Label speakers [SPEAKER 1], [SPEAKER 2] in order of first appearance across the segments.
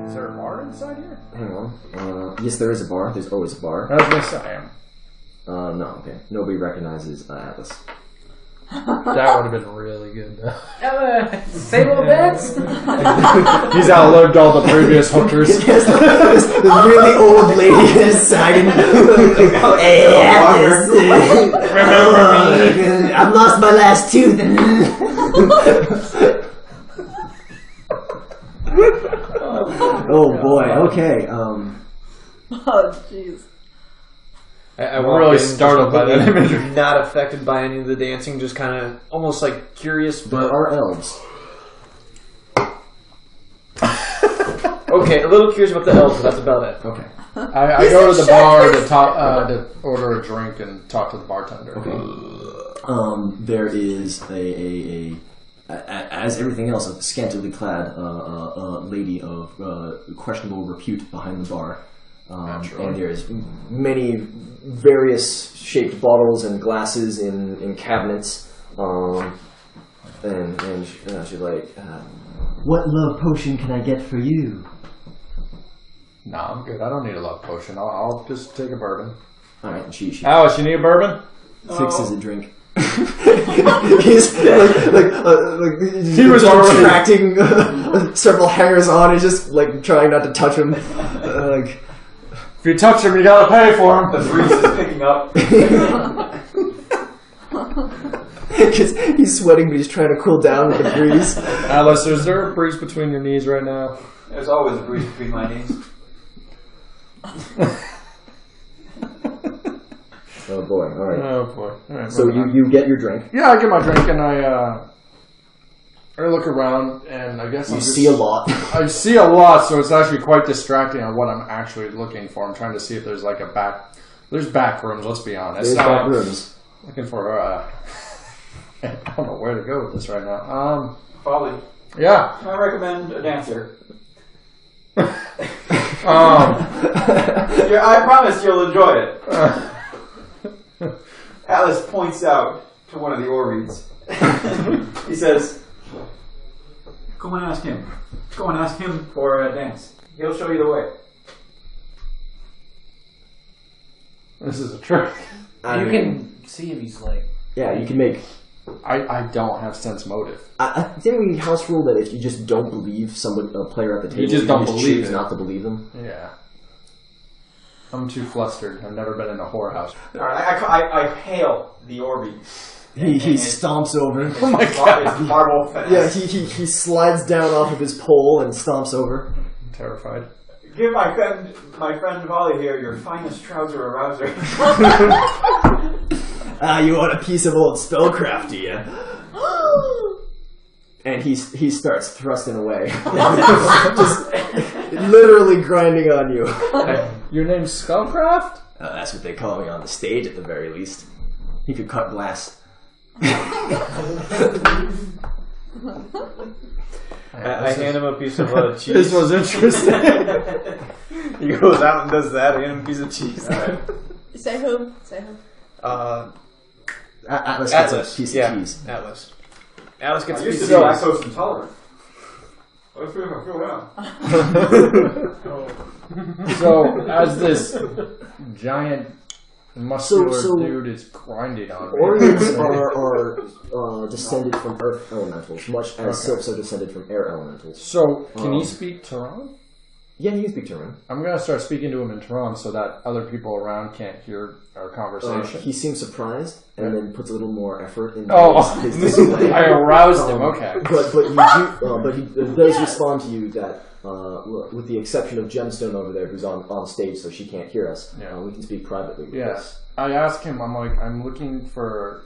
[SPEAKER 1] Is there a bar inside here?
[SPEAKER 2] Hang on. Yes, there is a bar. There's always a bar.
[SPEAKER 1] I was gonna say.
[SPEAKER 2] No, okay. Nobody recognizes Atlas.
[SPEAKER 1] That would have been really good.
[SPEAKER 3] Same old dance?
[SPEAKER 1] He's outlived all the previous hookers.
[SPEAKER 2] This really old lady is siding. Hey, Atlas.
[SPEAKER 1] Remember me?
[SPEAKER 2] I've lost my last tooth. Oh boy. Okay.
[SPEAKER 3] Oh, jeez.
[SPEAKER 4] I'm
[SPEAKER 1] really startled by that imagery.
[SPEAKER 4] Not affected by any of the dancing, just kind of almost like curious.
[SPEAKER 2] There are elves.
[SPEAKER 4] Okay, a little curious about the elves, but that's about it.
[SPEAKER 2] Okay.
[SPEAKER 1] I go to the bar to order a drink and talk to the bartender.
[SPEAKER 2] Okay. There is as everything else, a scantily clad lady of questionable repute behind the bar. And there's many various shaped bottles and glasses in cabinets. And she's like, what love potion can I get for you?
[SPEAKER 1] No, I'm good. I don't need a love potion. I'll just take a bourbon.
[SPEAKER 2] Alright, and she
[SPEAKER 1] Alice, you need a bourbon?
[SPEAKER 2] fixes a drink. He's like
[SPEAKER 1] he was
[SPEAKER 2] retracting several hangers on. He's just like trying not to touch him. Like,
[SPEAKER 1] if you touch him, you gotta pay for him.
[SPEAKER 5] The breeze is picking up.
[SPEAKER 2] he's sweating, but he's trying to cool down with the breeze.
[SPEAKER 1] Alice, is there a breeze between your knees right now?
[SPEAKER 5] There's always a breeze between my knees.
[SPEAKER 2] Oh boy! All right.
[SPEAKER 1] Oh boy! All right,
[SPEAKER 2] So you get your drink.
[SPEAKER 1] Yeah, I get my drink and I look around and I guess
[SPEAKER 2] you see a lot.
[SPEAKER 1] I see a lot, so it's actually quite distracting on what I'm actually looking for. I'm trying to see if there's like there's back rooms. Let's be honest.
[SPEAKER 2] There's back rooms.
[SPEAKER 1] Looking for I don't know where to go with this right now.
[SPEAKER 5] Folly.
[SPEAKER 1] Yeah.
[SPEAKER 5] I recommend a dancer. I promise you'll enjoy it. Alice points out to one of the Orbeez. He says, go and ask him. Go and ask him for a dance. He'll show you the way.
[SPEAKER 1] This is a trick.
[SPEAKER 3] You can see if he's like...
[SPEAKER 2] Yeah, you can make...
[SPEAKER 1] I don't have sense motive.
[SPEAKER 2] I think we house rule that if you just don't believe a player at the table,
[SPEAKER 1] You just don't believe
[SPEAKER 2] choose
[SPEAKER 1] it.
[SPEAKER 2] not to believe them.
[SPEAKER 1] Yeah. I'm too flustered. I've never been in a whorehouse.
[SPEAKER 5] Alright, I hail the Orbeez.
[SPEAKER 2] He stomps over.
[SPEAKER 1] Oh my god.
[SPEAKER 5] It's marble fast.
[SPEAKER 2] Yeah, he slides down off of his pole and stomps over.
[SPEAKER 1] I'm terrified.
[SPEAKER 5] Give my friend Volley here your finest trouser arouser.
[SPEAKER 2] You want a piece of old spellcraft, do you? And he starts thrusting away. Just literally grinding on you.
[SPEAKER 1] Your name's Spellcraft?
[SPEAKER 2] That's what they call me on the stage, at the very least. He could cut glass.
[SPEAKER 4] I hand him a piece of cheese.
[SPEAKER 1] This was interesting.
[SPEAKER 4] He goes out and does that. I hand him a piece of cheese.
[SPEAKER 6] Say who? Say who?
[SPEAKER 2] Atlas gets a piece of cheese.
[SPEAKER 4] Atlas. Atlas gets a
[SPEAKER 5] I used
[SPEAKER 4] piece
[SPEAKER 5] to
[SPEAKER 4] of
[SPEAKER 5] be
[SPEAKER 4] cheese.
[SPEAKER 5] lactose intolerant. Let's see if I feel now.
[SPEAKER 1] So, as this giant muscular dude is grinding on me.
[SPEAKER 2] Orbeez are descended from earth elementals, much as sylphs are descended from air elementals.
[SPEAKER 1] So, can he speak Tehran?
[SPEAKER 2] Yeah, he can speak Terran.
[SPEAKER 1] I'm going to start speaking to him in Tehran so that other people around can't hear our conversation.
[SPEAKER 2] He seems surprised and then puts a little more effort into his
[SPEAKER 1] I
[SPEAKER 2] display.
[SPEAKER 1] aroused him, okay.
[SPEAKER 2] But he does respond to you that, with the exception of Gemstone over there, who's on stage, so she can't hear us.
[SPEAKER 1] Yeah.
[SPEAKER 2] We can speak privately.
[SPEAKER 1] Yes. I asked him, I'm looking for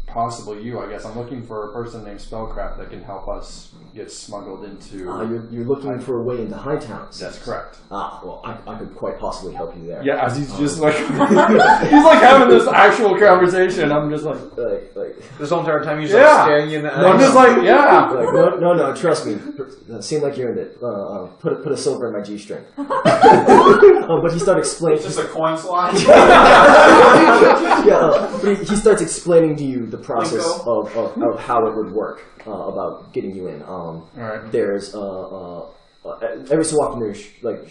[SPEAKER 1] possibly you, I guess. I'm looking for a person named Spellcraft that can help us get smuggled into...
[SPEAKER 2] You're looking for a way into Hightowns.
[SPEAKER 1] That's correct.
[SPEAKER 2] Well, I could quite possibly help you there.
[SPEAKER 1] Yeah, as he's just like... he's like having this actual conversation. I'm just like...
[SPEAKER 4] This whole entire time he's like staring you in the eyes.
[SPEAKER 1] I'm just like, yeah.
[SPEAKER 2] Like, no, trust me. Seem like you're in it. Put a silver in my G-string. But he starts explaining...
[SPEAKER 5] It's just a coin slot.
[SPEAKER 2] But he starts explaining to you the process of how it would work about getting you in.
[SPEAKER 1] Right.
[SPEAKER 2] There's every so often there's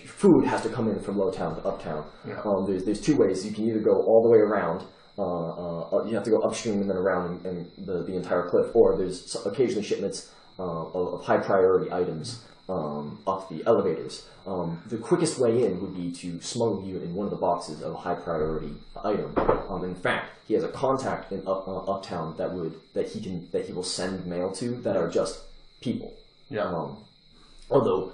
[SPEAKER 2] food has to come in from low town to uptown.
[SPEAKER 1] Yeah.
[SPEAKER 2] There's two ways. You can either go all the way around. You have to go upstream and then around and the entire cliff, or there's occasionally shipments of high priority items off the elevators. The quickest way in would be to smuggle you in one of the boxes of a high priority item. In fact, he has a contact in uptown that he will send mail to that are just people.
[SPEAKER 1] Yeah.
[SPEAKER 2] Although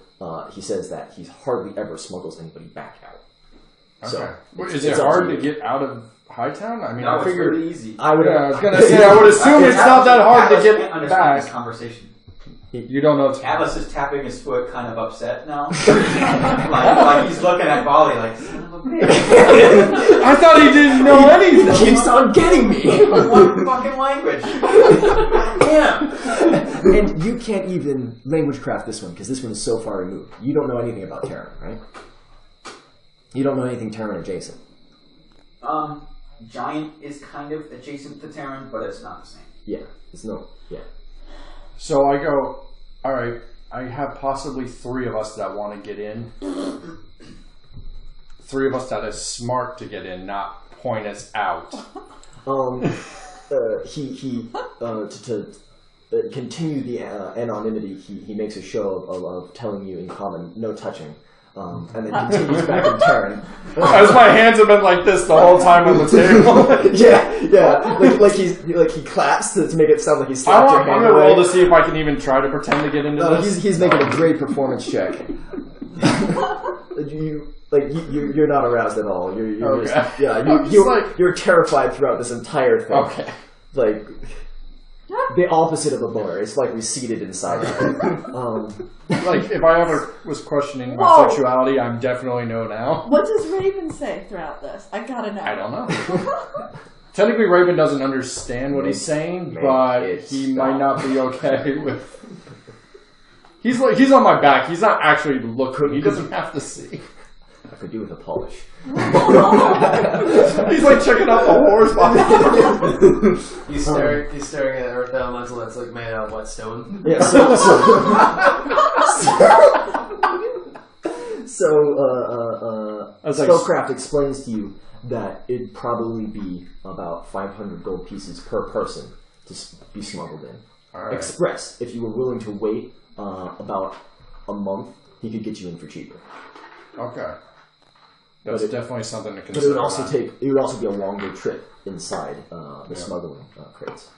[SPEAKER 2] he says that he hardly ever smuggles anybody back out.
[SPEAKER 1] Okay.
[SPEAKER 2] So
[SPEAKER 1] is it hard to get out of Hightown? I mean,
[SPEAKER 5] No,
[SPEAKER 1] I figured
[SPEAKER 5] it's really easy.
[SPEAKER 2] I was
[SPEAKER 1] gonna say I would assume it's not that hard to get
[SPEAKER 5] understand this
[SPEAKER 1] back.
[SPEAKER 5] conversation.
[SPEAKER 1] You don't know.
[SPEAKER 5] Atlas is tapping his foot, kind of upset now. like he's looking at Bali like, son of a bitch.
[SPEAKER 1] I thought he didn't know anything.
[SPEAKER 2] He keeps on getting me.
[SPEAKER 5] What fucking language? Damn.
[SPEAKER 2] And you can't even language craft this one because this one is so far removed. You don't know anything about Terran, right? You don't know anything Terran adjacent.
[SPEAKER 5] Giant is kind of adjacent to Terran, but it's not the same.
[SPEAKER 2] Yeah, yeah.
[SPEAKER 1] So I go, all right, I have possibly 3 of us that want to get in. 3 of us that is smart to get in, not point us out.
[SPEAKER 2] To continue the anonymity, he makes a show of telling you in common, no touching. And then continues back in turn.
[SPEAKER 1] As my hands have been like this the whole time on the table.
[SPEAKER 2] yeah. Like he claps to make it sound like he slapped your hand
[SPEAKER 1] I'm gonna
[SPEAKER 2] away.
[SPEAKER 1] roll to see if I can even try to pretend to get into this.
[SPEAKER 2] He's making a great performance check. You're not aroused at all. You're
[SPEAKER 1] okay.
[SPEAKER 2] just, you're terrified throughout this entire thing.
[SPEAKER 1] Okay.
[SPEAKER 2] Like the opposite of a boner. It's like receded inside.
[SPEAKER 1] Like if I ever was questioning my sexuality, I'm definitely no now.
[SPEAKER 6] What does Raven say throughout this? I gotta know.
[SPEAKER 1] I don't know. Technically, Raven doesn't understand what he's saying, but he might not be okay with. He's on my back. He's not actually looking. He doesn't have to see.
[SPEAKER 2] I could do with a polish.
[SPEAKER 1] He's like checking out the horse body.
[SPEAKER 4] He's staring at Earth Elemental that's like made out of whetstone.
[SPEAKER 2] Yeah. Spellcraft explains to you that it'd probably be about 500 gold pieces per person to be smuggled in.
[SPEAKER 1] All right.
[SPEAKER 2] Express, if you were willing to wait about a month, he could get you in for cheaper.
[SPEAKER 1] Okay. That's definitely something to consider.
[SPEAKER 2] But it would also be a longer trip inside the smuggling crates.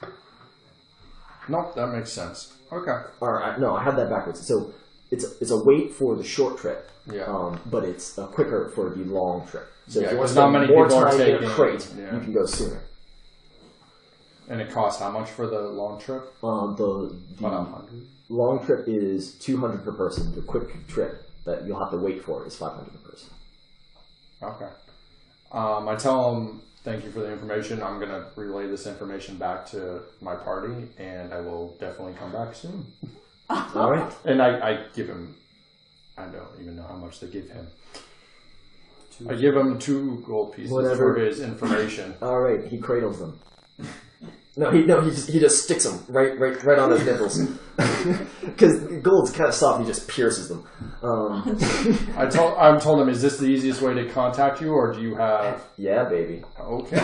[SPEAKER 1] Nope, that makes sense. Okay.
[SPEAKER 2] Alright, no, I had that backwards. So it's a wait for the short trip.
[SPEAKER 1] Yeah.
[SPEAKER 2] But it's quicker for the long trip. So if you want to
[SPEAKER 1] not
[SPEAKER 2] spend
[SPEAKER 1] many
[SPEAKER 2] more
[SPEAKER 1] people are
[SPEAKER 2] time in a
[SPEAKER 1] taking
[SPEAKER 2] crate,
[SPEAKER 1] yeah.
[SPEAKER 2] you can go sooner.
[SPEAKER 1] And it costs how much for the long trip?
[SPEAKER 2] The long trip is 200 per person. The quick trip that you'll have to wait for is 500 per person.
[SPEAKER 1] Okay. I tell him, thank you for the information. I'm going to relay this information back to my party, and I will definitely come back soon.
[SPEAKER 2] All right.
[SPEAKER 1] And I give him, I don't even know how much they give him. I give him 2 gold pieces for his information.
[SPEAKER 2] All right, he cradles them. He just sticks them right on his nipples. Because gold's kind of soft, he just pierces them.
[SPEAKER 1] I told him, is this the easiest way to contact you, or do you have?
[SPEAKER 2] Yeah, baby.
[SPEAKER 1] Okay.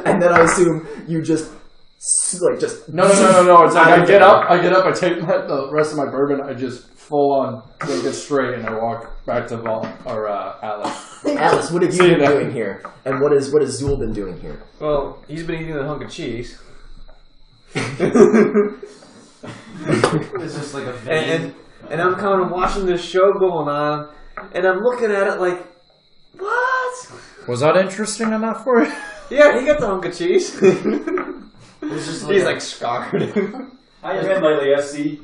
[SPEAKER 2] And then I assume you just
[SPEAKER 1] No. It's like I get up, I take the rest of my bourbon, I just full on drink it straight, and I walk back to Alice.
[SPEAKER 2] Alice, what have you been doing here? And what has Zool been doing here?
[SPEAKER 4] Well, he's been eating a hunk of cheese.
[SPEAKER 3] It's just like a vein.
[SPEAKER 4] And I'm kind of watching this show going on, and I'm looking at it like, what?
[SPEAKER 1] Was that interesting enough for you?
[SPEAKER 4] Yeah, he got the hunk of cheese.
[SPEAKER 3] He's like scarred.
[SPEAKER 5] How you been lately, SC?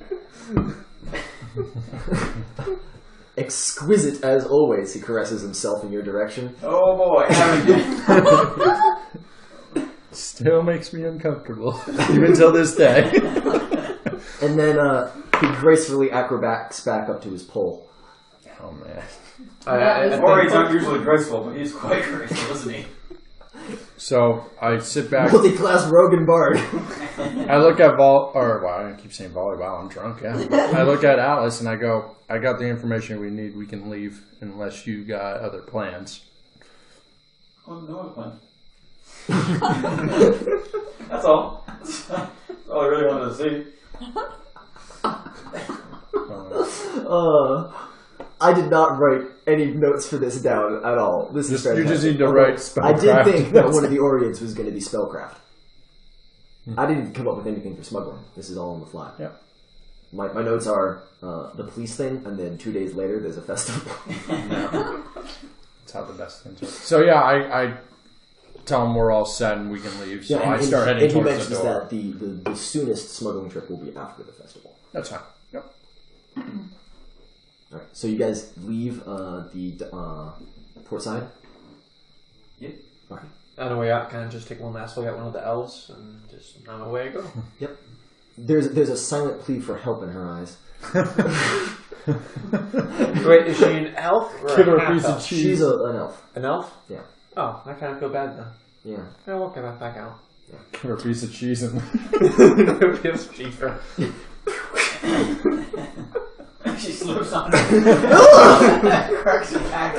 [SPEAKER 2] Exquisite as always, he caresses himself in your direction.
[SPEAKER 5] Oh boy, haven't you?
[SPEAKER 1] Still makes me uncomfortable, even till this day.
[SPEAKER 2] And then he gracefully acrobats back up to his pole.
[SPEAKER 1] Oh man.
[SPEAKER 5] Warriors aren't usually graceful, but he's quite graceful, isn't he?
[SPEAKER 1] So I sit back.
[SPEAKER 2] Multi-class rogue and bard.
[SPEAKER 1] I look at I keep saying volleyball. I'm drunk. Yeah. I look at Alice and I go, I got the information we need. We can leave unless you got other plans.
[SPEAKER 5] Oh, no plan. That's all. That's all I really wanted to see.
[SPEAKER 2] I did not write any notes for this down at all. This is
[SPEAKER 1] you just need to write Spellcraft.
[SPEAKER 2] I did think that one of the Orients was going to be Spellcraft. I didn't come up with anything for smuggling. This is all on the fly.
[SPEAKER 1] Yep.
[SPEAKER 2] My notes are the police thing, and then 2 days later there's a festival.
[SPEAKER 1] That's how the best things are. So yeah, I tell him we're all set and we can leave. So I start heading towards the door.
[SPEAKER 2] And he mentions that the soonest smuggling trip will be after the festival.
[SPEAKER 1] That's fine. Yep.
[SPEAKER 2] Alright, so you guys leave the port side?
[SPEAKER 5] Yep.
[SPEAKER 2] Okay.
[SPEAKER 4] On the way out, kind of just take one last look at one of the elves and just on my way I go.
[SPEAKER 2] Yep. There's a silent plea for help in her eyes.
[SPEAKER 4] Wait, is she an elf or
[SPEAKER 1] Give her
[SPEAKER 4] a
[SPEAKER 1] a piece of
[SPEAKER 4] half-elf?
[SPEAKER 1] cheese.
[SPEAKER 2] She's an elf.
[SPEAKER 4] An elf?
[SPEAKER 2] Yeah.
[SPEAKER 4] Oh, I kind of feel bad then.
[SPEAKER 2] Yeah.
[SPEAKER 4] I'll walk back out.
[SPEAKER 1] Give her a piece of cheese and
[SPEAKER 4] Feels cheaper.
[SPEAKER 5] She slips on it. Cracks her back.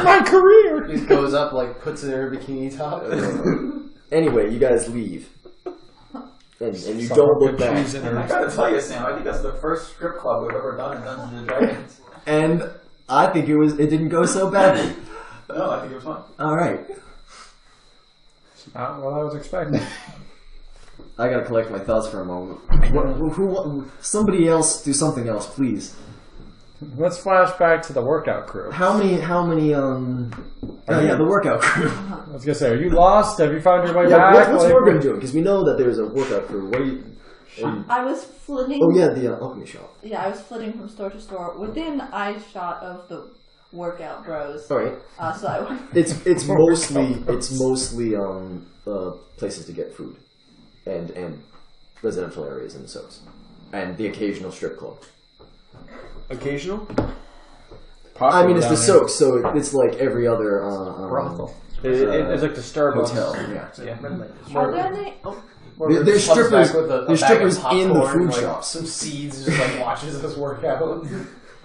[SPEAKER 1] my career.
[SPEAKER 3] He goes up, like, puts it in her bikini top.
[SPEAKER 2] Anyway, you guys leave. And you don't look back.
[SPEAKER 5] I gotta tell you, Sam, I think that's the first strip club we've ever done in Dungeons and Dragons.
[SPEAKER 2] And I think it didn't go so badly.
[SPEAKER 5] No, I think it was fun.
[SPEAKER 2] Alright.
[SPEAKER 1] Not what I was expecting.
[SPEAKER 2] I gotta collect my thoughts for a moment. Somebody else do something else, please.
[SPEAKER 1] Let's flash back to the workout crew.
[SPEAKER 2] How many, the workout crew.
[SPEAKER 1] I was gonna say, are you lost? Have you found your way
[SPEAKER 2] Yeah,
[SPEAKER 1] back?
[SPEAKER 2] what's Morgan doing? Because we know that there's a workout crew. What are you...
[SPEAKER 6] I was flitting.
[SPEAKER 2] Oh yeah, the alchemy shop.
[SPEAKER 6] Yeah, I was flitting from store to store within eye shot of the workout bros.
[SPEAKER 2] Alright.
[SPEAKER 6] So I went.
[SPEAKER 2] It's mostly places to get food. And residential areas in the soaks. And the occasional strip club.
[SPEAKER 4] Occasional?
[SPEAKER 2] I mean, it's the soaks, so it's like every other
[SPEAKER 1] brothel.
[SPEAKER 4] It's like the Starbucks.
[SPEAKER 2] Hotel. Yeah.
[SPEAKER 6] Are there any? Oh,
[SPEAKER 2] There's strippers. There's strippers in the food
[SPEAKER 3] like,
[SPEAKER 2] shops.
[SPEAKER 3] Some seeds, just like watches us work out.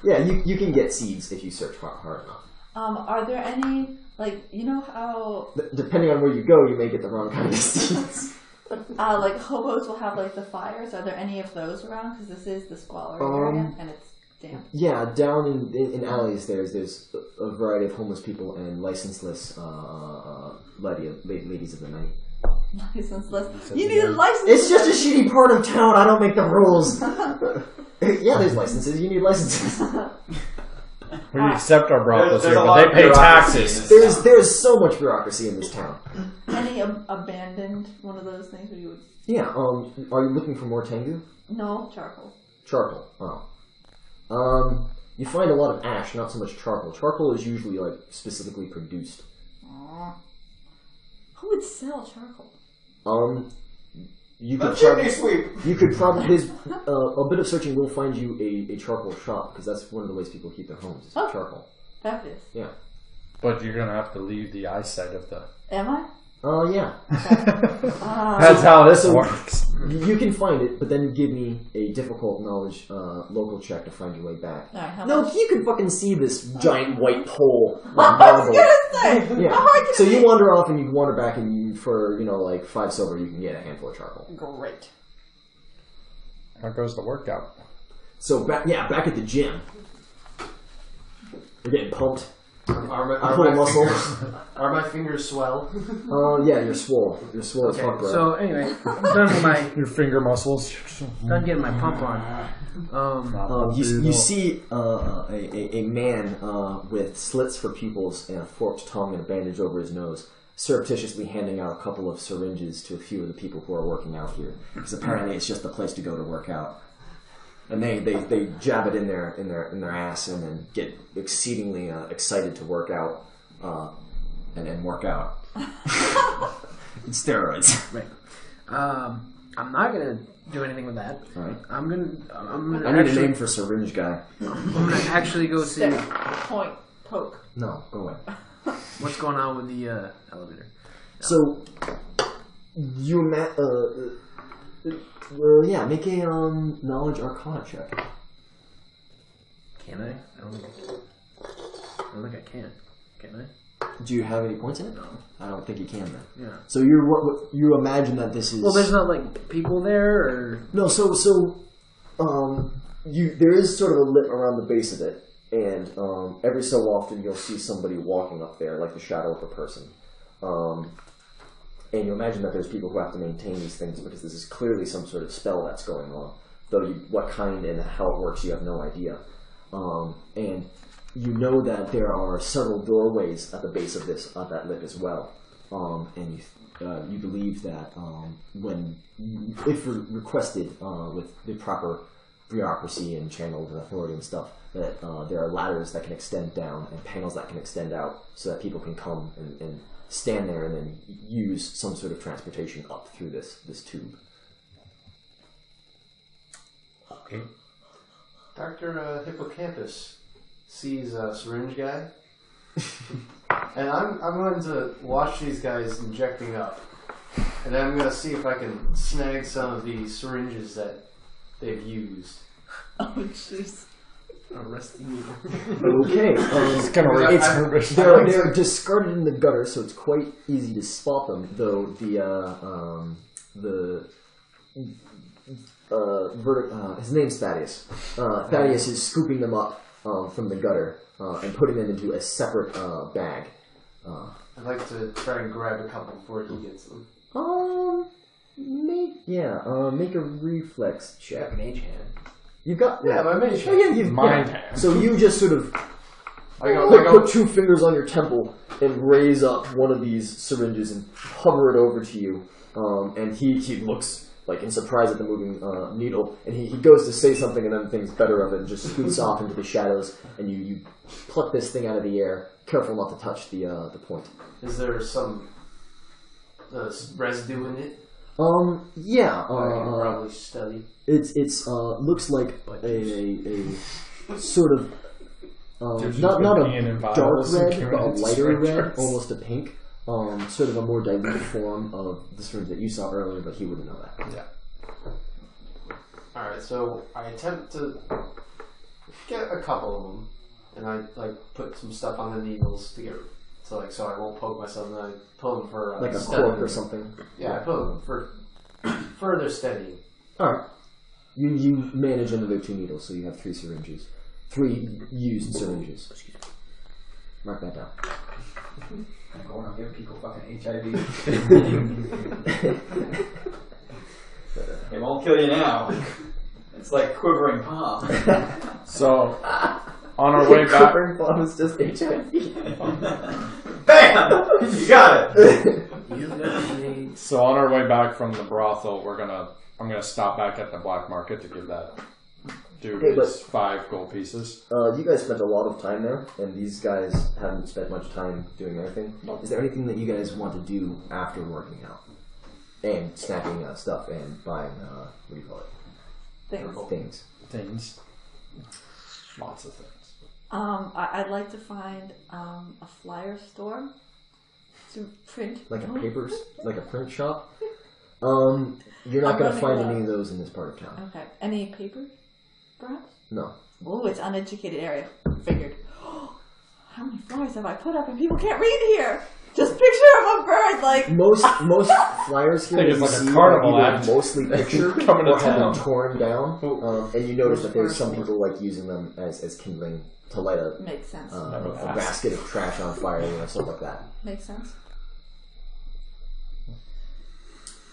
[SPEAKER 2] Yeah, you can get seeds if you search hard enough.
[SPEAKER 6] are there any, like, you know how
[SPEAKER 2] Depending on where you go, you may get the wrong kind of seeds.
[SPEAKER 6] like hobos will have like the fires? Are there any of those around? Because this is the squalor area and it's damp.
[SPEAKER 2] Yeah, down in alleys there's a variety of homeless people and licenseless ladies of the night.
[SPEAKER 6] Licenseless. You need a license.
[SPEAKER 2] It's just a shitty part of town. I don't make the rules. Yeah, there's licenses. You need licenses.
[SPEAKER 1] We accept our brothels
[SPEAKER 5] There's
[SPEAKER 1] here,
[SPEAKER 5] a
[SPEAKER 1] but
[SPEAKER 5] lot
[SPEAKER 1] they
[SPEAKER 5] of
[SPEAKER 1] pay
[SPEAKER 5] bureaucracy
[SPEAKER 1] taxes.
[SPEAKER 5] in this
[SPEAKER 2] There's so much bureaucracy in this town.
[SPEAKER 6] Any abandoned one of those things where you would?
[SPEAKER 2] Yeah. Are you looking for more tengu?
[SPEAKER 6] No, charcoal.
[SPEAKER 2] Charcoal. Oh. You find a lot of ash, not so much charcoal. Charcoal is usually like specifically produced.
[SPEAKER 6] Who would sell charcoal?
[SPEAKER 2] You could
[SPEAKER 5] chimney sweep.
[SPEAKER 2] You could probably a bit of searching will find you a charcoal shop because that's one of the ways people keep their homes is charcoal.
[SPEAKER 6] Fabulous.
[SPEAKER 2] Yeah.
[SPEAKER 1] But you're gonna have to leave the eyesight of the.
[SPEAKER 6] Am I?
[SPEAKER 2] Yeah.
[SPEAKER 1] That's how this works.
[SPEAKER 2] You can find it, but then give me a difficult knowledge local check to find your way back.
[SPEAKER 6] All right, how
[SPEAKER 2] No,
[SPEAKER 6] much?
[SPEAKER 2] you can fucking see this giant white pole.
[SPEAKER 6] I was gonna say.
[SPEAKER 2] Yeah.
[SPEAKER 6] How hard can
[SPEAKER 2] So
[SPEAKER 6] it
[SPEAKER 2] you
[SPEAKER 6] be?
[SPEAKER 2] wander off and you wander back, and for like 5 silver, you can get a handful of charcoal.
[SPEAKER 6] Great.
[SPEAKER 1] How goes the workout?
[SPEAKER 2] So back at the gym, we're getting pumped.
[SPEAKER 3] Are my fingers swell?
[SPEAKER 2] Yeah, you're swole. You're swole as fuck, bro.
[SPEAKER 7] So anyway, I'm done with my
[SPEAKER 1] Your finger muscles.
[SPEAKER 7] done getting my pump on.
[SPEAKER 2] You see a man with slits for pupils and a forked tongue and a bandage over his nose, surreptitiously handing out a couple of syringes to a few of the people who are working out here, because apparently it's just the place to go to work out. And they jab it in their ass and then get exceedingly excited to work out and work out. It's steroids.
[SPEAKER 7] Right. I'm not gonna do anything with that.
[SPEAKER 2] All right.
[SPEAKER 7] I'm gonna
[SPEAKER 2] I need
[SPEAKER 7] actually,
[SPEAKER 2] a name for syringe guy.
[SPEAKER 7] I'm gonna actually go see
[SPEAKER 6] Stick, point, poke.
[SPEAKER 2] No, go away.
[SPEAKER 7] what's going on with the elevator.
[SPEAKER 2] So you Yeah, make a knowledge arcana check.
[SPEAKER 7] Can I? I don't think I can. Can I?
[SPEAKER 2] Do you have any points in it? No. I don't think you can then.
[SPEAKER 7] Yeah.
[SPEAKER 2] So you imagine that this is...
[SPEAKER 7] Well, there's not like people there, or...
[SPEAKER 2] No, there is sort of a lip around the base of it, and every so often you'll see somebody walking up there, like the shadow of a person. And you imagine that there's people who have to maintain these things because this is clearly some sort of spell that's going on. Though what kind and how it works, you have no idea. And you know that there are several doorways at the base of that lip as well. And you believe that if requested with the proper bureaucracy and channeled authority and stuff, that there are ladders that can extend down and panels that can extend out so that people can come and stand there and then use some sort of transportation up through this tube.
[SPEAKER 7] Okay.
[SPEAKER 3] Dr. Hippocampus sees a syringe guy, and I'm going to watch these guys injecting up, and then I'm going to see if I can snag some of the syringes that they've used.
[SPEAKER 6] Oh, jeez.
[SPEAKER 3] A rusty needle.
[SPEAKER 2] Okay. They're discarded in the gutter, so it's quite easy to spot them. Though his name's Thaddeus. Thaddeus is scooping them up from the gutter and putting them into a separate bag.
[SPEAKER 3] I'd like to try and grab a couple before he gets them.
[SPEAKER 2] Make a reflex check.
[SPEAKER 7] Mage hand.
[SPEAKER 2] You've got
[SPEAKER 3] my mage hand.
[SPEAKER 2] Oh, yeah, you've
[SPEAKER 1] Mind hand.
[SPEAKER 2] So you just sort of
[SPEAKER 3] I go.
[SPEAKER 2] put 2 fingers on your temple and raise up one of these syringes and hover it over to you. And he looks like in surprise at the moving needle, and he goes to say something and then thinks better of it and just scoots off into the shadows, and you pluck this thing out of the air, careful not to touch the point.
[SPEAKER 3] Is there some residue in it?
[SPEAKER 2] Yeah.
[SPEAKER 3] I can probably study.
[SPEAKER 2] It's looks like a sort of not a dark red, but a lighter red, almost a pink. Sort of a more dilute form of the syringe that you saw earlier, but he wouldn't know that.
[SPEAKER 3] Yeah. Alright, so I attempt to get a couple of them, and I put some stuff on the needles to get so I won't poke myself, and I pull them for
[SPEAKER 2] like a
[SPEAKER 3] studying.
[SPEAKER 2] cork or something.
[SPEAKER 3] Yeah, I pull them for further studying.
[SPEAKER 2] Alright. You manage another 2 needles, so you have 3 syringes. 3 used syringes. Excuse me. Mark that down.
[SPEAKER 5] I'm going to give people fucking HIV. It won't kill you now. It's like quivering palm.
[SPEAKER 1] So, on our way back...
[SPEAKER 2] Quivering palm is just HIV.
[SPEAKER 5] Bam! You got it!
[SPEAKER 1] So on our way back from the brothel, I'm gonna stop back at the black market to give that dude his 5 gold pieces.
[SPEAKER 2] You guys spent a lot of time there, and these guys haven't spent much time doing anything. Is there anything that you guys want to do after working out? And snacking stuff and buying, what do you call it? Things.
[SPEAKER 1] Lots of things.
[SPEAKER 6] I'd like to find a flyer store to print.
[SPEAKER 2] Like a print shop? You're not going to find any of those in this part of town.
[SPEAKER 6] Okay. Any paper, perhaps?
[SPEAKER 2] No.
[SPEAKER 6] Oh, it's uneducated area. Figured. How many flyers have I put up and people can't read here? Just picture of a bird, like...
[SPEAKER 2] Most flyers here
[SPEAKER 1] it's like a carnival act.
[SPEAKER 2] Mostly picture
[SPEAKER 1] Coming
[SPEAKER 2] or
[SPEAKER 1] to
[SPEAKER 2] have
[SPEAKER 1] town.
[SPEAKER 2] been torn down. And you notice that there's some people like using them as kindling to light
[SPEAKER 6] Makes sense.
[SPEAKER 2] a basket of trash on fire, something like that.
[SPEAKER 6] Makes sense.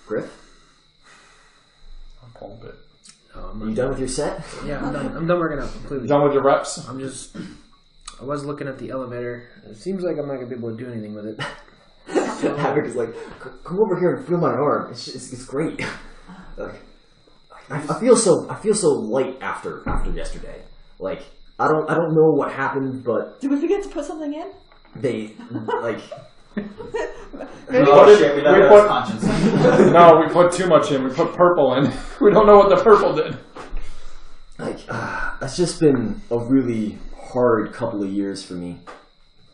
[SPEAKER 2] Griff?
[SPEAKER 1] A bit.
[SPEAKER 2] Are you done with your set?
[SPEAKER 7] Yeah, I'm done working out completely.
[SPEAKER 1] Done with your reps?
[SPEAKER 7] I was looking at the elevator. It seems like I'm not going to be able to do anything with it.
[SPEAKER 2] Havoc is like, come over here and feel my arm. It's great. Like, I feel so light after yesterday. Like, I don't know what happened, but
[SPEAKER 6] Did we forget to put something in?
[SPEAKER 2] they like.
[SPEAKER 5] Oh shit, we don't have conscience.
[SPEAKER 1] No, we put too much in. We put purple in. We don't know what the purple did.
[SPEAKER 2] Like, it's just been a really hard couple of years for me.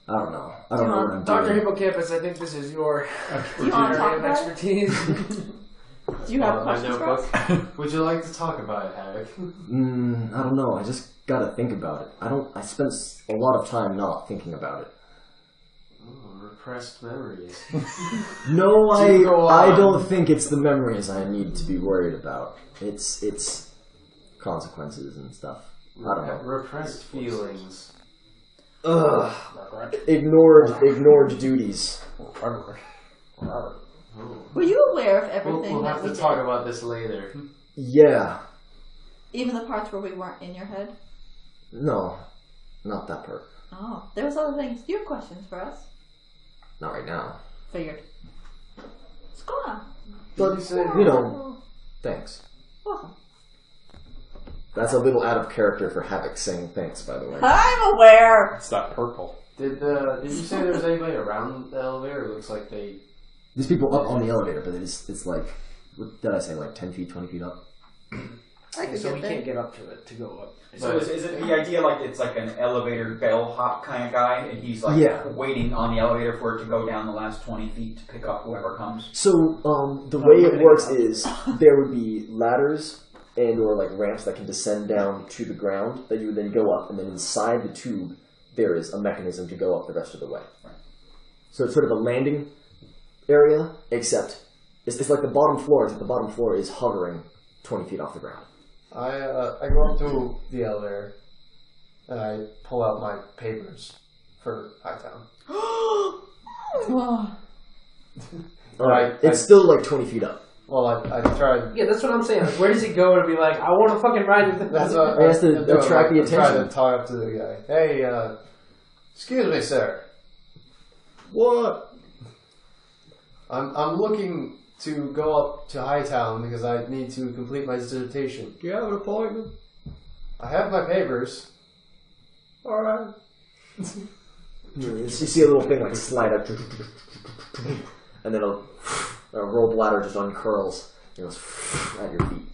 [SPEAKER 2] I don't know what I'm
[SPEAKER 7] Dr.
[SPEAKER 2] doing.
[SPEAKER 7] Hippocampus, I think this is your
[SPEAKER 6] You want to talk
[SPEAKER 7] area of
[SPEAKER 6] about it?
[SPEAKER 7] expertise.
[SPEAKER 6] Do you have questions for us?
[SPEAKER 3] Would you like to talk about it, Havoc?
[SPEAKER 2] I don't know. I just gotta think about it. I spent a lot of time not thinking about it.
[SPEAKER 3] Repressed memories.
[SPEAKER 2] No, I don't think it's the memories I need to be worried about. It's consequences and stuff. I don't know.
[SPEAKER 3] Repressed feelings.
[SPEAKER 2] Ugh. Ignored duties.
[SPEAKER 6] Were you aware of everything
[SPEAKER 3] We'll
[SPEAKER 6] that
[SPEAKER 3] have
[SPEAKER 6] we
[SPEAKER 3] to
[SPEAKER 6] did?
[SPEAKER 3] talk about this later.
[SPEAKER 2] Yeah.
[SPEAKER 6] Even the parts where we weren't in your head?
[SPEAKER 2] No. Not that part.
[SPEAKER 6] Oh, there was other things. Do you have questions for us?
[SPEAKER 2] Not right now.
[SPEAKER 6] Figured. What's going on?
[SPEAKER 2] But, thanks.
[SPEAKER 6] Welcome.
[SPEAKER 2] That's a little out of character for Havoc saying thanks, by the way.
[SPEAKER 6] I'm aware!
[SPEAKER 1] It's that purple.
[SPEAKER 3] Did you say there was anybody around the elevator? It looks like they...
[SPEAKER 2] There's people up on the elevator, but it's like, what did I say, like 10 feet, 20 feet up?
[SPEAKER 7] So we can't get up to it to go up.
[SPEAKER 5] So is it the idea like it's like an elevator bellhop kind of guy, and he's like waiting on the elevator for it to go down the last 20 feet to pick up whoever comes?
[SPEAKER 2] So the way it works is there would be ladders and or like ramps that can descend down to the ground that you would then go up, and then inside the tube there is a mechanism to go up the rest of the way.
[SPEAKER 5] Right.
[SPEAKER 2] So it's sort of a landing area, except it's like the bottom floor, except the bottom floor is hovering 20 feet off the ground.
[SPEAKER 3] I go up to the elevator and I pull out my papers for Hightown.
[SPEAKER 2] Alright, it's still like 20 feet up.
[SPEAKER 3] Well, I tried.
[SPEAKER 7] Yeah, that's what I'm saying. Like, where does he go to be like, I want to fucking ride with
[SPEAKER 3] That's
[SPEAKER 7] this?
[SPEAKER 3] what
[SPEAKER 2] He has to attract the
[SPEAKER 3] I tried
[SPEAKER 2] attention.
[SPEAKER 3] to talk up to the guy. Hey, excuse me, sir.
[SPEAKER 2] What?
[SPEAKER 3] I'm looking to go up to Hightown because I need to complete my dissertation.
[SPEAKER 2] Do you have an appointment?
[SPEAKER 3] I have my papers.
[SPEAKER 2] Alright. You see a little thing like slide up, and then a roll bladder just uncurls and goes at your feet.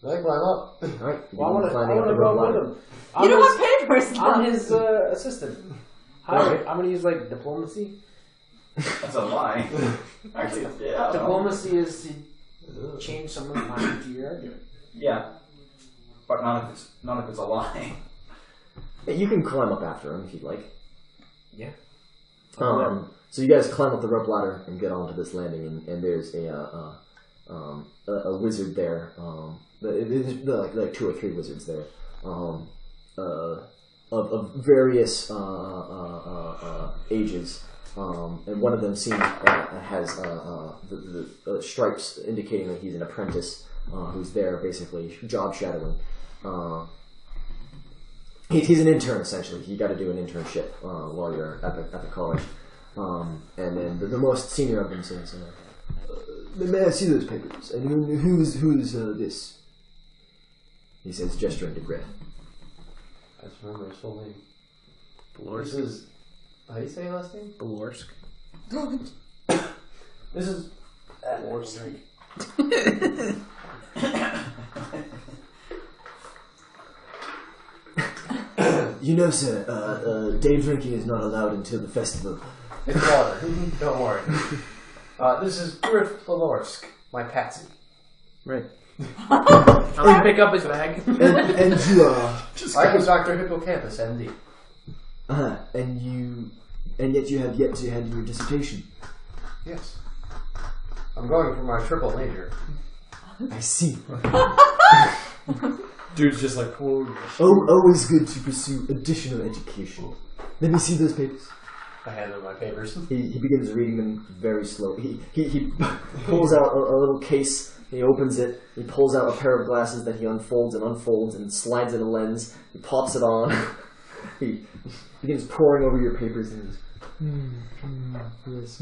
[SPEAKER 3] I climb up.
[SPEAKER 2] Alright,
[SPEAKER 7] Well, I want to go with him.
[SPEAKER 6] You don't have papers now.
[SPEAKER 7] I'm his assistant. Hi, I'm going to use like diplomacy.
[SPEAKER 5] That's a lie. Actually, yeah.
[SPEAKER 7] Diplomacy is to change someone's mind to your argument.
[SPEAKER 5] Yeah, but not if it's a lie.
[SPEAKER 2] You can climb up after him if you'd like.
[SPEAKER 7] Yeah.
[SPEAKER 2] So you guys climb up the rope ladder and get onto this landing, and there's a wizard there. There are like 2 or 3 wizards there, of various ages. And one of them has the stripes indicating that he's an apprentice who's there basically job shadowing. He's an intern essentially. You got to do an internship while you're at the college. And then the most senior of them says, "May I see those papers? And who's this?" He says, gesturing to Griff.
[SPEAKER 3] I just remember his full name.
[SPEAKER 7] Belorsk.
[SPEAKER 3] This is... How do you say your last name?
[SPEAKER 7] Belorsk.
[SPEAKER 3] This is... Belorsk.
[SPEAKER 2] You know, sir, day drinking is not allowed until the festival.
[SPEAKER 3] It's water. Don't worry. This is Griff Belorsk, my patsy.
[SPEAKER 2] Right.
[SPEAKER 7] I'm going to pick up his bag.
[SPEAKER 2] And you are...
[SPEAKER 3] I was Dr. Hippocampus, MD.
[SPEAKER 2] And yet you have yet to hand in your dissertation.
[SPEAKER 3] Yes. I'm going for my triple major.
[SPEAKER 2] I see.
[SPEAKER 1] Dude's just like, oh.
[SPEAKER 2] Always good to pursue additional education. Let me see those papers.
[SPEAKER 3] I hand him my papers.
[SPEAKER 2] He begins reading them very slowly. He pulls out a little case. He opens it. He pulls out a pair of glasses that he unfolds and slides in a lens. He pops it on. He begins poring over your papers and goes, yes,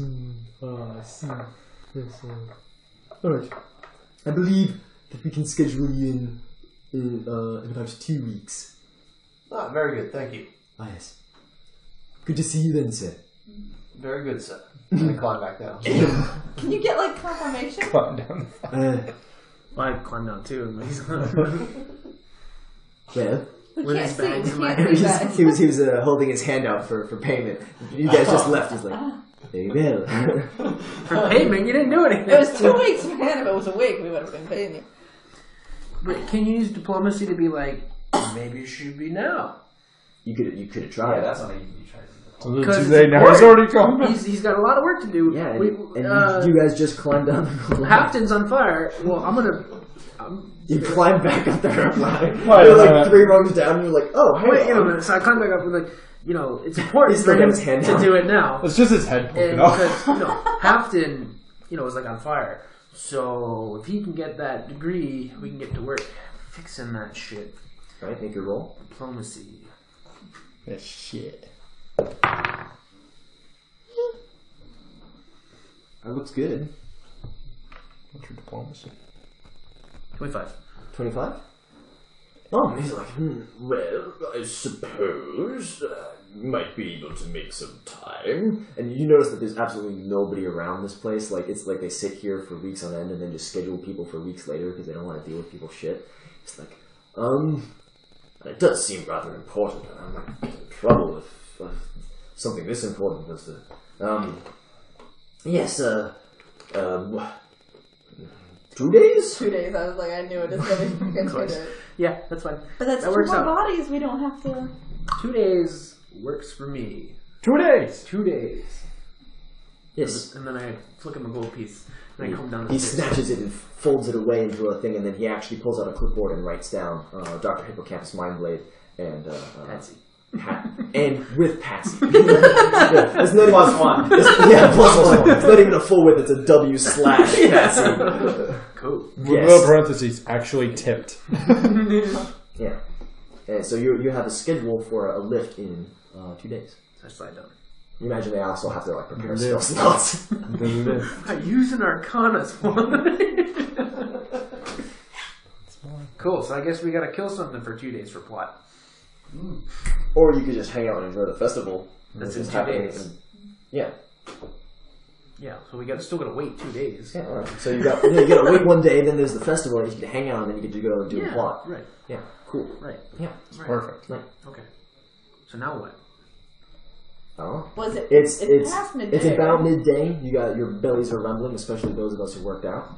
[SPEAKER 2] I see. Yes, alright. I believe that we can schedule you in about 2 weeks.
[SPEAKER 3] Ah, very good, thank you.
[SPEAKER 2] Ah, yes. Good to see you then, sir.
[SPEAKER 3] Very good, sir. I climb back down.
[SPEAKER 6] Can you get like confirmation?
[SPEAKER 1] Climb down.
[SPEAKER 7] I climbed down too.
[SPEAKER 2] Well,
[SPEAKER 7] With his bags in my
[SPEAKER 6] can't see that.
[SPEAKER 2] he was holding his hand out for payment. You guys just left. He's like, Very well.
[SPEAKER 7] For payment, you didn't do anything.
[SPEAKER 6] It was 2 weeks, man. If it was a week, we would have been paying you.
[SPEAKER 7] But can you use diplomacy to be like, maybe it should be now?
[SPEAKER 2] You could have tried.
[SPEAKER 5] Yeah, that's something you try to do.
[SPEAKER 7] Because
[SPEAKER 1] Tuesday now he's already come back.
[SPEAKER 7] He's got a lot of work to do.
[SPEAKER 2] Yeah, and you guys just climbed down the ladder.
[SPEAKER 7] Hafton's on fire. Well,
[SPEAKER 2] You climb back up there.
[SPEAKER 1] Wait,
[SPEAKER 2] You're like 3 rungs down, and you're like, oh, hey.
[SPEAKER 7] wait a minute. So I climb back up and like, it's important for him to do it now.
[SPEAKER 1] It's just his head poking
[SPEAKER 7] And
[SPEAKER 1] off.
[SPEAKER 7] because, Hafton, is like on fire. So if he can get that degree, we can get to work fixing that shit.
[SPEAKER 2] Alright, make your roll.
[SPEAKER 7] Diplomacy.
[SPEAKER 1] That shit.
[SPEAKER 2] That looks good.
[SPEAKER 1] What's your diplomacy?
[SPEAKER 7] 25.
[SPEAKER 2] 25? Oh, and he's like, well, I suppose you might be able to make some time. And you notice that there's absolutely nobody around this place. Like, it's like they sit here for weeks on end and then just schedule people for weeks later because they don't want to deal with people's shit. It's like, it does seem rather important. I might get in trouble if something this important was to, yes, 2 days?
[SPEAKER 6] 2 days. I was like, I knew it. It's going to be 2 days.
[SPEAKER 7] Yeah, that's fine.
[SPEAKER 6] But that's
[SPEAKER 7] That
[SPEAKER 6] 2
[SPEAKER 7] works
[SPEAKER 6] more
[SPEAKER 7] out.
[SPEAKER 6] bodies. We don't have to.
[SPEAKER 7] 2 days works for me.
[SPEAKER 1] 2 days.
[SPEAKER 7] 2 days.
[SPEAKER 2] Yes.
[SPEAKER 7] And then I flick him a gold piece and I come down the
[SPEAKER 2] He
[SPEAKER 7] stairs.
[SPEAKER 2] snatches it and folds it away into a thing, and then he actually pulls out a clipboard and writes down Dr. Hippocampus Mindblade and
[SPEAKER 7] Patsy.
[SPEAKER 2] And with Patsy. Yeah, it's not
[SPEAKER 5] Plus
[SPEAKER 2] even,
[SPEAKER 5] one.
[SPEAKER 2] plus one. It's not even a full width, it's a W slash Patsy.
[SPEAKER 7] Cool.
[SPEAKER 1] With
[SPEAKER 2] Yes.
[SPEAKER 1] little parentheses, actually tipped.
[SPEAKER 2] Yeah. And so you have a schedule for a lift in 2 days.
[SPEAKER 7] That's what I done.
[SPEAKER 2] You imagine they also have to prepare
[SPEAKER 1] Yeah.
[SPEAKER 2] spell slots.
[SPEAKER 1] The lift.
[SPEAKER 7] I use an Arcana one. Cool, so I guess we gotta kill something for 2 days for plot.
[SPEAKER 2] Or you could just hang out and enjoy the festival.
[SPEAKER 7] That's
[SPEAKER 2] Just
[SPEAKER 7] in 2
[SPEAKER 2] have it
[SPEAKER 7] days.
[SPEAKER 2] Yeah.
[SPEAKER 7] Yeah, so we still gotta wait 2 days.
[SPEAKER 2] Yeah, all right. So you gotta wait 1 day, then there's the festival, and you can hang out, and then you get to go and do
[SPEAKER 7] Yeah,
[SPEAKER 2] the plot.
[SPEAKER 7] right,
[SPEAKER 2] Yeah, cool.
[SPEAKER 7] right.
[SPEAKER 2] Yeah.
[SPEAKER 7] Right.
[SPEAKER 1] Perfect.
[SPEAKER 2] Right.
[SPEAKER 7] Okay. So now what?
[SPEAKER 2] Oh.
[SPEAKER 6] Was it?
[SPEAKER 2] It's
[SPEAKER 6] past midday.
[SPEAKER 2] It's about
[SPEAKER 6] right?
[SPEAKER 2] midday. You got your bellies are rumbling, especially those of us who worked out.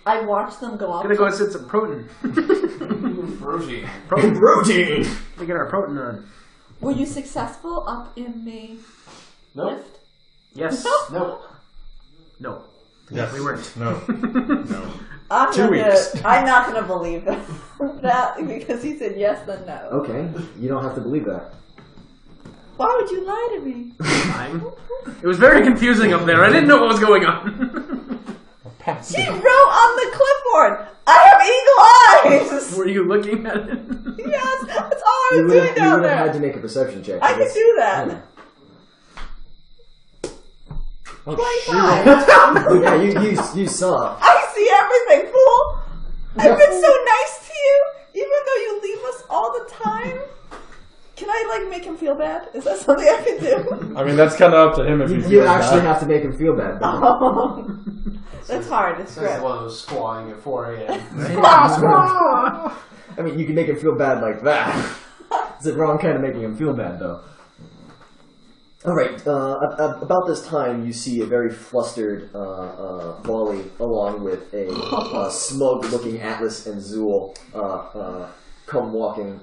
[SPEAKER 6] I watched them go up.
[SPEAKER 7] Gonna go and sit some protein.
[SPEAKER 5] Protein.
[SPEAKER 2] Protein.
[SPEAKER 7] We get our protein on.
[SPEAKER 6] Were you successful up in the
[SPEAKER 5] Nope.
[SPEAKER 6] lift?
[SPEAKER 7] Yes.
[SPEAKER 5] Nope.
[SPEAKER 7] No.
[SPEAKER 1] Yes.
[SPEAKER 7] We weren't.
[SPEAKER 1] No.
[SPEAKER 6] I'm
[SPEAKER 1] 2
[SPEAKER 6] not
[SPEAKER 1] weeks.
[SPEAKER 6] I'm not gonna believe that because he said yes, then no.
[SPEAKER 2] Okay, you don't have to believe that.
[SPEAKER 6] Why would you lie to me?
[SPEAKER 7] Fine. It was very confusing up there. I didn't know what was going on.
[SPEAKER 1] Patsy.
[SPEAKER 6] She wrote on the clipboard. I have eagle eyes.
[SPEAKER 7] Were you looking at it?
[SPEAKER 6] Yes, that's all I
[SPEAKER 2] You
[SPEAKER 6] was
[SPEAKER 2] would
[SPEAKER 6] doing down
[SPEAKER 2] have had
[SPEAKER 6] there.
[SPEAKER 2] to make a perception check.
[SPEAKER 6] I can do that.
[SPEAKER 2] Oh,
[SPEAKER 6] 25.
[SPEAKER 2] yeah, you saw.
[SPEAKER 6] I see everything, fool. I've been so nice to you, even though you leave us all the time. Can I make him feel bad? Is that something I can do?
[SPEAKER 1] I mean, that's kind of up to him if he
[SPEAKER 2] You
[SPEAKER 1] feels
[SPEAKER 2] actually
[SPEAKER 1] bad.
[SPEAKER 2] have to make him feel bad.
[SPEAKER 6] That's hard to
[SPEAKER 3] This is
[SPEAKER 6] script.
[SPEAKER 3] one of those squawing at 4 a.m.
[SPEAKER 2] I mean, you can make him feel bad like that. It's the wrong kind of making him feel bad, though. Alright, about this time, you see a very flustered Volley along with a smug-looking Atlas and Zool come walking.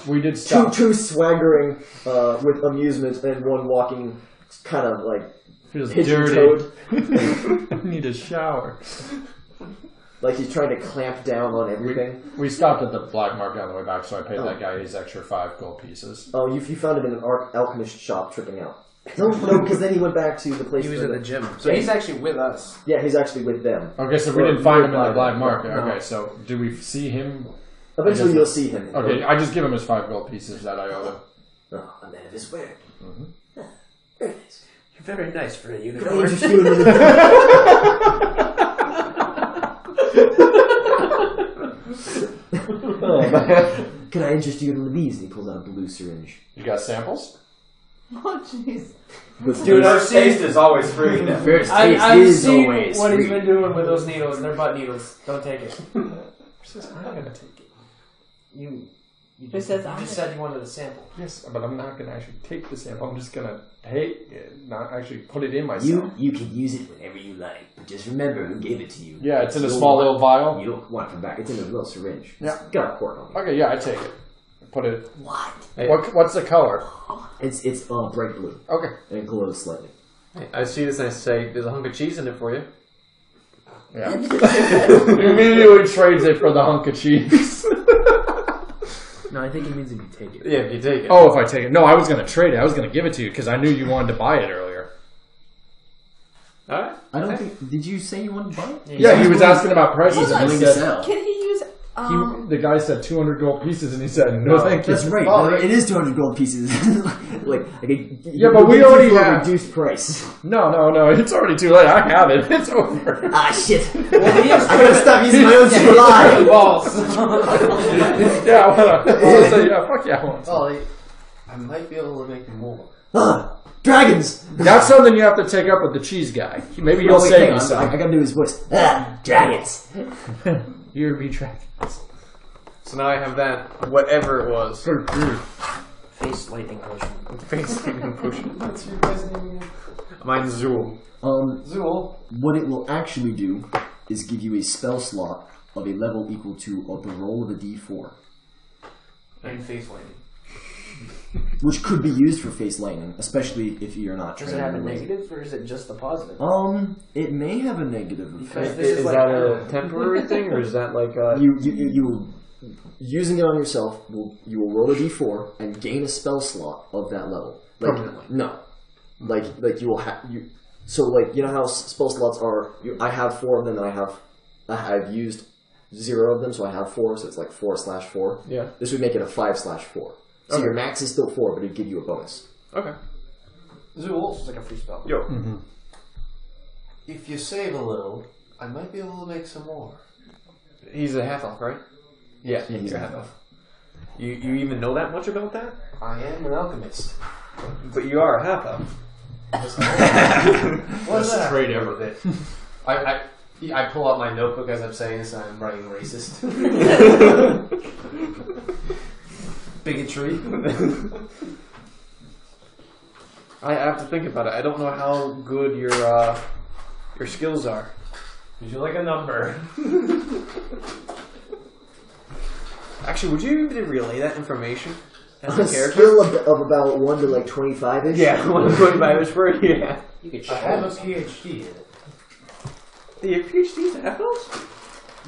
[SPEAKER 1] We did stop.
[SPEAKER 2] Two swaggering with amusement, and one walking kind of
[SPEAKER 1] Feels
[SPEAKER 2] pigeon-toed.
[SPEAKER 1] dirty. I need a shower.
[SPEAKER 2] Like he's trying to clamp down on everything.
[SPEAKER 1] We stopped at the black market on the way back, so I paid that guy his extra 5 gold pieces.
[SPEAKER 2] Oh, you found him in an alchemist shop tripping out. No, because then he went back to the place.
[SPEAKER 7] He was
[SPEAKER 2] where
[SPEAKER 7] at the gym.
[SPEAKER 5] So he's actually with us.
[SPEAKER 2] Yeah, he's actually with them.
[SPEAKER 1] Okay, so we
[SPEAKER 2] Or
[SPEAKER 1] didn't find him in
[SPEAKER 2] nearby
[SPEAKER 1] the black
[SPEAKER 2] them.
[SPEAKER 1] market.
[SPEAKER 2] No.
[SPEAKER 1] Okay, so do we see him?
[SPEAKER 2] Eventually, you'll see him.
[SPEAKER 1] Okay, I just give him his 5 gold pieces that I owe him.
[SPEAKER 2] Oh, a man of his word. Very nice.
[SPEAKER 7] You're very nice for a
[SPEAKER 2] Can I
[SPEAKER 7] unicorn.
[SPEAKER 2] interest you in Can I interest you in one of these? And he pulls out a blue syringe.
[SPEAKER 1] You got samples?
[SPEAKER 6] Oh, jeez.
[SPEAKER 5] Dude, first taste is always free.
[SPEAKER 2] First taste
[SPEAKER 4] I've
[SPEAKER 2] is
[SPEAKER 4] seen
[SPEAKER 2] always
[SPEAKER 4] what he's
[SPEAKER 2] free.
[SPEAKER 4] been doing with those needles. They're butt needles. Don't take it.
[SPEAKER 1] I'm gonna take it.
[SPEAKER 4] You
[SPEAKER 7] You
[SPEAKER 6] Who says I'm
[SPEAKER 7] just said you wanted a sample.
[SPEAKER 1] Yes, but I'm not going to actually take the sample. I'm just going to take it, not actually put it in myself.
[SPEAKER 2] You can use it whenever you like, but just remember who gave it to you.
[SPEAKER 1] Yeah, it's in a small little vial.
[SPEAKER 2] You don't want it from back. It's in a little syringe.
[SPEAKER 1] Yeah.
[SPEAKER 2] It's got a cork on it.
[SPEAKER 1] Okay, yeah, I take it. Put it.
[SPEAKER 2] What?
[SPEAKER 4] Hey,
[SPEAKER 1] What's the color?
[SPEAKER 2] It's bright blue.
[SPEAKER 1] Okay.
[SPEAKER 2] And it glows slightly.
[SPEAKER 4] hey, I see this and I say, "There's a hunk of cheese in it for you."
[SPEAKER 1] Yeah. Immediately trades it for the hunk of cheese.
[SPEAKER 7] No, I think it means if you take it.
[SPEAKER 4] Yeah, if you take it.
[SPEAKER 1] Oh, if I take it. No, I was going to trade it. I was going to give it to you because I knew you wanted to buy it earlier.
[SPEAKER 4] All right.
[SPEAKER 2] I don't think. Did you say you wanted to buy it?
[SPEAKER 1] Yeah, he was asking about prices.
[SPEAKER 2] He's
[SPEAKER 1] And he
[SPEAKER 2] willing to
[SPEAKER 1] said,
[SPEAKER 2] sell.
[SPEAKER 6] Can he use?
[SPEAKER 1] the guy said 200 gold pieces, and he said, no, thank you.
[SPEAKER 2] That's right.
[SPEAKER 3] Oh,
[SPEAKER 2] it is 200 gold pieces.
[SPEAKER 1] Yeah, but we already
[SPEAKER 2] for a
[SPEAKER 1] have-
[SPEAKER 2] reduced price.
[SPEAKER 1] No, it's already too late. I have it. It's over.
[SPEAKER 2] Ah, shit. I gotta stop using my own supply.
[SPEAKER 3] Balls.
[SPEAKER 1] Yeah, I want to say, yeah, fuck yeah, I want some.
[SPEAKER 3] Oh, I might be able to make more.
[SPEAKER 2] Dragons.
[SPEAKER 1] That's something you have to take up with the cheese guy. Maybe he'll
[SPEAKER 2] Oh, wait,
[SPEAKER 1] save
[SPEAKER 2] hang
[SPEAKER 1] you
[SPEAKER 2] on.
[SPEAKER 1] some.
[SPEAKER 2] I gotta do his voice. Dragons.
[SPEAKER 1] You're be tracking.
[SPEAKER 4] So now I have that, whatever it was.
[SPEAKER 7] Face lightning potion.
[SPEAKER 4] Face lightning potion.
[SPEAKER 3] What's your guys' name again?
[SPEAKER 4] Mine's Zool.
[SPEAKER 3] Zool.
[SPEAKER 2] What it will actually do is give you a spell slot of a level equal to the roll of a d4,
[SPEAKER 7] And face lightning.
[SPEAKER 2] which could be used for face lightning, especially if you're not
[SPEAKER 7] Does it
[SPEAKER 2] trained
[SPEAKER 7] have a
[SPEAKER 2] in the way.
[SPEAKER 7] negative or is it just a positive?
[SPEAKER 2] It may have a negative effect.
[SPEAKER 7] Because this
[SPEAKER 4] Is
[SPEAKER 7] is like
[SPEAKER 4] that a temporary thing, or is that like a...
[SPEAKER 2] You using it on yourself, you will roll a d4 and gain a spell slot of that level.
[SPEAKER 7] Permanently?
[SPEAKER 2] No. Like you will have you. So like you know how spell slots are. I have 4 of them, and I have used 0 of them, so I have 4. So it's like 4/4.
[SPEAKER 4] Yeah.
[SPEAKER 2] This would make it a 5/4. So
[SPEAKER 4] Okay.
[SPEAKER 2] your max is still 4, but it'd give you a bonus.
[SPEAKER 4] Okay.
[SPEAKER 3] Zool.
[SPEAKER 7] It's like a free spell.
[SPEAKER 4] Yo.
[SPEAKER 3] If you save a little, I might be able to make some more.
[SPEAKER 4] He's a half-elf, right? Yeah,
[SPEAKER 2] he's
[SPEAKER 4] you're
[SPEAKER 2] a
[SPEAKER 4] a half-elf. You even know that much about that?
[SPEAKER 3] I am an alchemist.
[SPEAKER 4] But you are a half-elf.
[SPEAKER 3] What's that?
[SPEAKER 1] trade ever.
[SPEAKER 3] I pull out my notebook as I'm saying this, and I'm writing racist. Bigotry.
[SPEAKER 4] I have to think about it. I don't know how good your skills are.
[SPEAKER 3] Would you like a number?
[SPEAKER 4] Actually, would you even relay that information as
[SPEAKER 2] A
[SPEAKER 4] a character?
[SPEAKER 2] skill of about 1 to like 25ish.
[SPEAKER 4] Yeah, 125 word. Yeah.
[SPEAKER 7] You could
[SPEAKER 3] I
[SPEAKER 7] show
[SPEAKER 3] have a
[SPEAKER 7] us.
[SPEAKER 3] PhD in it.
[SPEAKER 4] Do you have PhDs in half-elves?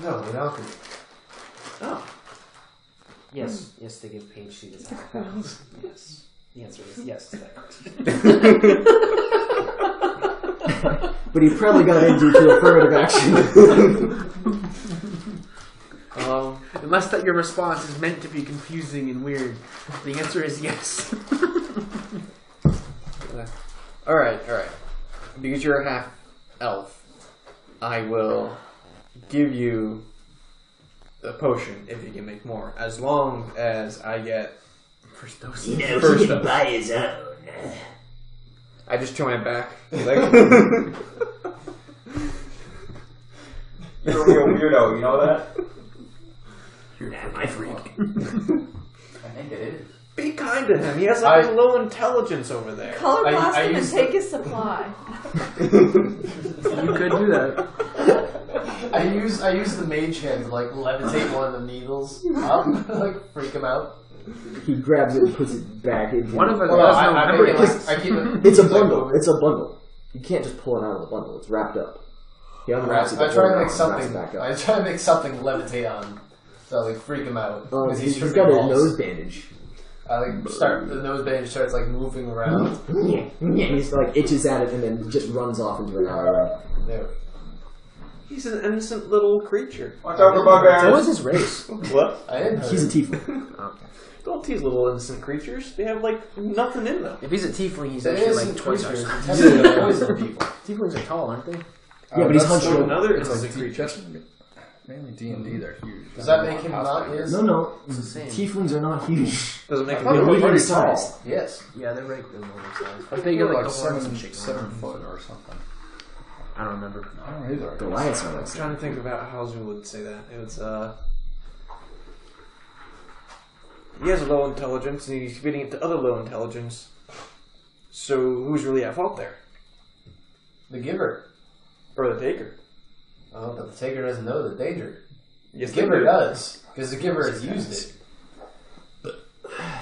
[SPEAKER 3] No, in alchemy.
[SPEAKER 4] Oh.
[SPEAKER 7] Yes, yes, they give PhD to half-elves. Yes. The answer is yes to that question.
[SPEAKER 2] But he probably got into affirmative action.
[SPEAKER 7] Unless that your response is meant to be confusing and weird, the answer is yes.
[SPEAKER 4] Alright. Because you're a half-elf, I will give you a potion if you can make more, as long as I get
[SPEAKER 7] First dose.
[SPEAKER 2] You know,
[SPEAKER 4] First
[SPEAKER 2] he can
[SPEAKER 4] up.
[SPEAKER 2] buy his own.
[SPEAKER 4] I just turn my back.
[SPEAKER 5] You're a real weirdo, you know that?
[SPEAKER 7] You're my freak.
[SPEAKER 5] I think it is.
[SPEAKER 4] Be kind to him. He has like a low intelligence over there.
[SPEAKER 6] Color blast
[SPEAKER 3] I
[SPEAKER 6] him and
[SPEAKER 3] used
[SPEAKER 6] take his supply.
[SPEAKER 7] You could do that.
[SPEAKER 3] I use the mage hand to like levitate one of the needles up, like freak him out.
[SPEAKER 2] He grabs it and puts it back into
[SPEAKER 7] One of us
[SPEAKER 3] Well,
[SPEAKER 7] has no
[SPEAKER 3] I
[SPEAKER 7] memory.
[SPEAKER 3] make it like, I keep it.
[SPEAKER 2] It's a bundle. It's a bundle. You can't just pull it out of the bundle. It's wrapped up. He unwraps it.
[SPEAKER 3] I try to make
[SPEAKER 2] and
[SPEAKER 3] something.
[SPEAKER 2] wraps it back
[SPEAKER 3] I
[SPEAKER 2] up.
[SPEAKER 3] try to make something levitate on, so I like freak him out because
[SPEAKER 2] He's
[SPEAKER 3] tripping
[SPEAKER 2] got a
[SPEAKER 3] balls.
[SPEAKER 2] nose bandage.
[SPEAKER 3] I like the nose bandage starts like moving around.
[SPEAKER 2] Yeah, he's like itches at it and then just runs off into an alleyway.
[SPEAKER 3] There.
[SPEAKER 4] He's an innocent little creature.
[SPEAKER 5] Watch out for
[SPEAKER 7] What was
[SPEAKER 5] bugbears.
[SPEAKER 7] his race?
[SPEAKER 4] What?
[SPEAKER 3] I didn't.
[SPEAKER 2] He's a tiefling.
[SPEAKER 7] Okay.
[SPEAKER 4] Don't tease little innocent creatures. They have like nothing in them.
[SPEAKER 7] If he's a tiefling, he's
[SPEAKER 3] The
[SPEAKER 7] actually
[SPEAKER 3] innocent
[SPEAKER 7] like twice our
[SPEAKER 3] creatures
[SPEAKER 7] size.
[SPEAKER 3] intended to poison people.
[SPEAKER 7] Tieflings are tall, aren't they?
[SPEAKER 2] Yeah, but he's
[SPEAKER 1] that's
[SPEAKER 2] hunched
[SPEAKER 1] sort of
[SPEAKER 2] over.
[SPEAKER 4] Another
[SPEAKER 1] It's
[SPEAKER 4] innocent
[SPEAKER 1] like
[SPEAKER 4] creature.
[SPEAKER 1] mainly D&D, they're huge.
[SPEAKER 3] Does that make him not his?
[SPEAKER 2] No.
[SPEAKER 7] It's the same.
[SPEAKER 2] Tieflings are not huge.
[SPEAKER 4] Doesn't make
[SPEAKER 3] I
[SPEAKER 4] a
[SPEAKER 3] thought they
[SPEAKER 2] They're
[SPEAKER 3] were
[SPEAKER 2] medium
[SPEAKER 3] pretty
[SPEAKER 2] sized.
[SPEAKER 3] tall. Yes.
[SPEAKER 7] Yeah, they're right in the normal size. But
[SPEAKER 1] They
[SPEAKER 7] they
[SPEAKER 1] go
[SPEAKER 7] got
[SPEAKER 1] like
[SPEAKER 7] the horns and shit.
[SPEAKER 1] 7 foot or something.
[SPEAKER 7] I don't remember.
[SPEAKER 1] I don't know either.
[SPEAKER 2] Goliaths are like
[SPEAKER 4] I'm trying to think about how Zoom would say that. It's he has a low intelligence, and he's feeding it to other low intelligence. So who's really at fault there?
[SPEAKER 3] The giver.
[SPEAKER 4] Or the taker?
[SPEAKER 3] Oh, but the taker doesn't know the danger.
[SPEAKER 4] Yes,
[SPEAKER 3] The giver does, because the giver has used it.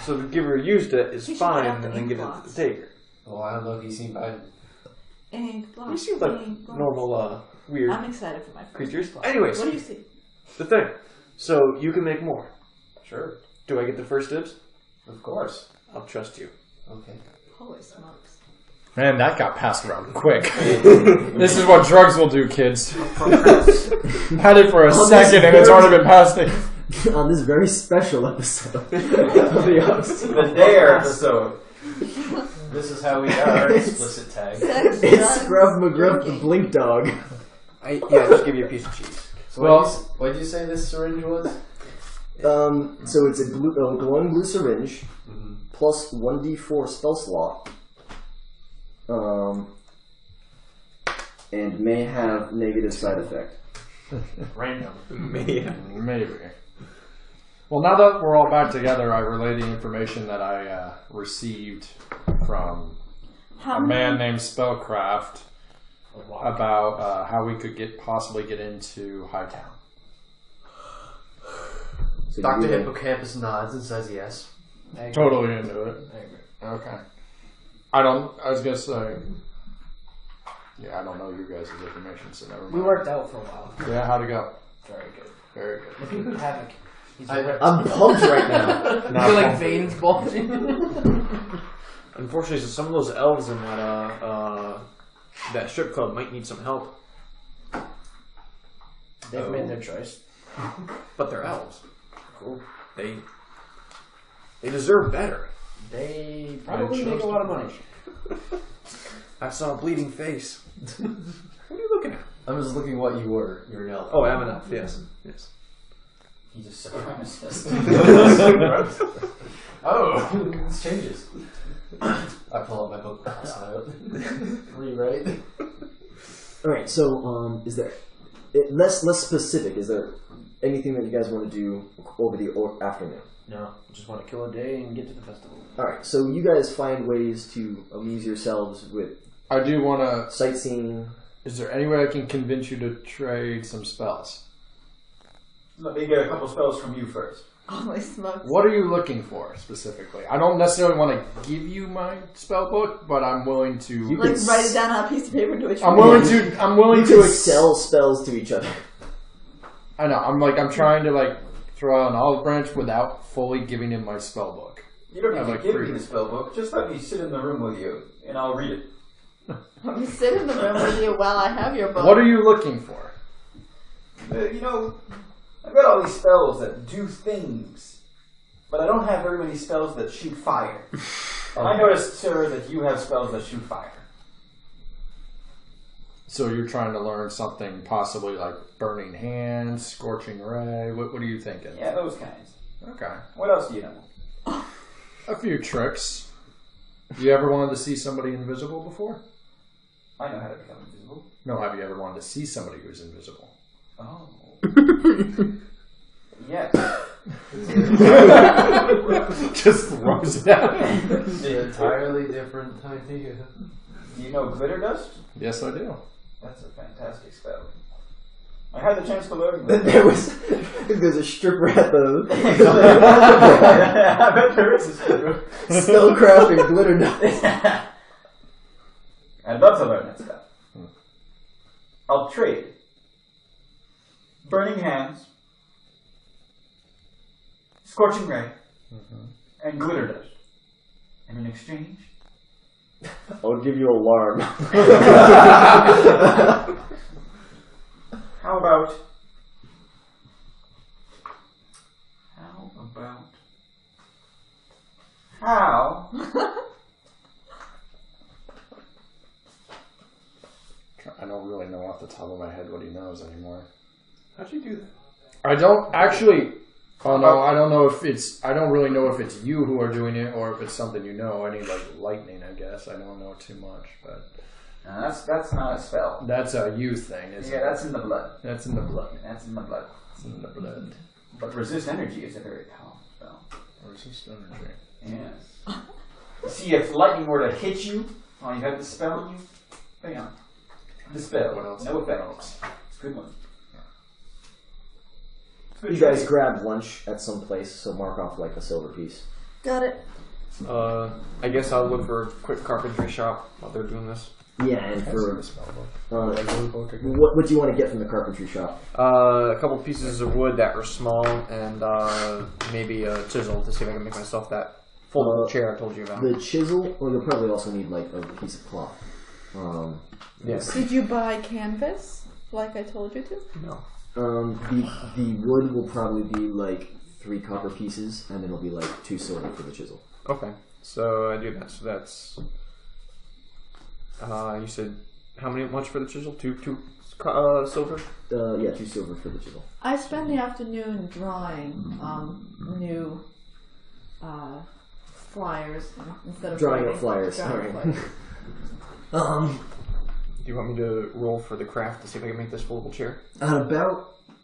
[SPEAKER 4] So the giver used it is
[SPEAKER 6] He should
[SPEAKER 4] fine,
[SPEAKER 6] get
[SPEAKER 4] and
[SPEAKER 6] the
[SPEAKER 4] then
[SPEAKER 6] ink
[SPEAKER 4] give it to
[SPEAKER 6] blots.
[SPEAKER 4] the taker.
[SPEAKER 3] Well, I don't know if he's seen by
[SPEAKER 6] Ink
[SPEAKER 4] He
[SPEAKER 6] blots.
[SPEAKER 4] seems like
[SPEAKER 6] ink blots.
[SPEAKER 4] normal, weird
[SPEAKER 6] I'm excited for my first
[SPEAKER 4] creatures.
[SPEAKER 6] block.
[SPEAKER 4] Anyways,
[SPEAKER 6] What do you see?
[SPEAKER 4] the thing. So you can make more.
[SPEAKER 3] Sure.
[SPEAKER 4] Do I get the first dibs?
[SPEAKER 3] Of course.
[SPEAKER 4] I'll trust you.
[SPEAKER 3] Okay.
[SPEAKER 6] Holy smokes.
[SPEAKER 1] Man, that got passed around quick. This is what drugs will do, kids. Had it for a second and it's already been passed.
[SPEAKER 2] On this very special episode of the Odyssey.
[SPEAKER 5] The Dare episode.
[SPEAKER 3] This is how we got our explicit tag.
[SPEAKER 6] Sex,
[SPEAKER 2] It's
[SPEAKER 6] drugs,
[SPEAKER 2] Scrub McGruff the
[SPEAKER 6] drinking.
[SPEAKER 2] Blink Dog.
[SPEAKER 4] Just give you a piece of cheese.
[SPEAKER 3] So
[SPEAKER 1] Well-
[SPEAKER 3] what did you say this syringe was?
[SPEAKER 2] So it's a glowing blue syringe, plus 1d4 spell slot, and may have negative side effect.
[SPEAKER 3] Random.
[SPEAKER 1] Maybe. Well, now that we're all back together, I relay the information that I received from
[SPEAKER 6] How
[SPEAKER 1] a
[SPEAKER 6] many?
[SPEAKER 1] man named Spellcraft about how we could possibly get into Hightown.
[SPEAKER 2] So
[SPEAKER 3] Dr.
[SPEAKER 2] you-
[SPEAKER 3] Hippocampus nods and says yes.
[SPEAKER 1] Totally into it. Okay. I was gonna say. Yeah, I don't know you guys' information, so never mind.
[SPEAKER 7] We worked out for a while.
[SPEAKER 1] Yeah, how'd it go?
[SPEAKER 7] Very good.
[SPEAKER 1] Very good.
[SPEAKER 7] If you could havoc. He's
[SPEAKER 2] I'm pumped right now.
[SPEAKER 7] I feel like veins bulging.
[SPEAKER 4] Unfortunately, some of those elves in that strip club might need some help.
[SPEAKER 7] They've made their choice.
[SPEAKER 4] But they're elves. Cool. They deserve better.
[SPEAKER 7] They probably make a lot of money.
[SPEAKER 4] I saw a bleeding face. What are you looking at?
[SPEAKER 3] I'm just looking what you were. You're an elf.
[SPEAKER 4] Oh, I'm an elf. Yes. Yes.
[SPEAKER 5] He's a supremacist.
[SPEAKER 3] Oh, this changes. I pull out my book, pass it out, rewrite.
[SPEAKER 2] All right. So, is there less specific? Is there anything that you guys want to do over the afternoon?
[SPEAKER 7] No, just want to kill a day and get to the festival.
[SPEAKER 2] All right. So you guys find ways to amuse yourselves with
[SPEAKER 1] I do want to.
[SPEAKER 2] sightseeing.
[SPEAKER 1] Is there any way I can convince you to trade some spells?
[SPEAKER 5] Let me get a couple spells from you first.
[SPEAKER 6] Holy smokes.
[SPEAKER 1] What are you looking for specifically? I don't necessarily want to give you my spell book, but I'm willing to.
[SPEAKER 2] You
[SPEAKER 6] Like,
[SPEAKER 2] could
[SPEAKER 6] write it down on a piece of paper to a tree.
[SPEAKER 1] I'm willing
[SPEAKER 2] You
[SPEAKER 1] to
[SPEAKER 2] could sell spells to each other.
[SPEAKER 1] I know. I'm trying to throw out an olive branch without fully giving him my spell book.
[SPEAKER 5] You don't
[SPEAKER 1] I
[SPEAKER 5] need
[SPEAKER 1] like
[SPEAKER 5] to give
[SPEAKER 1] free.
[SPEAKER 5] me the spell book. Just let me sit in the room with you, and I'll read it.
[SPEAKER 6] Let me sit in the room with you while I have your book.
[SPEAKER 1] What are you looking for?
[SPEAKER 5] I've got all these spells that do things, but I don't have very many spells that shoot fire. And I noticed, sir, that you have spells that shoot fire.
[SPEAKER 1] So you're trying to learn something possibly like Burning Hands, Scorching Ray. What are you thinking?
[SPEAKER 5] Yeah, those kinds.
[SPEAKER 1] Okay.
[SPEAKER 5] What else do you know?
[SPEAKER 1] A few tricks. You ever wanted to see somebody invisible before?
[SPEAKER 5] I know how to become invisible.
[SPEAKER 1] No, have you ever wanted to see somebody who's invisible?
[SPEAKER 5] Oh. Yes.
[SPEAKER 1] Just throws it out.
[SPEAKER 3] An entirely different idea.
[SPEAKER 5] You know glitter dust?
[SPEAKER 1] Yes, I do.
[SPEAKER 5] That's a fantastic spell. I had the chance to learn
[SPEAKER 2] Then
[SPEAKER 5] glitter.
[SPEAKER 2] there's a stripper at the
[SPEAKER 5] I bet there is a stripper.
[SPEAKER 2] Spellcraft and glitter dust.
[SPEAKER 5] I'd love to learn that stuff. I'll trade Burning Hands, Scorching Ray, and Glitter Dust. And in exchange,
[SPEAKER 2] I'll give you alarm.
[SPEAKER 5] how about
[SPEAKER 1] I don't really know off the top of my head what he knows anymore.
[SPEAKER 4] How'd you do that?
[SPEAKER 1] I don't actually. Oh no, I don't know if it's. I don't really know if it's you who are doing it or if it's something you know. I need lightning, I guess. I don't know too much, but
[SPEAKER 5] that's not a spell.
[SPEAKER 1] that's a you thing, isn't it?
[SPEAKER 5] Yeah, that's in the blood.
[SPEAKER 1] That's in the blood.
[SPEAKER 5] That's in the blood.
[SPEAKER 1] It's in the blood.
[SPEAKER 5] But resist energy is a very powerful spell.
[SPEAKER 1] Resist energy.
[SPEAKER 5] Yes. See, if lightning were to hit you while you had the spell on you, bam. Dispel.
[SPEAKER 1] What else?
[SPEAKER 5] No effects. It's a good one.
[SPEAKER 2] You guys grab lunch at some place, so mark off like a silver piece.
[SPEAKER 6] Got it.
[SPEAKER 4] I guess I'll look for a quick carpentry shop while they're doing this.
[SPEAKER 2] Yeah, and for what do you want to get from the carpentry shop?
[SPEAKER 4] A couple pieces of wood that are small, and maybe a chisel to see if I can make myself that foldable chair I told you about.
[SPEAKER 2] The chisel, or you'll probably also need like a piece of cloth.
[SPEAKER 4] Yes.
[SPEAKER 6] Did you buy canvas like I told you to?
[SPEAKER 4] No.
[SPEAKER 2] The wood will probably be like 3 copper pieces, and then it'll be like 2 silver for the chisel.
[SPEAKER 4] Okay, so I do that. So that's. You said how much for the chisel? Two silver.
[SPEAKER 2] Yeah, 2 silver for the chisel.
[SPEAKER 6] I spend the afternoon drawing new flyers instead of
[SPEAKER 2] drawing
[SPEAKER 6] writing.
[SPEAKER 2] up flyers.
[SPEAKER 6] Drawing
[SPEAKER 2] All right.
[SPEAKER 6] flyers.
[SPEAKER 4] Do you want me to roll for the craft to see if I can make this foldable chair?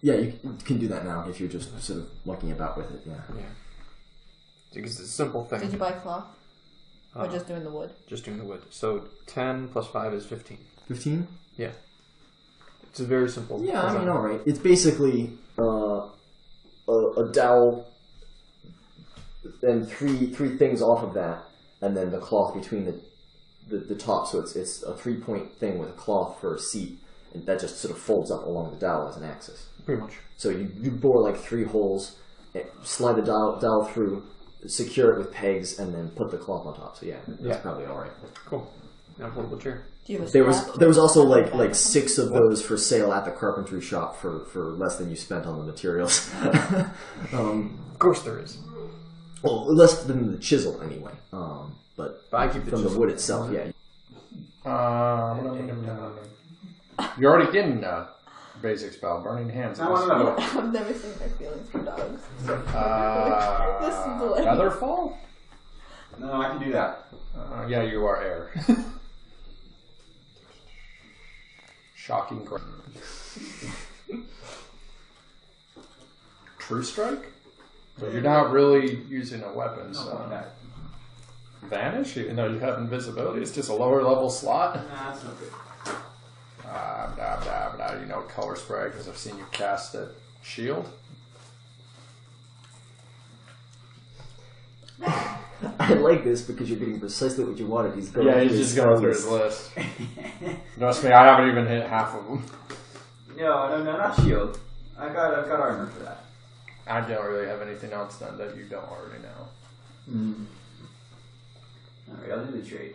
[SPEAKER 2] Yeah, you can do that now if you're just sort of mucking about with it. Yeah.
[SPEAKER 4] Yeah. Because it's a simple thing.
[SPEAKER 6] Did you buy cloth? Or just doing the wood?
[SPEAKER 4] Just doing the wood. So 10 plus 5 is 15.
[SPEAKER 2] 15?
[SPEAKER 4] Yeah. It's a very simple.
[SPEAKER 2] Yeah,
[SPEAKER 4] design.
[SPEAKER 2] I mean, all right. It's basically a dowel and three things off of that, and then the cloth between the top. So it's a 3-point thing with a cloth for a seat, and that just sort of folds up along the dowel as an axis.
[SPEAKER 4] Pretty much.
[SPEAKER 2] So you bore like 3 holes, slide the dowel through, secure it with pegs, and then put the cloth on top. So that's probably all right.
[SPEAKER 4] Cool. Now foldable chair.
[SPEAKER 6] Do you have a
[SPEAKER 2] There was also
[SPEAKER 6] strap?
[SPEAKER 2] like 6 of those for sale at the carpentry shop for less than you spent on the materials.
[SPEAKER 4] Of course there is.
[SPEAKER 2] Well, less than the chisel anyway. But
[SPEAKER 4] I keep the
[SPEAKER 2] from
[SPEAKER 4] chisel.
[SPEAKER 2] the wood itself, yeah.
[SPEAKER 1] You're already getting basic spell, Burning Hands.
[SPEAKER 5] No.
[SPEAKER 6] I've never seen my feelings for dogs. This is the way.
[SPEAKER 1] Featherfall?
[SPEAKER 5] No, I can do that.
[SPEAKER 1] Yeah, you are air. Shocking. True Strike? So you're not really using a weapon, so... Vanish, even though you have invisibility, it's just a lower level slot.
[SPEAKER 5] Nah, that's not good.
[SPEAKER 1] You know color spray because I've seen you cast a shield.
[SPEAKER 2] I like this because you're getting precisely what you wanted. He's going
[SPEAKER 1] He's just going through his list. Trust me, I haven't even hit half of them.
[SPEAKER 5] No, not shield. I've got armor for that.
[SPEAKER 1] I don't really have anything else done that you don't already know.
[SPEAKER 5] Alright, I'll do the trade.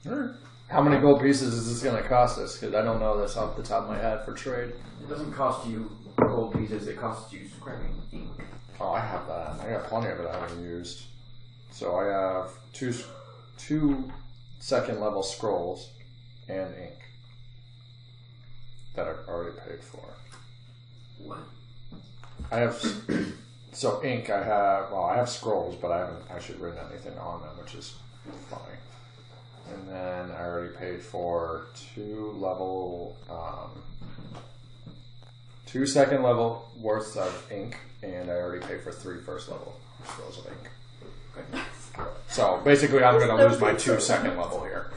[SPEAKER 1] Sure. How many gold pieces is this going to cost us? Because I don't know this off the top of my head for trade.
[SPEAKER 5] It doesn't cost you gold pieces, it costs you scrapping ink.
[SPEAKER 1] Oh, I have that. I got plenty of it I haven't used. So I have two second level scrolls and ink that I've already paid for.
[SPEAKER 5] What?
[SPEAKER 1] I have ink. I have scrolls, but I haven't actually written anything on them, which is fine. And then I already paid for 2 second level worths of ink, and I already paid for 3 first level scrolls of ink. Okay. So basically, I'm going to lose my 2 second level here,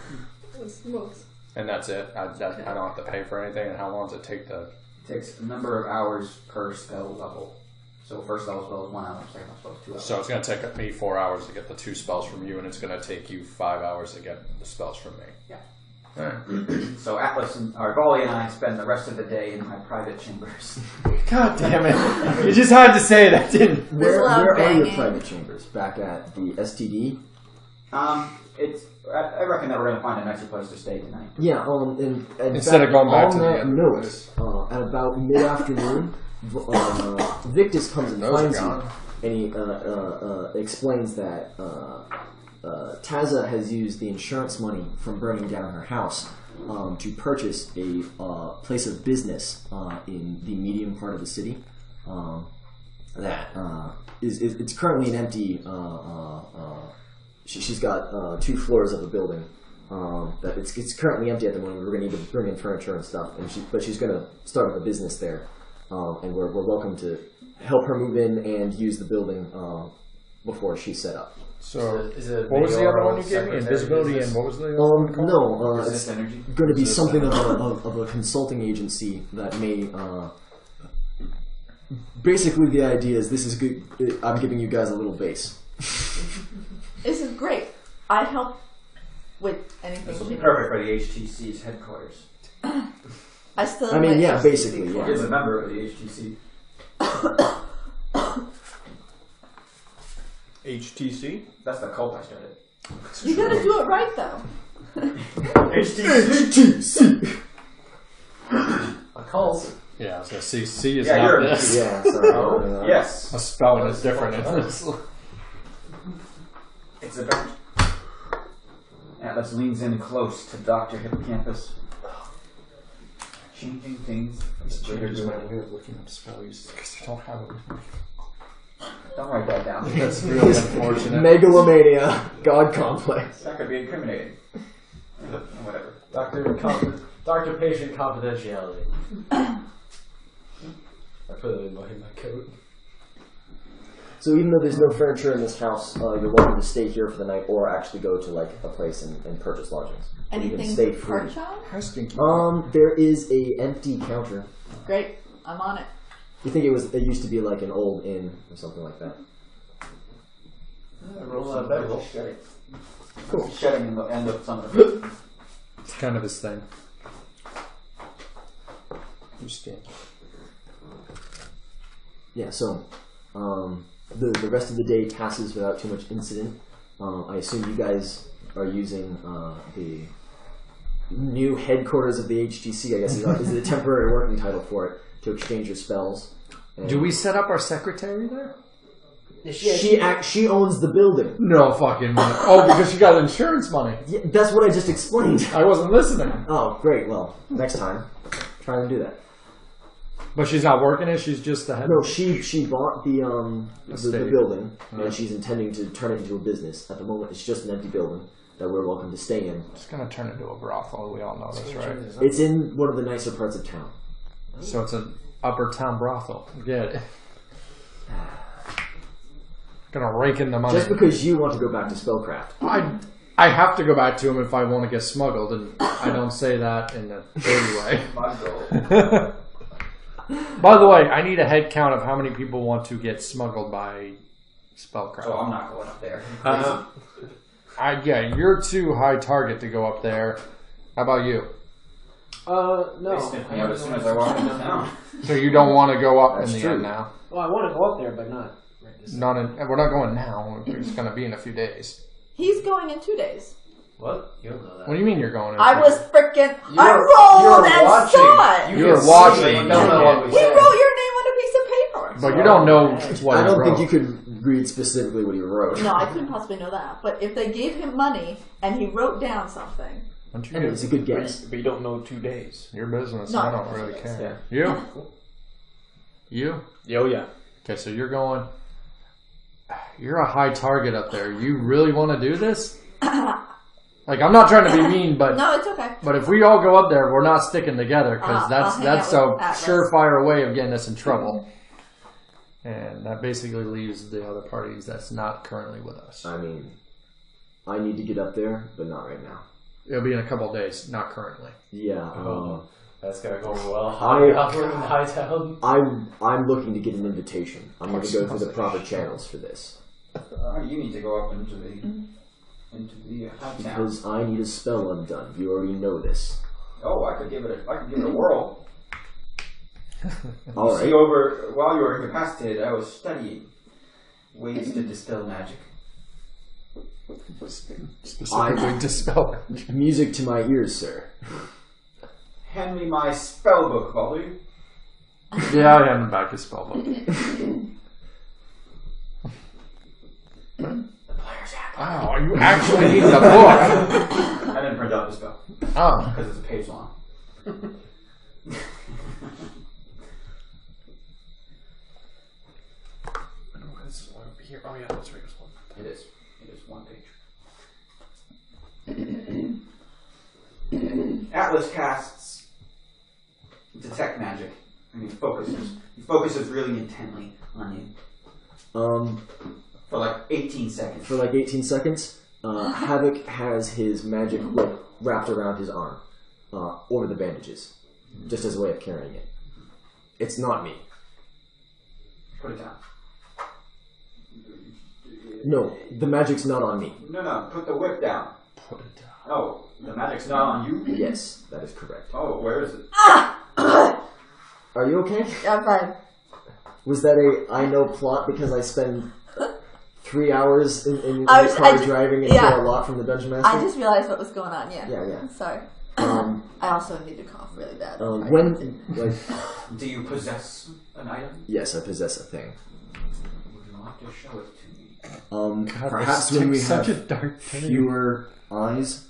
[SPEAKER 1] and that's it. I don't have to pay for anything. And how long does it take to?
[SPEAKER 5] It takes a number of hours per spell level. So first level spell is 1 hour, second level spell is 2 hours.
[SPEAKER 1] So it's going to take me 4 hours to get the 2 spells from you, and it's going to take you 5 hours to get the spells from me.
[SPEAKER 5] Yeah.
[SPEAKER 1] Alright.
[SPEAKER 5] So Atlas and Argali and I spend the rest of the day in my private chambers.
[SPEAKER 1] God damn it! You just had to say that, didn't?
[SPEAKER 6] There's a lot of
[SPEAKER 2] Where are your
[SPEAKER 6] banging.
[SPEAKER 2] private chambers? Back at the STD?
[SPEAKER 5] I reckon that we're going to find a nicer place to stay tonight.
[SPEAKER 2] Yeah. In
[SPEAKER 1] Instead of going back to the
[SPEAKER 2] that
[SPEAKER 1] other
[SPEAKER 2] note,
[SPEAKER 1] place.
[SPEAKER 2] at about mid-afternoon, Victus comes and
[SPEAKER 1] Those are
[SPEAKER 2] finds you,
[SPEAKER 1] gone.
[SPEAKER 2] and he explains that Taza has used the insurance money from burning down her house to purchase a place of business in the medium part of the city. That it's currently an empty. She's got 2 floors of a building. That it's currently empty at the moment. We're going to need to bring in furniture and stuff, but she's going to start up a business there, and we're welcome to help her move in and use the building before she's set up.
[SPEAKER 1] So,
[SPEAKER 3] is it
[SPEAKER 1] what was the other one you gave me?
[SPEAKER 3] secretary
[SPEAKER 1] Invisibility
[SPEAKER 3] business?
[SPEAKER 1] and what was the other one called?
[SPEAKER 2] No,
[SPEAKER 5] Resist
[SPEAKER 2] it's
[SPEAKER 5] energy.
[SPEAKER 2] going to be something of a consulting agency that may. Basically, the idea is this is good. I'm giving you guys a little base.
[SPEAKER 6] This is great. I help with anything.
[SPEAKER 5] This will be
[SPEAKER 6] she
[SPEAKER 5] perfect for the HTC's headquarters.
[SPEAKER 6] I still.
[SPEAKER 2] I mean,
[SPEAKER 6] like
[SPEAKER 2] yeah,
[SPEAKER 6] HTC
[SPEAKER 2] basically, yeah.
[SPEAKER 5] He is a member of the HTC.
[SPEAKER 1] HTC?
[SPEAKER 5] That's the cult I started.
[SPEAKER 6] You gotta do it right though.
[SPEAKER 2] HTC.
[SPEAKER 3] A cult.
[SPEAKER 1] Yeah, so C is
[SPEAKER 5] Yeah,
[SPEAKER 1] not
[SPEAKER 5] you're
[SPEAKER 1] this.
[SPEAKER 2] Yeah, sorry.
[SPEAKER 5] Oh, yes.
[SPEAKER 1] A spelling is different in this.
[SPEAKER 5] It's a bench. Atlas leans in close to Dr. Hippocampus. Changing things.
[SPEAKER 1] Changes my way of looking up spells because I don't have it with me.
[SPEAKER 5] Don't write that down.
[SPEAKER 1] That's really unfortunate.
[SPEAKER 2] Megalomania, God complex.
[SPEAKER 5] That could be incriminating. Whatever.
[SPEAKER 3] Doctor Patient Confidentiality. I put it in my coat.
[SPEAKER 2] So even though there's no furniture in this house, you're welcome to stay here for the night, or actually go to like a place and purchase lodgings. You can
[SPEAKER 6] Anything
[SPEAKER 2] stay
[SPEAKER 6] to
[SPEAKER 2] free.
[SPEAKER 6] perch on?
[SPEAKER 1] How stinky.
[SPEAKER 2] There is a empty counter.
[SPEAKER 6] Great. I'm on it.
[SPEAKER 2] You think it used to be like an old inn or something like that?
[SPEAKER 3] Roll out of bed.
[SPEAKER 2] Cool.
[SPEAKER 5] Shedding in the end of some of it.
[SPEAKER 1] It's kind of his thing. You stink.
[SPEAKER 2] Yeah, so the rest of the day passes without too much incident. I assume you guys are using the new headquarters of the HTC, I guess is the temporary working title for it, to exchange your spells. And
[SPEAKER 1] Do we set up our secretary there?
[SPEAKER 2] She owns the building.
[SPEAKER 1] No fucking money. Oh, because she got insurance money.
[SPEAKER 2] Yeah, that's what I just explained.
[SPEAKER 1] I wasn't listening.
[SPEAKER 2] Oh, great. Well, next time, try and do that.
[SPEAKER 1] But she's not working it. She's just the head.
[SPEAKER 2] No, she bought the
[SPEAKER 1] Estate.
[SPEAKER 2] building, and she's intending to turn it into a business. At the moment, it's just an empty building that we're welcome to stay in.
[SPEAKER 1] It's gonna turn into a brothel. We all know this, right?
[SPEAKER 2] It's in one of the nicer parts of town.
[SPEAKER 1] So it's an upper town brothel. Get it? Gonna rake in the money.
[SPEAKER 2] Just because you want to go back to Spellcraft.
[SPEAKER 1] I have to go back to him if I want to get smuggled, and I don't say that in a dirty way. By the way, I need a head count of how many people want to get smuggled by Spellcraft.
[SPEAKER 5] So I'm not going up there.
[SPEAKER 1] Yeah, you're too high target to go up there. How about you?
[SPEAKER 3] No.
[SPEAKER 5] They sniff me out as soon as I walk into town.
[SPEAKER 1] So you don't want to go up
[SPEAKER 2] That's
[SPEAKER 1] in the
[SPEAKER 2] true.
[SPEAKER 1] end now?
[SPEAKER 3] Well, I want to go up there, but not right this
[SPEAKER 1] We're not going now. It's going to be in a few days.
[SPEAKER 6] He's going in 2 days.
[SPEAKER 3] What? You don't know that.
[SPEAKER 1] What do you mean you're going in?
[SPEAKER 6] I was freaking. I
[SPEAKER 3] You're
[SPEAKER 6] rolled and
[SPEAKER 3] watching.
[SPEAKER 6] saw it.
[SPEAKER 1] You were
[SPEAKER 3] can see,
[SPEAKER 1] watching.
[SPEAKER 3] but you don't know what we
[SPEAKER 6] He
[SPEAKER 3] said.
[SPEAKER 6] wrote your name on a piece of paper.
[SPEAKER 1] But you don't know what
[SPEAKER 2] I
[SPEAKER 1] he
[SPEAKER 2] don't
[SPEAKER 1] wrote.
[SPEAKER 2] think you could read specifically what he wrote.
[SPEAKER 6] No, I couldn't possibly know that. But if they gave him money and he wrote down something,
[SPEAKER 1] Don't you
[SPEAKER 2] I mean, it's a good guess.
[SPEAKER 7] But you don't know 2 days.
[SPEAKER 1] Your business.
[SPEAKER 6] No,
[SPEAKER 1] I don't
[SPEAKER 6] I
[SPEAKER 1] really
[SPEAKER 6] don't
[SPEAKER 1] care.
[SPEAKER 2] Yeah.
[SPEAKER 1] You?
[SPEAKER 7] Oh, yeah.
[SPEAKER 1] Okay, so you're going. You're a high target up there. You really want to do this? Like, I'm not trying to be mean, but
[SPEAKER 6] no, it's okay.
[SPEAKER 1] but if we all go up there, we're not sticking together because
[SPEAKER 6] I'll
[SPEAKER 1] that's
[SPEAKER 6] hang out
[SPEAKER 1] a
[SPEAKER 6] with Atlas.
[SPEAKER 1] surefire way of getting us in trouble. And that basically leaves the other parties that's not currently with us.
[SPEAKER 2] I mean, I need to get up there, but not right now.
[SPEAKER 1] It'll be in a couple of days, not currently.
[SPEAKER 2] Yeah.
[SPEAKER 3] That's gonna go well.
[SPEAKER 2] I-
[SPEAKER 3] High town.
[SPEAKER 2] I'm looking to get an invitation. I'm going to go through the proper channels for this.
[SPEAKER 5] You need to go up into the high town.
[SPEAKER 2] Because I need a spell undone. You already know this.
[SPEAKER 5] Oh, I could give it a whirl.
[SPEAKER 2] All
[SPEAKER 5] See,
[SPEAKER 2] right.
[SPEAKER 5] while you were incapacitated, I was studying ways to dispel magic.
[SPEAKER 1] Specifically to spell it.
[SPEAKER 2] Music to my ears, sir.
[SPEAKER 5] Hand me my spell book, Baldy.
[SPEAKER 1] Yeah, I hand him back his spell book. Oh, you actually need the book.
[SPEAKER 5] I didn't print out the spell
[SPEAKER 1] Oh.
[SPEAKER 5] because it's a page long.
[SPEAKER 7] This is one over here. Oh, yeah, that's right. This one.
[SPEAKER 5] It is 1 page. Atlas casts detect magic, and he focuses. He focuses really intently on you. For like 18 seconds.
[SPEAKER 2] For like 18 seconds, Havoc has his magic whip wrapped around his arm, over the bandages, just as a way of carrying it. It's not me.
[SPEAKER 5] Put it down.
[SPEAKER 2] No, the magic's not on me.
[SPEAKER 5] No, put the whip down.
[SPEAKER 1] Put it down.
[SPEAKER 5] Oh, the magic's not on you?
[SPEAKER 2] Yes, that is correct.
[SPEAKER 5] Oh, where is it?
[SPEAKER 2] Are you okay?
[SPEAKER 6] Yeah, I'm fine.
[SPEAKER 2] Was that I know plot because I spend 3 hours in the car driving and hear a lot from the Dungeon Master?
[SPEAKER 6] I just realized what was going on, yeah.
[SPEAKER 2] Yeah.
[SPEAKER 6] Sorry. I also need to cough really bad.
[SPEAKER 2] Do
[SPEAKER 5] you possess an item?
[SPEAKER 2] Yes, I possess a thing.
[SPEAKER 5] Would you like to show it to me?
[SPEAKER 1] God,
[SPEAKER 2] perhaps when we
[SPEAKER 1] such
[SPEAKER 2] have
[SPEAKER 1] a dark
[SPEAKER 2] fewer eyes.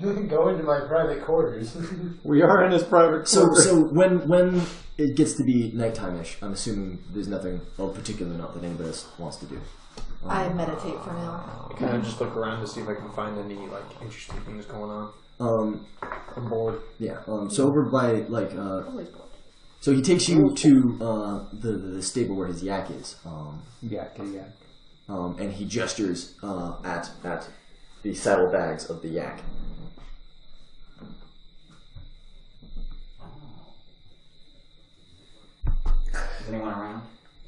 [SPEAKER 3] Go into my private quarters.
[SPEAKER 1] We are in his private quarters.
[SPEAKER 2] So when it gets to be nighttime-ish, I'm assuming there's nothing of particular note that anybody else wants to do.
[SPEAKER 6] I meditate for now.
[SPEAKER 4] I kind of just look around to see if I can find any interesting things going on. I'm bored.
[SPEAKER 2] Yeah. So over by
[SPEAKER 6] Always bored.
[SPEAKER 2] so he takes you to the stable where his yak is.
[SPEAKER 1] Yak.
[SPEAKER 2] And he gestures at the saddlebags of the yak.
[SPEAKER 5] Is anyone around?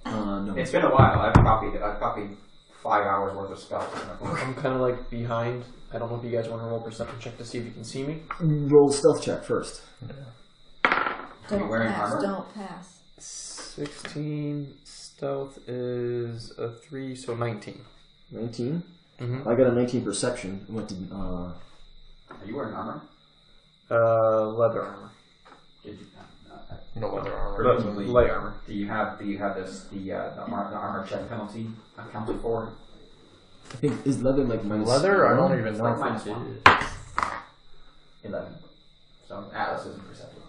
[SPEAKER 2] No.
[SPEAKER 5] It's been a while. I've copied 5 hours worth of spells.
[SPEAKER 4] I'm kind of behind. I don't know if you guys want to roll perception check to see if you can see me.
[SPEAKER 2] Roll stealth check first.
[SPEAKER 6] Don't
[SPEAKER 5] wearing
[SPEAKER 6] pass.
[SPEAKER 5] armor?
[SPEAKER 6] Don't pass.
[SPEAKER 4] 16. Stealth is a 3, so 19.
[SPEAKER 2] 19.
[SPEAKER 4] Mm-hmm.
[SPEAKER 2] I got a 19 perception. What did?
[SPEAKER 5] Are you wearing armor?
[SPEAKER 4] Leather armor.
[SPEAKER 5] Did you?
[SPEAKER 1] No leather armor.
[SPEAKER 5] Relatively
[SPEAKER 4] light armor.
[SPEAKER 5] Do you have this the armor check penalty accounted for?
[SPEAKER 2] I think is leather minus
[SPEAKER 1] Leather? I don't even
[SPEAKER 5] It's
[SPEAKER 1] know.
[SPEAKER 5] like
[SPEAKER 1] if
[SPEAKER 5] minus
[SPEAKER 1] it
[SPEAKER 5] 1.
[SPEAKER 1] is.
[SPEAKER 5] 11. So Atlas isn't perceptive.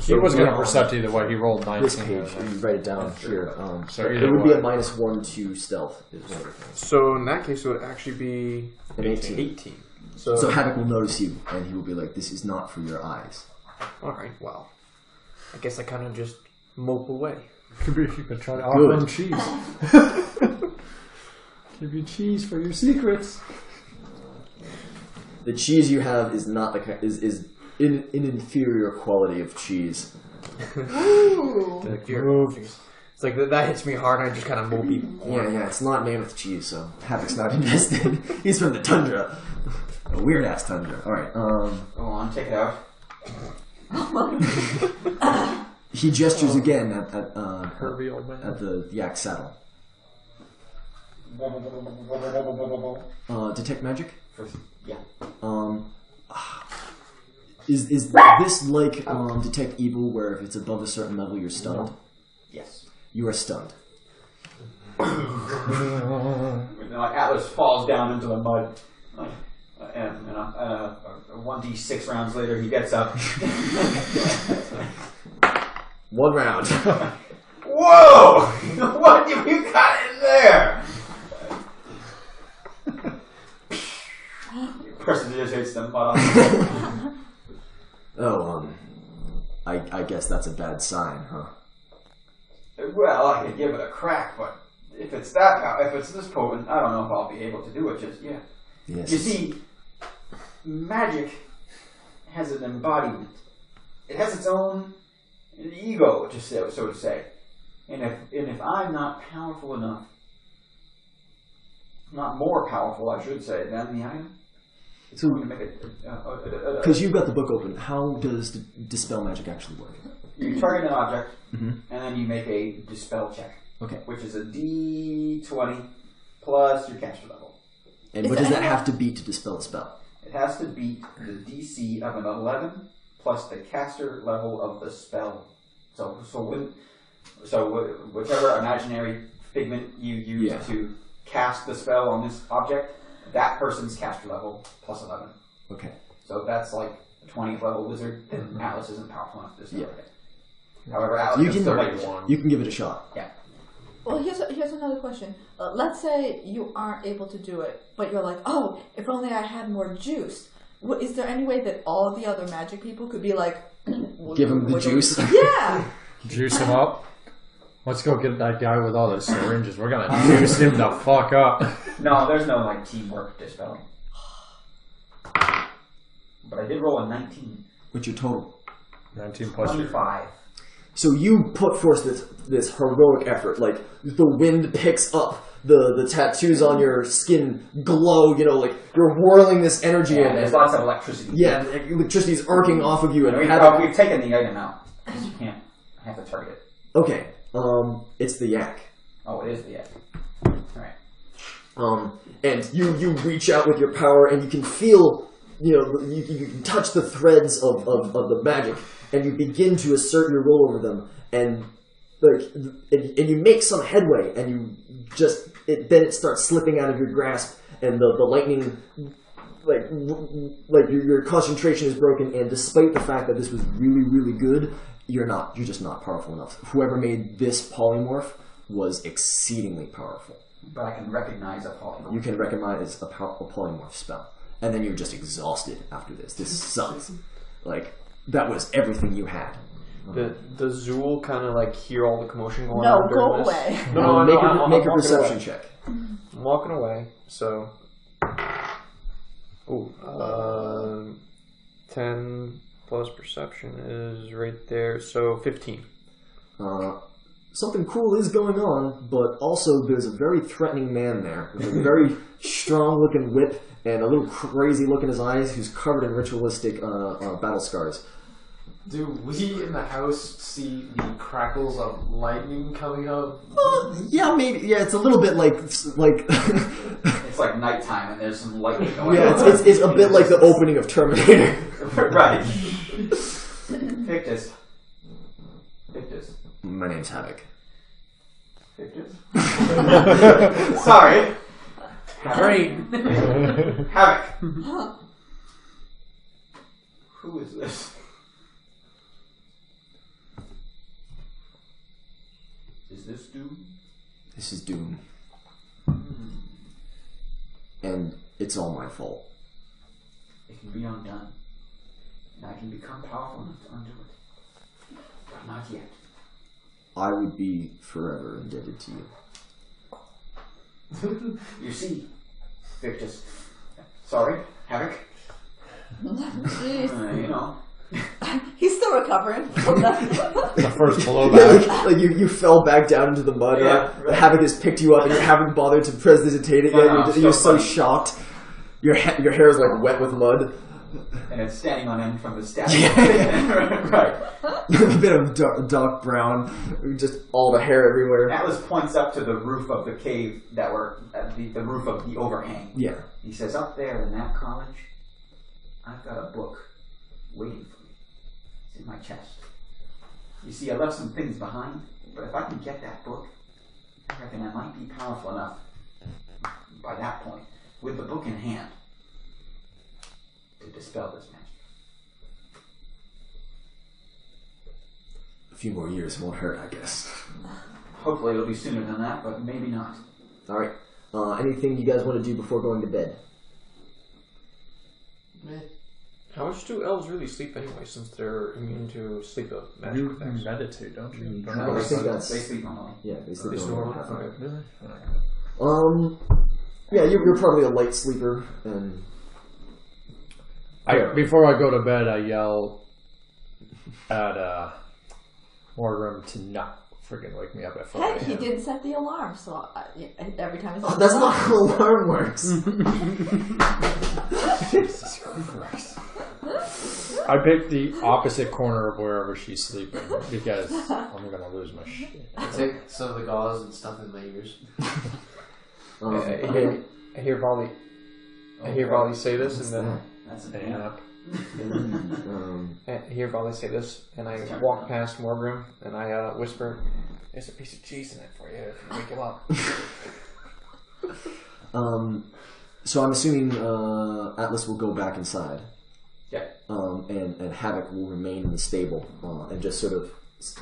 [SPEAKER 1] He was going to percept either way. He rolled 19.
[SPEAKER 2] This page, you write it down here.
[SPEAKER 1] So
[SPEAKER 2] it
[SPEAKER 1] either
[SPEAKER 2] would be
[SPEAKER 1] way.
[SPEAKER 2] a -1 to stealth. Is one of the things.
[SPEAKER 4] So in that case, it would actually be
[SPEAKER 2] An 18.
[SPEAKER 4] 18.
[SPEAKER 2] So Havoc will notice you, and he will be like, "This is not for your eyes."
[SPEAKER 4] Alright, well. I guess I kind of just mope away.
[SPEAKER 1] Could be you could try to offer him cheese. Give you cheese for your secrets.
[SPEAKER 2] The cheese you have is not the is an inferior quality of cheese.
[SPEAKER 4] It's like that hits me hard, and I just kind of mope even more.
[SPEAKER 2] Yeah, it's not mammoth cheese, so Havoc's not invested. He's from the tundra, a weird ass tundra. All right,
[SPEAKER 5] Go on, take it out.
[SPEAKER 2] he gestures again at
[SPEAKER 1] Curvy old man.
[SPEAKER 2] at the yak saddle. Detect magic.
[SPEAKER 5] Yeah.
[SPEAKER 2] Is this like detect evil, where if it's above a certain level, you're stunned?
[SPEAKER 5] Yes.
[SPEAKER 2] You are stunned.
[SPEAKER 5] Atlas falls down into the mud. And 1d6 rounds later, he gets up.
[SPEAKER 2] 1 round.
[SPEAKER 5] Whoa! What have you got in there? Person just hits the mud.
[SPEAKER 2] I guess that's a bad sign, huh?
[SPEAKER 5] Well, I could give it a crack, but if it's this potent, I don't know if I'll be able to do it just yet.
[SPEAKER 2] Yes.
[SPEAKER 5] You see, magic has an embodiment. It has its own ego, so to say. And if I'm not powerful enough, not more powerful, I should say, than the item, it's going to make it.
[SPEAKER 2] Because you've got the book open, how does dispel magic actually work?
[SPEAKER 5] You target an object,
[SPEAKER 2] Mm-hmm.
[SPEAKER 5] and then you make a dispel check.
[SPEAKER 2] Okay.
[SPEAKER 5] Which is a D20 plus your caster level.
[SPEAKER 2] And what does that have to beat to dispel the spell?
[SPEAKER 5] It has to beat the DC of an 11 plus the caster level of the spell. So whichever imaginary figment you use to cast the spell on this object, that person's caster level plus 11.
[SPEAKER 2] Okay.
[SPEAKER 5] So that's like a 20th level wizard, and Atlas isn't powerful enough to dispel it. However, Atlas
[SPEAKER 2] you
[SPEAKER 5] can still make one.
[SPEAKER 2] You can give it a shot.
[SPEAKER 5] Yeah.
[SPEAKER 6] Well, here's another question. Let's say you aren't able to do it, but you're like, oh, if only I had more juice. Is there any way that all the other magic people could be like...
[SPEAKER 2] Give him the juice?
[SPEAKER 6] Yeah!
[SPEAKER 1] Juice him up. Let's go get that guy with all those syringes. We're gonna juice him the fuck up.
[SPEAKER 5] No, there's no like teamwork dispelling. But I did roll a 19.
[SPEAKER 2] What's your total?
[SPEAKER 1] 19 plus
[SPEAKER 5] 25.
[SPEAKER 2] So you put forth this heroic effort. Like the wind picks up, the tattoos on your skin glow. You know, like you're whirling this energy in.
[SPEAKER 5] There's lots of electricity.
[SPEAKER 2] Yeah, electricity's arcing off of you. And
[SPEAKER 5] we've taken the item out because you can't have to target it.
[SPEAKER 2] Okay, it's the yak.
[SPEAKER 5] Oh, it is the yak. Alright.
[SPEAKER 2] And you reach out with your power, and you can feel, you can touch the threads of the magic, and you begin to assert your rule over them, and you make some headway, and you just then it starts slipping out of your grasp, and the lightning, like your concentration is broken, and despite the fact that this was really, really good, you're just not powerful enough. Whoever made this polymorph was exceedingly powerful.
[SPEAKER 5] But I can recognize a polymorph.
[SPEAKER 2] You can recognize a polymorph spell. And then you're just exhausted after this. This sucks. Like, that was everything you had.
[SPEAKER 4] Does Zool kind of like hear all the commotion going
[SPEAKER 6] No,
[SPEAKER 4] on during
[SPEAKER 6] go
[SPEAKER 4] this?
[SPEAKER 6] away.
[SPEAKER 4] No,
[SPEAKER 2] make a perception check.
[SPEAKER 4] I'm walking away, so... Ooh, 10 plus perception is right there, so 15.
[SPEAKER 2] Something cool is going on, but also there's a very threatening man there with a very strong-looking whip and a little crazy look in his eyes who's covered in ritualistic battle scars.
[SPEAKER 3] Do we in the house see the crackles of lightning coming up?
[SPEAKER 2] Yeah, maybe. Yeah, it's a little bit like
[SPEAKER 5] It's like nighttime and there's some lightning going
[SPEAKER 2] yeah,
[SPEAKER 5] on.
[SPEAKER 2] it's a bit like the opening of Terminator.
[SPEAKER 5] Right. Victus.
[SPEAKER 2] My name's Havoc.
[SPEAKER 5] Victus? Sorry.
[SPEAKER 4] Brain.
[SPEAKER 5] Havoc. Who is this? Is this Doom?
[SPEAKER 2] This is Doom. And it's all my fault.
[SPEAKER 5] It can be undone. And I can become powerful enough to undo it. But not yet.
[SPEAKER 2] I would be forever indebted to you.
[SPEAKER 5] You see, Victus. Sorry, Havoc.
[SPEAKER 6] Jeez.
[SPEAKER 5] You know.
[SPEAKER 6] He's still recovering from that.
[SPEAKER 1] The first blowback.
[SPEAKER 2] like you fell back down into the mud,
[SPEAKER 5] Yeah,
[SPEAKER 2] right? Havoc has picked you up and you haven't bothered to prestidigitate it yet. You're so shocked. Your hair is like wet with mud.
[SPEAKER 5] And it's standing on end from the statue.
[SPEAKER 2] Right. A bit of dark brown, just all the hair everywhere.
[SPEAKER 5] Atlas points up to the roof of the cave that were at the roof of the overhang.
[SPEAKER 2] Yeah.
[SPEAKER 5] He says, up there in that college, I've got a book waiting for me. It's in my chest. You see, I left some things behind, but if I can get that book, I reckon I might be powerful enough by that point, with the book in hand, to dispel this magic.
[SPEAKER 2] A few more years won't hurt, I guess.
[SPEAKER 5] Hopefully it'll be sooner than that, but maybe not.
[SPEAKER 2] Alright. Anything you guys want to do before going to bed?
[SPEAKER 4] How much do elves really sleep anyway, since they're immune to sleep magic
[SPEAKER 1] You
[SPEAKER 4] effects?
[SPEAKER 1] meditate, don't you?
[SPEAKER 2] I think that's...
[SPEAKER 5] They sleep normally.
[SPEAKER 2] Yeah, they sleep
[SPEAKER 4] They
[SPEAKER 2] normally.
[SPEAKER 4] snore? Okay.
[SPEAKER 1] Really?
[SPEAKER 2] Yeah, you're probably a light sleeper, and...
[SPEAKER 1] Before I go to bed, I yell at Morgrim to not freaking wake me up at 5
[SPEAKER 6] Heck, he
[SPEAKER 1] a.m.
[SPEAKER 6] did set the alarm, so every time he's
[SPEAKER 2] Oh, that's not how alarm works.
[SPEAKER 1] Jesus Christ. I picked the opposite corner of wherever she's sleeping because I'm going to lose my shit.
[SPEAKER 3] Take some of the gauze and stuff in my ears.
[SPEAKER 4] I hear Volley. I hear Volley say this, and then
[SPEAKER 5] That's an
[SPEAKER 1] And
[SPEAKER 5] amp.
[SPEAKER 4] I hear Volley say this, and I walk past Morgrim, and I whisper, "There's a piece of cheese in it for you if you wake him up."
[SPEAKER 2] So I'm assuming Atlas will go back inside.
[SPEAKER 5] Yeah.
[SPEAKER 2] And Havoc will remain in the stable and just sort of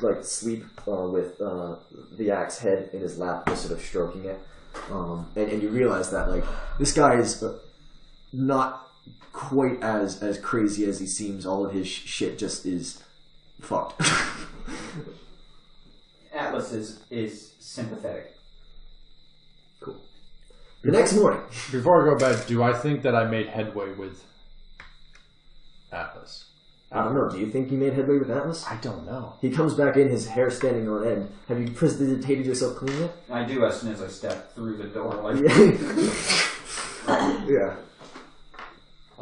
[SPEAKER 2] like sleep with the axe head in his lap, just sort of stroking it. And you realize that like this guy is not quite as crazy as he seems. All of his shit just is fucked.
[SPEAKER 5] Atlas is sympathetic.
[SPEAKER 2] Cool. The next morning.
[SPEAKER 1] Before I go to bed, do I think that I made headway with Atlas?
[SPEAKER 2] I don't know. Do you think you made headway with Atlas?
[SPEAKER 1] I don't know.
[SPEAKER 2] He comes back in, his hair standing on end. Have you precipitated yourself clean yet?
[SPEAKER 5] I do as soon as I step through the door. Like,
[SPEAKER 2] Yeah.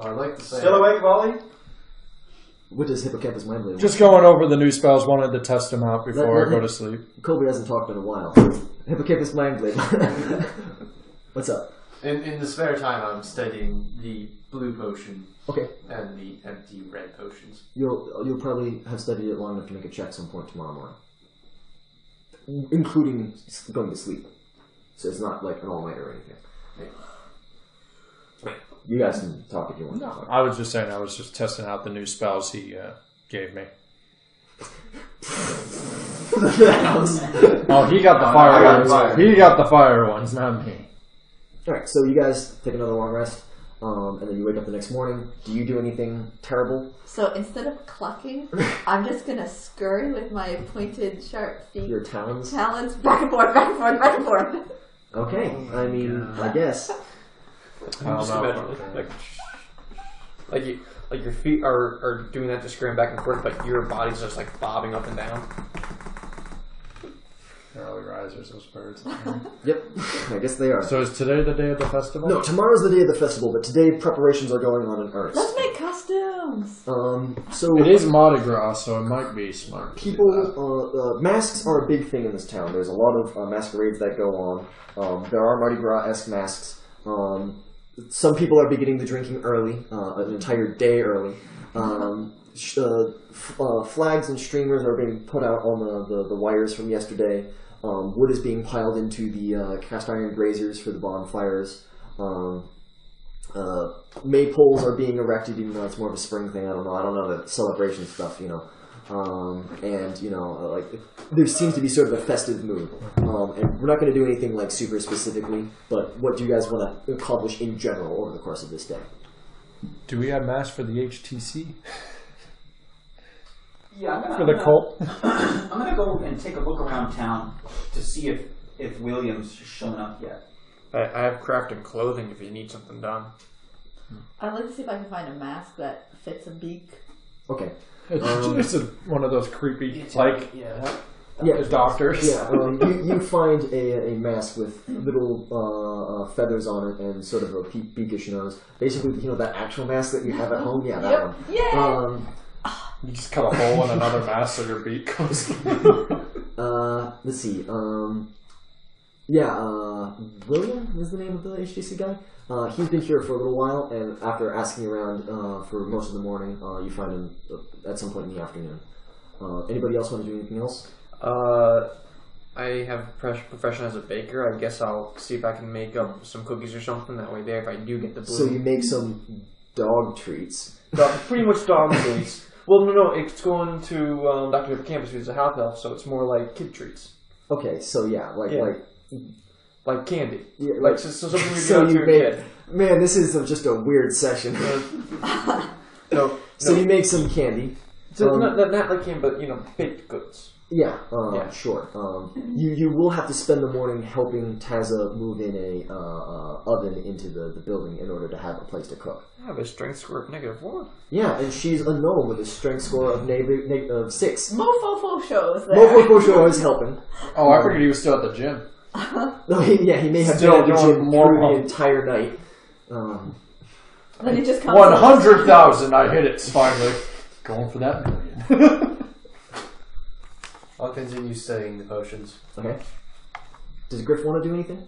[SPEAKER 3] I'd like to say...
[SPEAKER 5] still awake, Wally?
[SPEAKER 2] What does Hippocampus Mind Blade?
[SPEAKER 1] Just going over the new spells, wanted to test them out before I go to sleep.
[SPEAKER 2] Kobe hasn't talked in a while. Hippocampus Mind Blade. What's up?
[SPEAKER 3] In the spare time, I'm studying the blue potion
[SPEAKER 2] Okay.
[SPEAKER 3] and the empty red potions.
[SPEAKER 2] You'll probably have studied it long enough to make a check some point tomorrow morning. Including going to sleep. So it's not like an all-nighter or anything. You guys can talk if you want to talk.
[SPEAKER 1] I was just saying, I was just testing out the new spells he gave me. Oh, he got the fire ones. He got the fire ones, not me.
[SPEAKER 2] Alright, so you guys take another long rest, and then you wake up the next morning. Do you do anything terrible?
[SPEAKER 6] So instead of clucking, I'm just gonna scurry with my pointed, sharp feet.
[SPEAKER 2] Your talons?
[SPEAKER 6] Talons back and forth, back and forth, back and forth.
[SPEAKER 2] Okay, I mean, I guess.
[SPEAKER 1] I don't
[SPEAKER 4] Just
[SPEAKER 1] know.
[SPEAKER 4] imagine, like your feet are doing that, just scurrying back and forth, but your body's just like bobbing up and down.
[SPEAKER 1] Early risers, those birds.
[SPEAKER 2] Yep, I guess they are.
[SPEAKER 1] So is today the day of the festival?
[SPEAKER 2] No, tomorrow's the day of the festival, but today preparations are going on in earnest.
[SPEAKER 6] Let's make costumes.
[SPEAKER 2] So
[SPEAKER 1] It is Mardi Gras, so it might be smart.
[SPEAKER 2] people, masks are a big thing in this town. There's a lot of masquerades that go on. There are Mardi Gras-esque masks. Some people are beginning the drinking early, an entire day early. Flags and streamers are being put out on the wires from yesterday. Wood is being piled into the cast iron braziers for the bonfires. Maypoles are being erected, even though it's more of a spring thing. I don't know the celebration stuff, you know. Like there seems to be sort of a festive mood. And we're not going to do anything like super specifically, but what do you guys want to accomplish in general over the course of this day?
[SPEAKER 1] Do we have mass for the HTC?
[SPEAKER 5] Yeah,
[SPEAKER 1] For the cult?
[SPEAKER 5] I'm gonna go and take a look around town to see if William's shown up yet.
[SPEAKER 4] I have crafted clothing if you need something done.
[SPEAKER 6] I'd like to see if I can find a mask that fits a beak.
[SPEAKER 2] Okay.
[SPEAKER 1] It's one of those creepy, like, doctors.
[SPEAKER 2] Yeah, you find a mask with little feathers on it and sort of a beakish nose. Basically, you know, that actual mask that you have at home? Yeah, that one.
[SPEAKER 6] Yay!
[SPEAKER 1] You just cut a hole in another mask so your beak goes.
[SPEAKER 2] Let's see. William is the name of the HTC guy. He's been here for a little while, and after asking around for most of the morning, you find him at some point in the afternoon. Anybody else want to do anything else?
[SPEAKER 4] I have a profession as a baker. I guess I'll see if I can make up some cookies or something. That way, if I do get the blue.
[SPEAKER 2] So you make some dog treats.
[SPEAKER 4] Pretty much dog treats. Well, no, it's going to Dr. Campus, who's a house elf, so it's more like kid treats.
[SPEAKER 2] Okay, so
[SPEAKER 4] like candy.
[SPEAKER 2] Yeah,
[SPEAKER 4] like so something you give out to your kid.
[SPEAKER 2] Man, this is just a weird session. So you make some candy.
[SPEAKER 4] So not like candy, but baked goods.
[SPEAKER 2] Yeah, sure. You will have to spend the morning helping Tazza move in a oven into the building in order to have a place to cook.
[SPEAKER 4] I have a strength score of -1.
[SPEAKER 2] Yeah, and she's a gnome with a strength score of 6.
[SPEAKER 6] Mofofo shows there.
[SPEAKER 2] Mofofo is helping.
[SPEAKER 1] Oh, I figured he was still at the gym.
[SPEAKER 2] No, he may have
[SPEAKER 1] Still
[SPEAKER 2] been at the
[SPEAKER 1] doing
[SPEAKER 2] gym
[SPEAKER 1] more
[SPEAKER 2] through the
[SPEAKER 1] work.
[SPEAKER 2] entire night.
[SPEAKER 6] Then it just comes
[SPEAKER 1] 100,000, I hit it finally. Going for that million.
[SPEAKER 3] I'll continue studying the potions.
[SPEAKER 2] Okay. Does Griff want to do anything?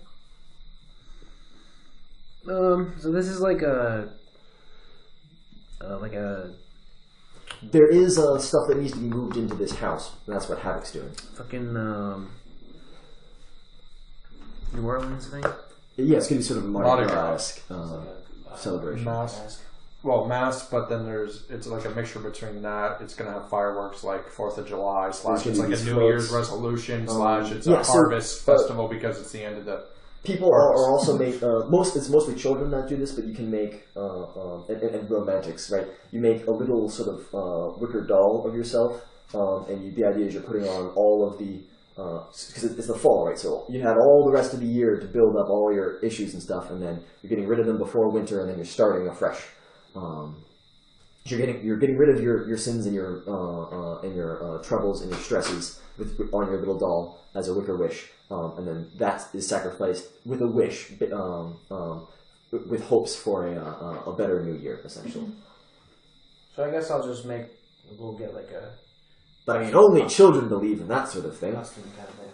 [SPEAKER 7] So this is like a
[SPEAKER 2] There is stuff that needs to be moved into this house. And that's what Havoc's doing.
[SPEAKER 7] fucking New Orleans thing.
[SPEAKER 2] Yeah, it's going to be sort of a Mardi
[SPEAKER 1] Mardi
[SPEAKER 2] Gras celebration.
[SPEAKER 1] Mass, but then it's like a mixture between that. It's going to have fireworks like 4th of July / it's like a New Year's resolution / it's a harvest festival because it's the end of the...
[SPEAKER 2] People are also make it's mostly children that do this, but you can make and romantics, right? You make a little sort of wicker doll of yourself, and the idea is you're putting on all of the because it's the fall, right? So you had all the rest of the year to build up all your issues and stuff, and then you're getting rid of them before winter, and then you're starting afresh. You're getting rid of your sins and your troubles and your stresses on your little doll as a wicker wish, and then that is sacrificed with a wish, with hopes for a better new year, essentially.
[SPEAKER 7] So I guess we'll get like a...
[SPEAKER 2] But I mean, only children believe in that sort of thing.
[SPEAKER 7] costume kind of thing.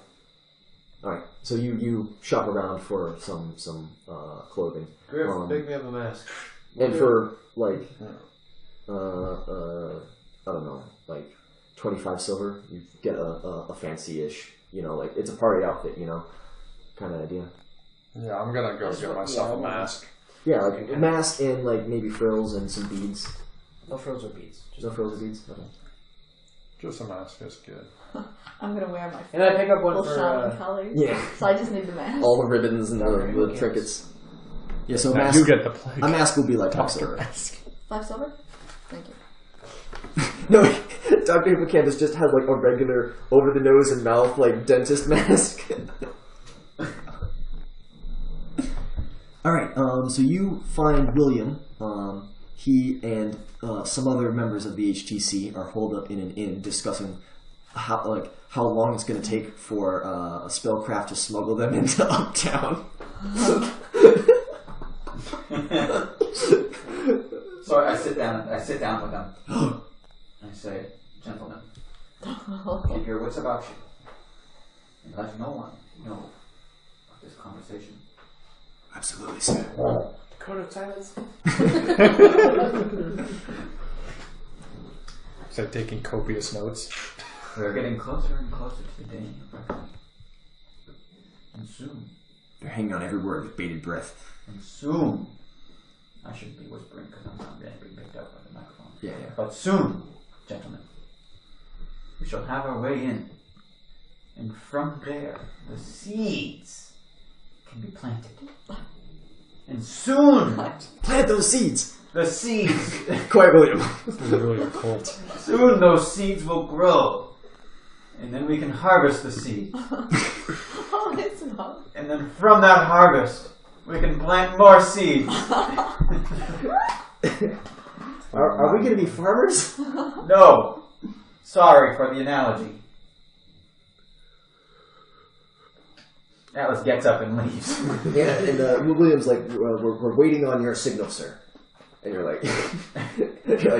[SPEAKER 2] Alright, so you shop around for some clothing.
[SPEAKER 3] Griff, make me up a mask.
[SPEAKER 2] And for, like, I don't know, like 25 silver, you get a fancy-ish, like, it's a party outfit, kind of idea.
[SPEAKER 1] Yeah, I'm gonna go get myself a mask.
[SPEAKER 2] Yeah, like a mask and, like, maybe frills and some beads.
[SPEAKER 7] No frills or beads.
[SPEAKER 2] No frills or beads? Okay.
[SPEAKER 1] Just a mask is good.
[SPEAKER 6] I'm gonna wear my
[SPEAKER 7] And I pick up one
[SPEAKER 6] full
[SPEAKER 7] for...
[SPEAKER 6] shaman colors.
[SPEAKER 2] Yeah.
[SPEAKER 6] So I just need the mask.
[SPEAKER 2] All the ribbons and the trinkets. Yeah, so
[SPEAKER 1] Now you get the plague.
[SPEAKER 2] a mask will be like 5 silver.
[SPEAKER 6] 5 silver? Thank you.
[SPEAKER 2] No, Dr. Hippocampus just has like a regular over the nose and mouth like dentist mask. Alright, so you find William. He and some other members of the HTC are holed up in an inn discussing how long it's going to take for Spellcraft to smuggle them into Uptown.
[SPEAKER 5] So I sit down with them. I say, gentlemen, keep your wits about you. And let no one know of this conversation.
[SPEAKER 2] Absolutely, sir.
[SPEAKER 7] Code of silence.
[SPEAKER 1] Is that taking copious notes?
[SPEAKER 5] We're getting closer and closer to the day of reckoning. And soon,
[SPEAKER 2] They're hanging on every word with bated breath.
[SPEAKER 5] and soon, I shouldn't be whispering because I'm not getting picked up by the microphone.
[SPEAKER 2] Yeah.
[SPEAKER 5] But soon, gentlemen, we shall have our way in. And from there, the seeds can be planted. And soon,
[SPEAKER 2] Plant those seeds!
[SPEAKER 5] the seeds,
[SPEAKER 2] Quiet, William.
[SPEAKER 1] This is really a cult.
[SPEAKER 5] soon those seeds will grow. And then we can harvest the seeds.
[SPEAKER 6] Oh, it's not.
[SPEAKER 5] And then from that harvest, we can plant more seeds.
[SPEAKER 2] Are we going to be farmers?
[SPEAKER 5] No. Sorry for the analogy. Atlas gets up and leaves.
[SPEAKER 2] Yeah, and William's like, we're waiting on your signal, sir. And you're like,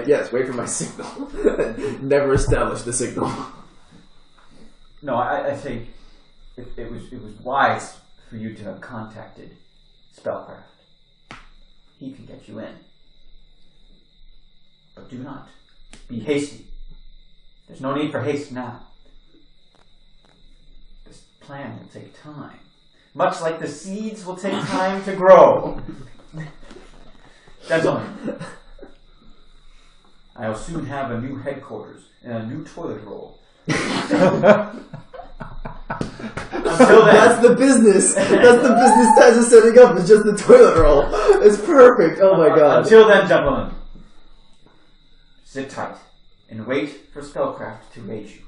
[SPEAKER 2] yes, wait for my signal. Never establish the signal.
[SPEAKER 5] No, I think it was wise for you to have contacted Spellcraft. He can get you in. But do not be hasty. There's no need for haste now. This plan will take time. Much like the seeds will take time to grow. Gentlemen, I'll soon have a new headquarters and a new toilet roll. Until then,
[SPEAKER 2] That's the business. That's the business Taz is setting up. It's just the toilet roll. It's perfect. Oh my god.
[SPEAKER 5] Until then, gentlemen, sit tight and wait for Spellcraft to aid you.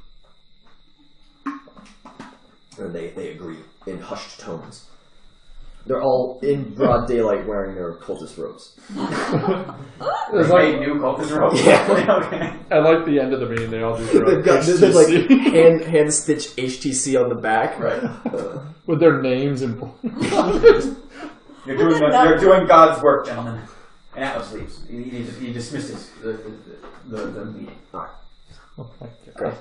[SPEAKER 2] And they agree in hushed tones. They're all in broad daylight wearing their cultist robes.
[SPEAKER 1] It's
[SPEAKER 5] They
[SPEAKER 1] like,
[SPEAKER 5] made new cultist robes.
[SPEAKER 2] Yeah.
[SPEAKER 5] Okay.
[SPEAKER 1] I like the end of the meeting. They all just wrote
[SPEAKER 2] There's like
[SPEAKER 1] HTC
[SPEAKER 2] hand stitched HTC on the back.
[SPEAKER 5] Right.
[SPEAKER 1] with their names and.
[SPEAKER 5] You're doing God's work, gentlemen. And Atlas leaves. He dismisses the meeting.
[SPEAKER 1] Oh my God.
[SPEAKER 2] Great.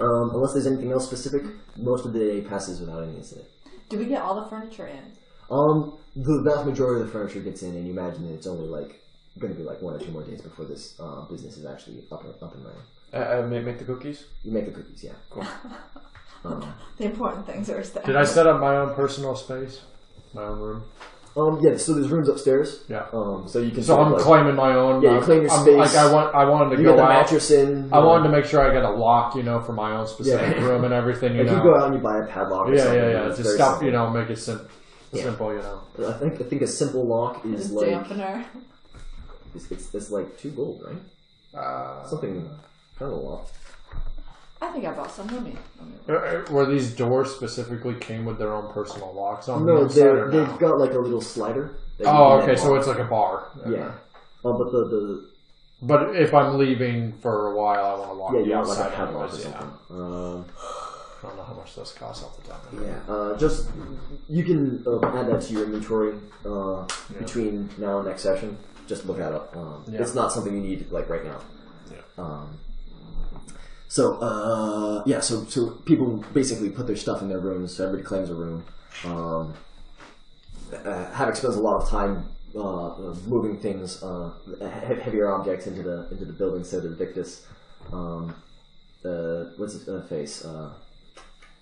[SPEAKER 2] Unless there's anything else specific, most of the day passes without any incident.
[SPEAKER 6] Do we get all the furniture in?
[SPEAKER 2] The vast majority of the furniture gets in, and you imagine that it's only going to be 1 or 2 more days before this business is actually up and running.
[SPEAKER 4] Make the cookies?
[SPEAKER 2] You make the cookies, yeah.
[SPEAKER 4] Cool.
[SPEAKER 6] The important things are established.
[SPEAKER 1] Did I set up my own personal space? My own room?
[SPEAKER 2] Yeah, so there's rooms upstairs.
[SPEAKER 1] Yeah.
[SPEAKER 2] So you can.
[SPEAKER 1] So I'm claiming my own.
[SPEAKER 2] Yeah, you claim your space.
[SPEAKER 1] I wanted to
[SPEAKER 2] You
[SPEAKER 1] go
[SPEAKER 2] get the
[SPEAKER 1] out.
[SPEAKER 2] mattress in.
[SPEAKER 1] I wanted to make sure I got a lock, for my own specific room and everything. You
[SPEAKER 2] Like
[SPEAKER 1] know.
[SPEAKER 2] you go out and you buy a padlock. Or something.
[SPEAKER 1] Yeah.
[SPEAKER 2] It's
[SPEAKER 1] Just
[SPEAKER 2] very
[SPEAKER 1] stop.
[SPEAKER 2] simple.
[SPEAKER 1] Make it simple.
[SPEAKER 2] I think a simple lock is
[SPEAKER 6] Just
[SPEAKER 2] like
[SPEAKER 6] dampener.
[SPEAKER 2] it's like 2 gold, right? Something kind of a lot.
[SPEAKER 6] I think I bought some. Let me.
[SPEAKER 1] Were these doors specifically came with their own personal locks on
[SPEAKER 2] No,
[SPEAKER 1] the inside?
[SPEAKER 2] they've got like a little slider.
[SPEAKER 1] Oh, okay, so it's like a bar.
[SPEAKER 2] Yeah. But
[SPEAKER 1] But if I'm leaving for a while, I want to lock the
[SPEAKER 2] like
[SPEAKER 1] outside
[SPEAKER 2] a padlock or
[SPEAKER 1] anyways,
[SPEAKER 2] something.
[SPEAKER 1] I don't know how much those cost off the top of my head.
[SPEAKER 2] Just you can add that to your inventory between now and next session. Just look that up. It's not something you need like right now.
[SPEAKER 1] Yeah.
[SPEAKER 2] So people basically put their stuff in their rooms. So everybody claims a room. Havoc spends a lot of time moving things, heavier objects into the building. So did Victus. What's his face?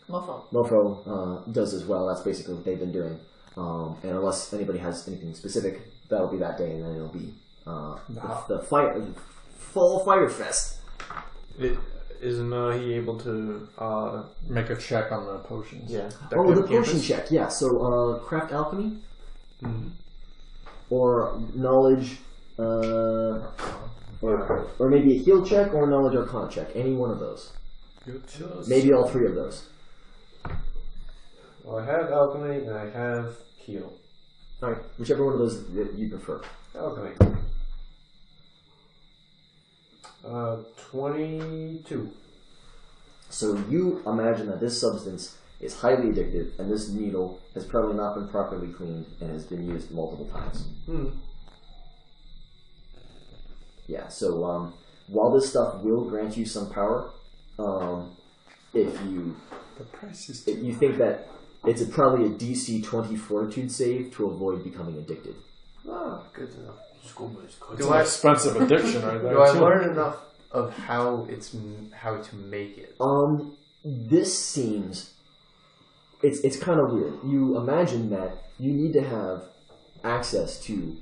[SPEAKER 2] Mofo does as well. That's basically what they've been doing. And unless anybody has anything specific, that'll be that day, and then it'll be the fall fire fest.
[SPEAKER 4] Isn't he able to
[SPEAKER 1] make a check on the potions?
[SPEAKER 4] Yeah.
[SPEAKER 2] The potion check. Yeah. So craft alchemy, or knowledge, or maybe a heal check or a knowledge arcana check. Any one of those. Maybe all three of those.
[SPEAKER 4] Well, I have alchemy and I have heal.
[SPEAKER 2] Alright, whichever one of those that you prefer.
[SPEAKER 4] Alchemy. 22.
[SPEAKER 2] So you imagine that this substance is highly addictive, and this needle has probably not been properly cleaned and has been used multiple times. Yeah, so while this stuff will grant you some power, if you think that it's probably a DC 20 fortitude save to avoid becoming addicted.
[SPEAKER 3] Oh, good to know.
[SPEAKER 1] It's an expensive addiction right there.
[SPEAKER 3] Do I learn enough of how to make it?
[SPEAKER 2] This seems it's kind of weird. You imagine that you need to have access to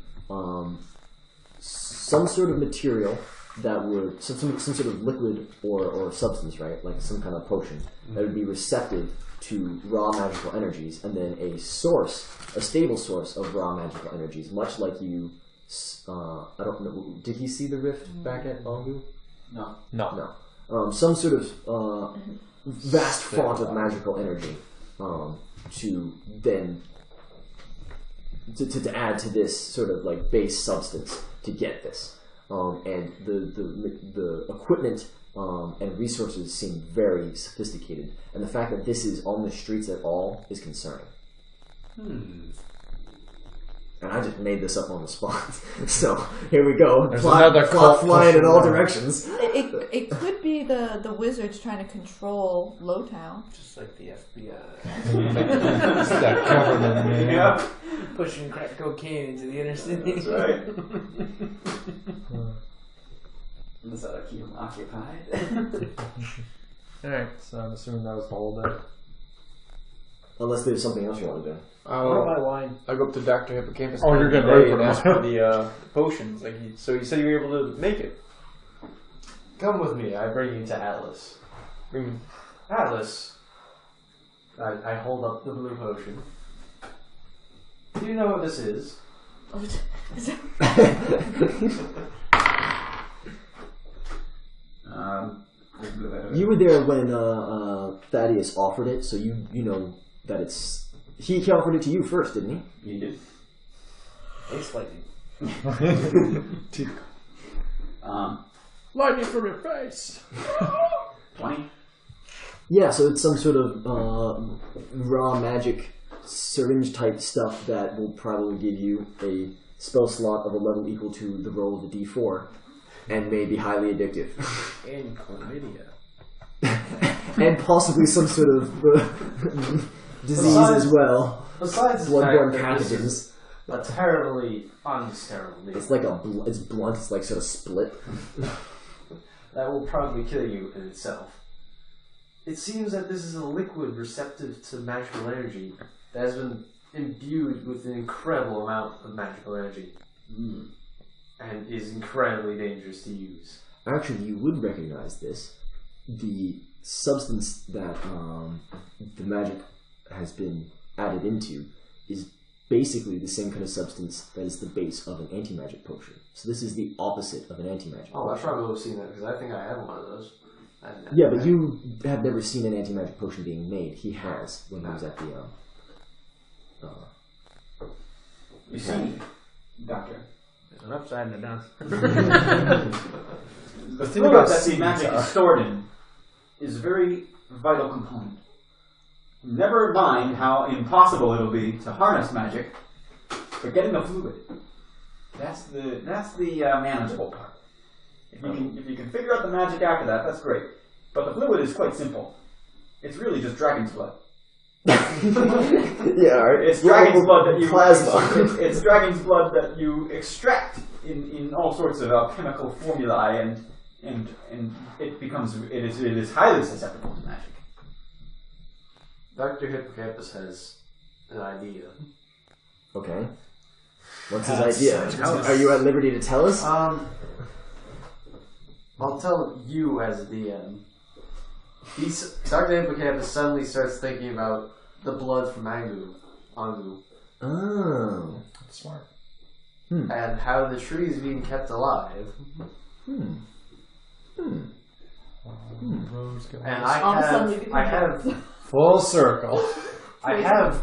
[SPEAKER 2] some sort of material that would some sort of liquid or substance, right? Like some kind of potion that would be receptive to raw magical energies, and then a stable source of raw magical energies, much like you. I don't know. Did he see the rift back at Bangu?
[SPEAKER 5] No.
[SPEAKER 2] Some sort of vast font of magical energy to then to add to this sort of like base substance to get this. And the equipment and resources seem very sophisticated, and the fact that this is on the streets at all is concerning. And I just made this up on the spot. So here we go. Plot flying in all directions.
[SPEAKER 6] It could be the wizards trying to control Lowtown.
[SPEAKER 4] Just like the FBI.
[SPEAKER 1] It's that government, man.
[SPEAKER 7] Yeah. Pushing crack cocaine into the inner city.
[SPEAKER 5] That's right. Unless I keep them occupied.
[SPEAKER 1] Alright, so I'm assuming that was the whole day.
[SPEAKER 2] Unless there's something else you want to do.
[SPEAKER 7] What my wine?
[SPEAKER 4] I go up to Dr. Hippocampus.
[SPEAKER 1] Oh, you're getting ready
[SPEAKER 4] and ask for the potions. So you said you were able to make it.
[SPEAKER 3] Come with me. I bring you to Atlas. Atlas. I hold up the blue potion. Do you know what this is?
[SPEAKER 2] You were there when Thaddeus offered it, so you know that it's... He offered it to you first, didn't he?
[SPEAKER 5] You did.
[SPEAKER 7] Ace lightning.
[SPEAKER 1] Lightning from your face!
[SPEAKER 5] 20?
[SPEAKER 2] Yeah, so it's some sort of raw magic syringe type stuff that will probably give you a spell slot of a level equal to the roll of the D4, and may be highly addictive.
[SPEAKER 7] And chlamydia.
[SPEAKER 2] And possibly some sort of disease as well.
[SPEAKER 3] Besides the
[SPEAKER 2] Bloodborne
[SPEAKER 3] fact that this
[SPEAKER 2] pathogens.
[SPEAKER 3] is a terribly unsterile needle.
[SPEAKER 2] It's like it's blunt, it's like sort of split.
[SPEAKER 3] That will probably kill you in itself. It seems that this is a liquid receptive to magical energy that has been imbued with an incredible amount of magical energy. And is incredibly dangerous to use.
[SPEAKER 2] Actually, you would recognize this. The substance that the magic has been added into is basically the same kind of substance that is the base of an anti-magic potion. So this is the opposite of an anti-magic
[SPEAKER 3] Oh, I
[SPEAKER 2] potion.
[SPEAKER 3] probably would have seen that because I think I have one of those.
[SPEAKER 2] Yeah, but you have never seen an anti-magic potion being made. He has when he was at the.
[SPEAKER 5] You see, Doctor.
[SPEAKER 7] There's an upside and a down.
[SPEAKER 5] The fluid that the magic is stored in is a very vital component. Never mind how impossible it'll be to harness magic, but getting the fluid, that's the manageable part. If you can figure out the magic after that, that's great. But the fluid is quite simple. It's really just dragon's blood. It's dragon's blood that you
[SPEAKER 2] plasma.
[SPEAKER 5] It's dragon's blood that you extract in all sorts of alchemical formulae, and it is highly susceptible to magic.
[SPEAKER 3] Dr. Hippocampus has an idea.
[SPEAKER 2] Okay. What's his idea? Are you at liberty to tell us?
[SPEAKER 3] I'll tell you as the DM. Dr. Hippocampus suddenly starts thinking about the blood from Angu.
[SPEAKER 2] Oh.
[SPEAKER 1] Smart.
[SPEAKER 3] And how the tree is being kept alive. And I have
[SPEAKER 1] full circle.
[SPEAKER 3] I have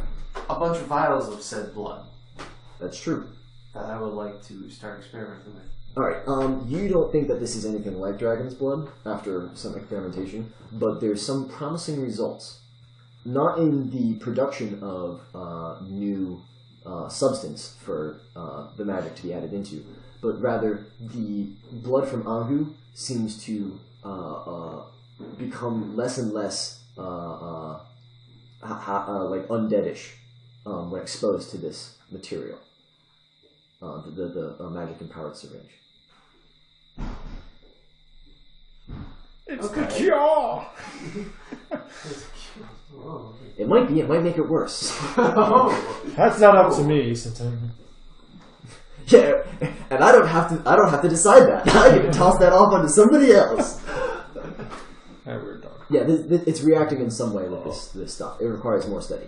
[SPEAKER 3] a bunch of vials of said blood
[SPEAKER 2] That's true.
[SPEAKER 3] that I would like to start experimenting with.
[SPEAKER 2] Alright, you don't think that this is anything like dragon's blood after some experimentation, but there's some promising results. Not in the production of new substance for the magic to be added into, but rather the blood from Angu seems to become less and less like undeadish when exposed to this material, the magic-empowered syringe.
[SPEAKER 1] It's the cure!
[SPEAKER 2] It might be. It might make it worse.
[SPEAKER 1] That's not up to me, since I'm...
[SPEAKER 2] Yeah, and I don't have to decide that. I get to toss that off onto somebody else.
[SPEAKER 1] Hey, weird dog.
[SPEAKER 2] Yeah, it's reacting in some way with this stuff. It requires more study.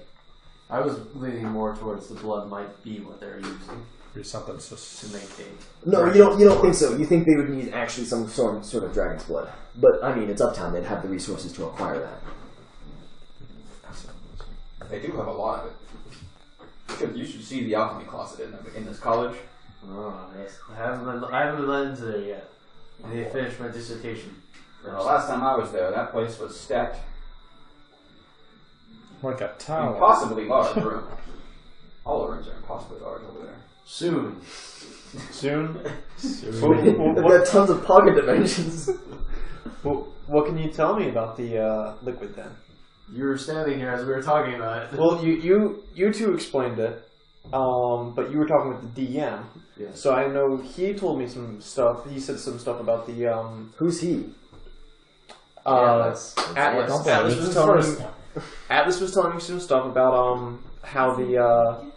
[SPEAKER 3] I was leaning more towards the blood might be what they're using
[SPEAKER 1] Or something
[SPEAKER 3] to make a...
[SPEAKER 2] No, you don't think so. You think they would need actually some sort of dragon's blood. But I mean, it's Uptown. They'd have the resources to acquire that.
[SPEAKER 8] They do have a lot of it. You should see the alchemy closet in this college.
[SPEAKER 3] Oh, yes. I haven't been let into there yet. I need to finish my dissertation.
[SPEAKER 8] The last time I was there, that place was stacked.
[SPEAKER 1] Like a tower.
[SPEAKER 8] Impossibly large room. All the rooms are impossibly large over there.
[SPEAKER 3] Soon.
[SPEAKER 2] They've got tons of pocket dimensions.
[SPEAKER 4] What can you tell me about the liquid then?
[SPEAKER 3] You were standing here as we were talking about it.
[SPEAKER 4] Well, you two explained it, but you were talking with the DM.
[SPEAKER 3] Yes.
[SPEAKER 4] So I know he told me some stuff. He said some stuff about the
[SPEAKER 2] Who's he?
[SPEAKER 4] Atlas. Atlas was telling me some stuff about how the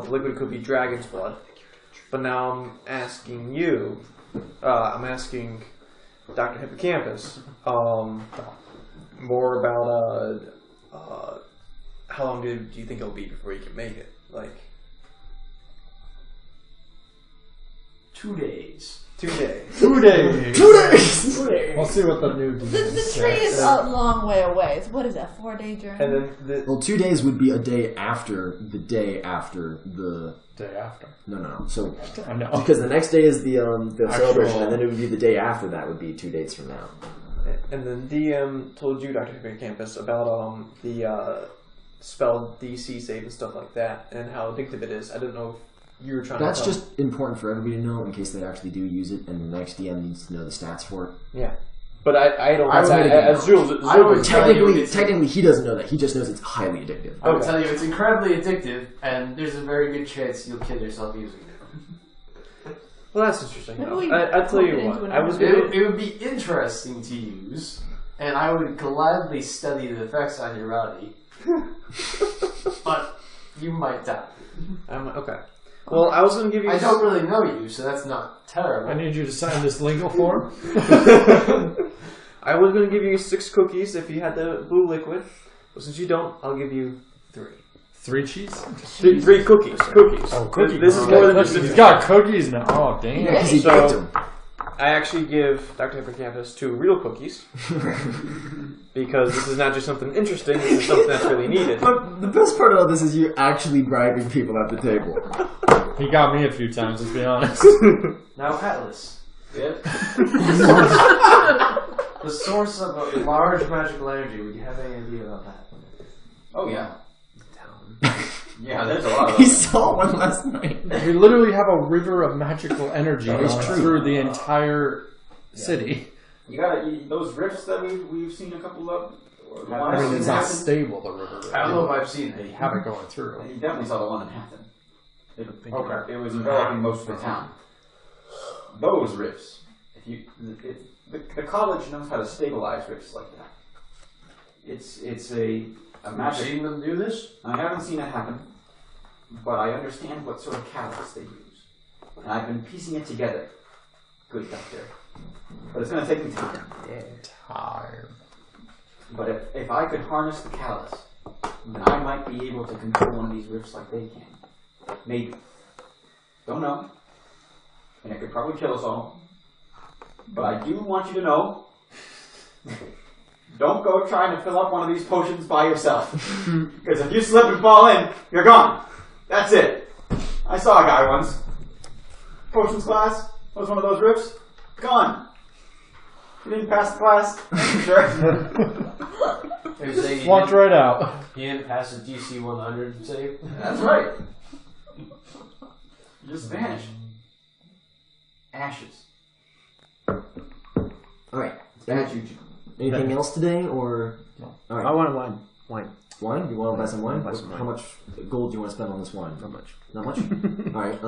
[SPEAKER 4] liquid could be dragon's blood. But now I'm asking you. I'm asking Dr. Hippocampus more about how long do you think it'll be before you can make it? Like
[SPEAKER 3] 2 days.
[SPEAKER 4] 2 days.
[SPEAKER 1] 2 days.
[SPEAKER 2] 2 days.
[SPEAKER 1] We'll see what the new
[SPEAKER 6] The
[SPEAKER 1] says.
[SPEAKER 6] tree is a long way away. So what is that? 4-day journey.
[SPEAKER 4] And then
[SPEAKER 2] Well, 2 days would be a day after the day after the.
[SPEAKER 1] Day after.
[SPEAKER 2] No. So
[SPEAKER 1] I know.
[SPEAKER 2] because the next day is the celebration, and then it would be the day after that would be 2 days from now.
[SPEAKER 4] And then DM told you, Dr. Hippocampus, about the spell DC save and stuff like that, and how addictive it is. I don't know if you were trying
[SPEAKER 2] That's
[SPEAKER 4] to tell.
[SPEAKER 2] just important for everybody to know in case they actually do use it, and the next DM needs to know the stats for it.
[SPEAKER 4] Yeah. But I don't
[SPEAKER 2] That's
[SPEAKER 4] know.
[SPEAKER 2] mitigating.
[SPEAKER 4] As Jules,
[SPEAKER 2] Technically, he doesn't know that. He just knows it's highly addictive.
[SPEAKER 3] I would tell you it's incredibly addictive, and there's a very good chance you'll kill yourself using it.
[SPEAKER 4] Well, that's interesting.
[SPEAKER 6] Maybe
[SPEAKER 4] though.
[SPEAKER 6] we
[SPEAKER 4] I'll tell you
[SPEAKER 6] put it
[SPEAKER 4] what.
[SPEAKER 6] into
[SPEAKER 4] I was
[SPEAKER 6] another-
[SPEAKER 4] gonna.
[SPEAKER 3] It would be interesting to use, and I would gladly study the effects on your body. But you might die.
[SPEAKER 4] Okay. Well, I was gonna give you.
[SPEAKER 3] I don't really know you, so that's not terrible.
[SPEAKER 1] I need you to sign this legal form.
[SPEAKER 4] I was gonna give you 6 cookies if you had the blue liquid, but since you don't, I'll give you 3.
[SPEAKER 1] 3 cheese?
[SPEAKER 4] 3 cookies. Cookies.
[SPEAKER 1] Oh, cookies.
[SPEAKER 4] This is more than just.
[SPEAKER 1] He's got cookies now. Oh, damn.
[SPEAKER 2] Yeah, because he
[SPEAKER 4] So-
[SPEAKER 2] picked him.
[SPEAKER 4] I actually give Dr. Hippocampus 2 real cookies. Because this is not just something interesting, this is something that's really needed.
[SPEAKER 2] But the best part of this is you actually bribing people at the table.
[SPEAKER 1] He got me a few times, let's be honest.
[SPEAKER 3] Now, Atlas.
[SPEAKER 8] Yeah.
[SPEAKER 3] The source of a large magical energy, would you have any idea about that?
[SPEAKER 8] Oh, yeah. Yeah, there's a lot of
[SPEAKER 2] He
[SPEAKER 8] those.
[SPEAKER 2] saw one last night.
[SPEAKER 1] We literally have a river of magical energy
[SPEAKER 2] That is
[SPEAKER 1] going
[SPEAKER 2] true.
[SPEAKER 1] through the entire city.
[SPEAKER 8] You gotta, those rifts that we've seen a couple of.
[SPEAKER 1] I mean, it's not stable, the river.
[SPEAKER 3] I don't know if I've seen it.
[SPEAKER 1] You have it going through.
[SPEAKER 8] You definitely saw the one in Hampton.
[SPEAKER 1] Okay.
[SPEAKER 8] It was enveloping most of the town. Those rifts, the college knows how to stabilize rifts like that. It's a
[SPEAKER 3] I've
[SPEAKER 8] magic.
[SPEAKER 3] seen them do this.
[SPEAKER 8] I haven't seen it happen, but I understand what sort of catalyst they use, and I've been piecing it together. Good doctor, but it's going to take me time.
[SPEAKER 1] Time.
[SPEAKER 8] But if I could harness the catalyst, then I might be able to control one of these rifts like they can. Maybe. Don't know. And it could probably kill us all. But I do want you to know, don't go trying to fill up one of these potions by yourself. Because if you slip and fall in, you're gone. That's it. I saw a guy once. Potions class. Was one of those rifts. Gone. He didn't pass the class. Sure.
[SPEAKER 3] They say
[SPEAKER 1] Walked right out.
[SPEAKER 3] he didn't pass the DC 100 save.
[SPEAKER 8] That's right. You just vanished. Ashes.
[SPEAKER 2] Alright.
[SPEAKER 8] That's you.
[SPEAKER 2] Anything else today, or?
[SPEAKER 1] No.
[SPEAKER 2] Alright.
[SPEAKER 4] I want wine. Wine.
[SPEAKER 2] Wine? You want to buy some wine?
[SPEAKER 4] Buy some wine.
[SPEAKER 2] How much gold do you want to spend on this wine?
[SPEAKER 4] Not much.
[SPEAKER 2] Not much? Alright,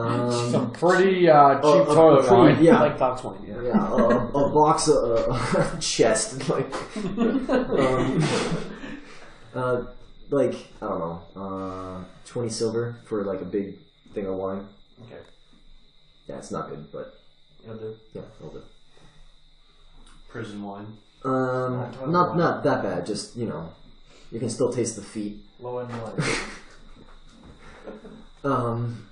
[SPEAKER 1] Some pretty cheap toilet wine.
[SPEAKER 2] Yeah.
[SPEAKER 4] Like box wine, yeah.
[SPEAKER 2] Yeah, a box, a chest, like, like, I don't know, 20 silver for like a big thing of wine.
[SPEAKER 3] Okay.
[SPEAKER 2] Yeah, it's not good, but
[SPEAKER 3] You'll do.
[SPEAKER 2] yeah, it'll do.
[SPEAKER 3] Prison wine.
[SPEAKER 2] Not that bad, just, you know, you can still taste the feet.
[SPEAKER 3] Low end wine.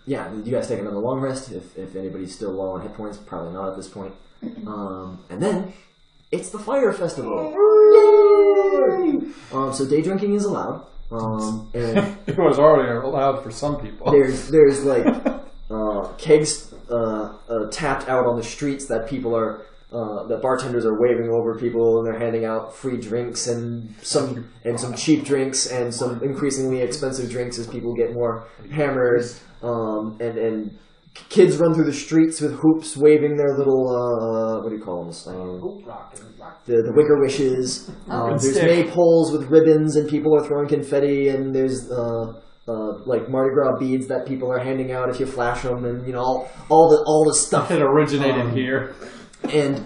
[SPEAKER 2] Yeah, you guys take another long rest if anybody's still low on hit points. Probably not at this point. And then it's the fire festival. So day drinking is allowed. And
[SPEAKER 1] It was already allowed for some people.
[SPEAKER 2] there's like kegs tapped out on the streets that people are that bartenders are waving over people, and they're handing out free drinks and some cheap drinks and some increasingly expensive drinks as people get more hammered. And kids run through the streets with hoops, waving their little what do you call them? The wicker wishes. There's maypoles with ribbons, and people are throwing confetti, and there's like Mardi Gras beads that people are handing out if you flash them, and you know all the stuff.
[SPEAKER 1] It originated here.
[SPEAKER 2] And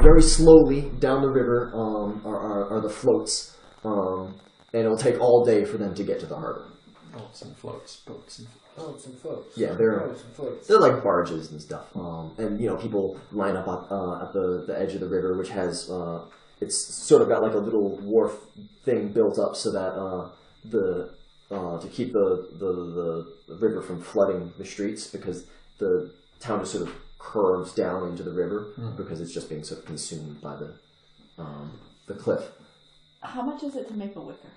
[SPEAKER 2] very slowly down the river are the floats, and it'll take all day for them to get to the harbor.
[SPEAKER 1] Boats and floats, boats and floats.
[SPEAKER 3] Floats and floats.
[SPEAKER 2] Yeah, they're
[SPEAKER 3] floats.
[SPEAKER 2] they're like barges and stuff. And you know, people line up at the edge of the river, which has it's sort of got like a little wharf thing built up so that to keep the river from flooding the streets, because the town just sort of curves down into the river because it's just being sort of consumed by the cliff.
[SPEAKER 6] How much is it to make a wicker?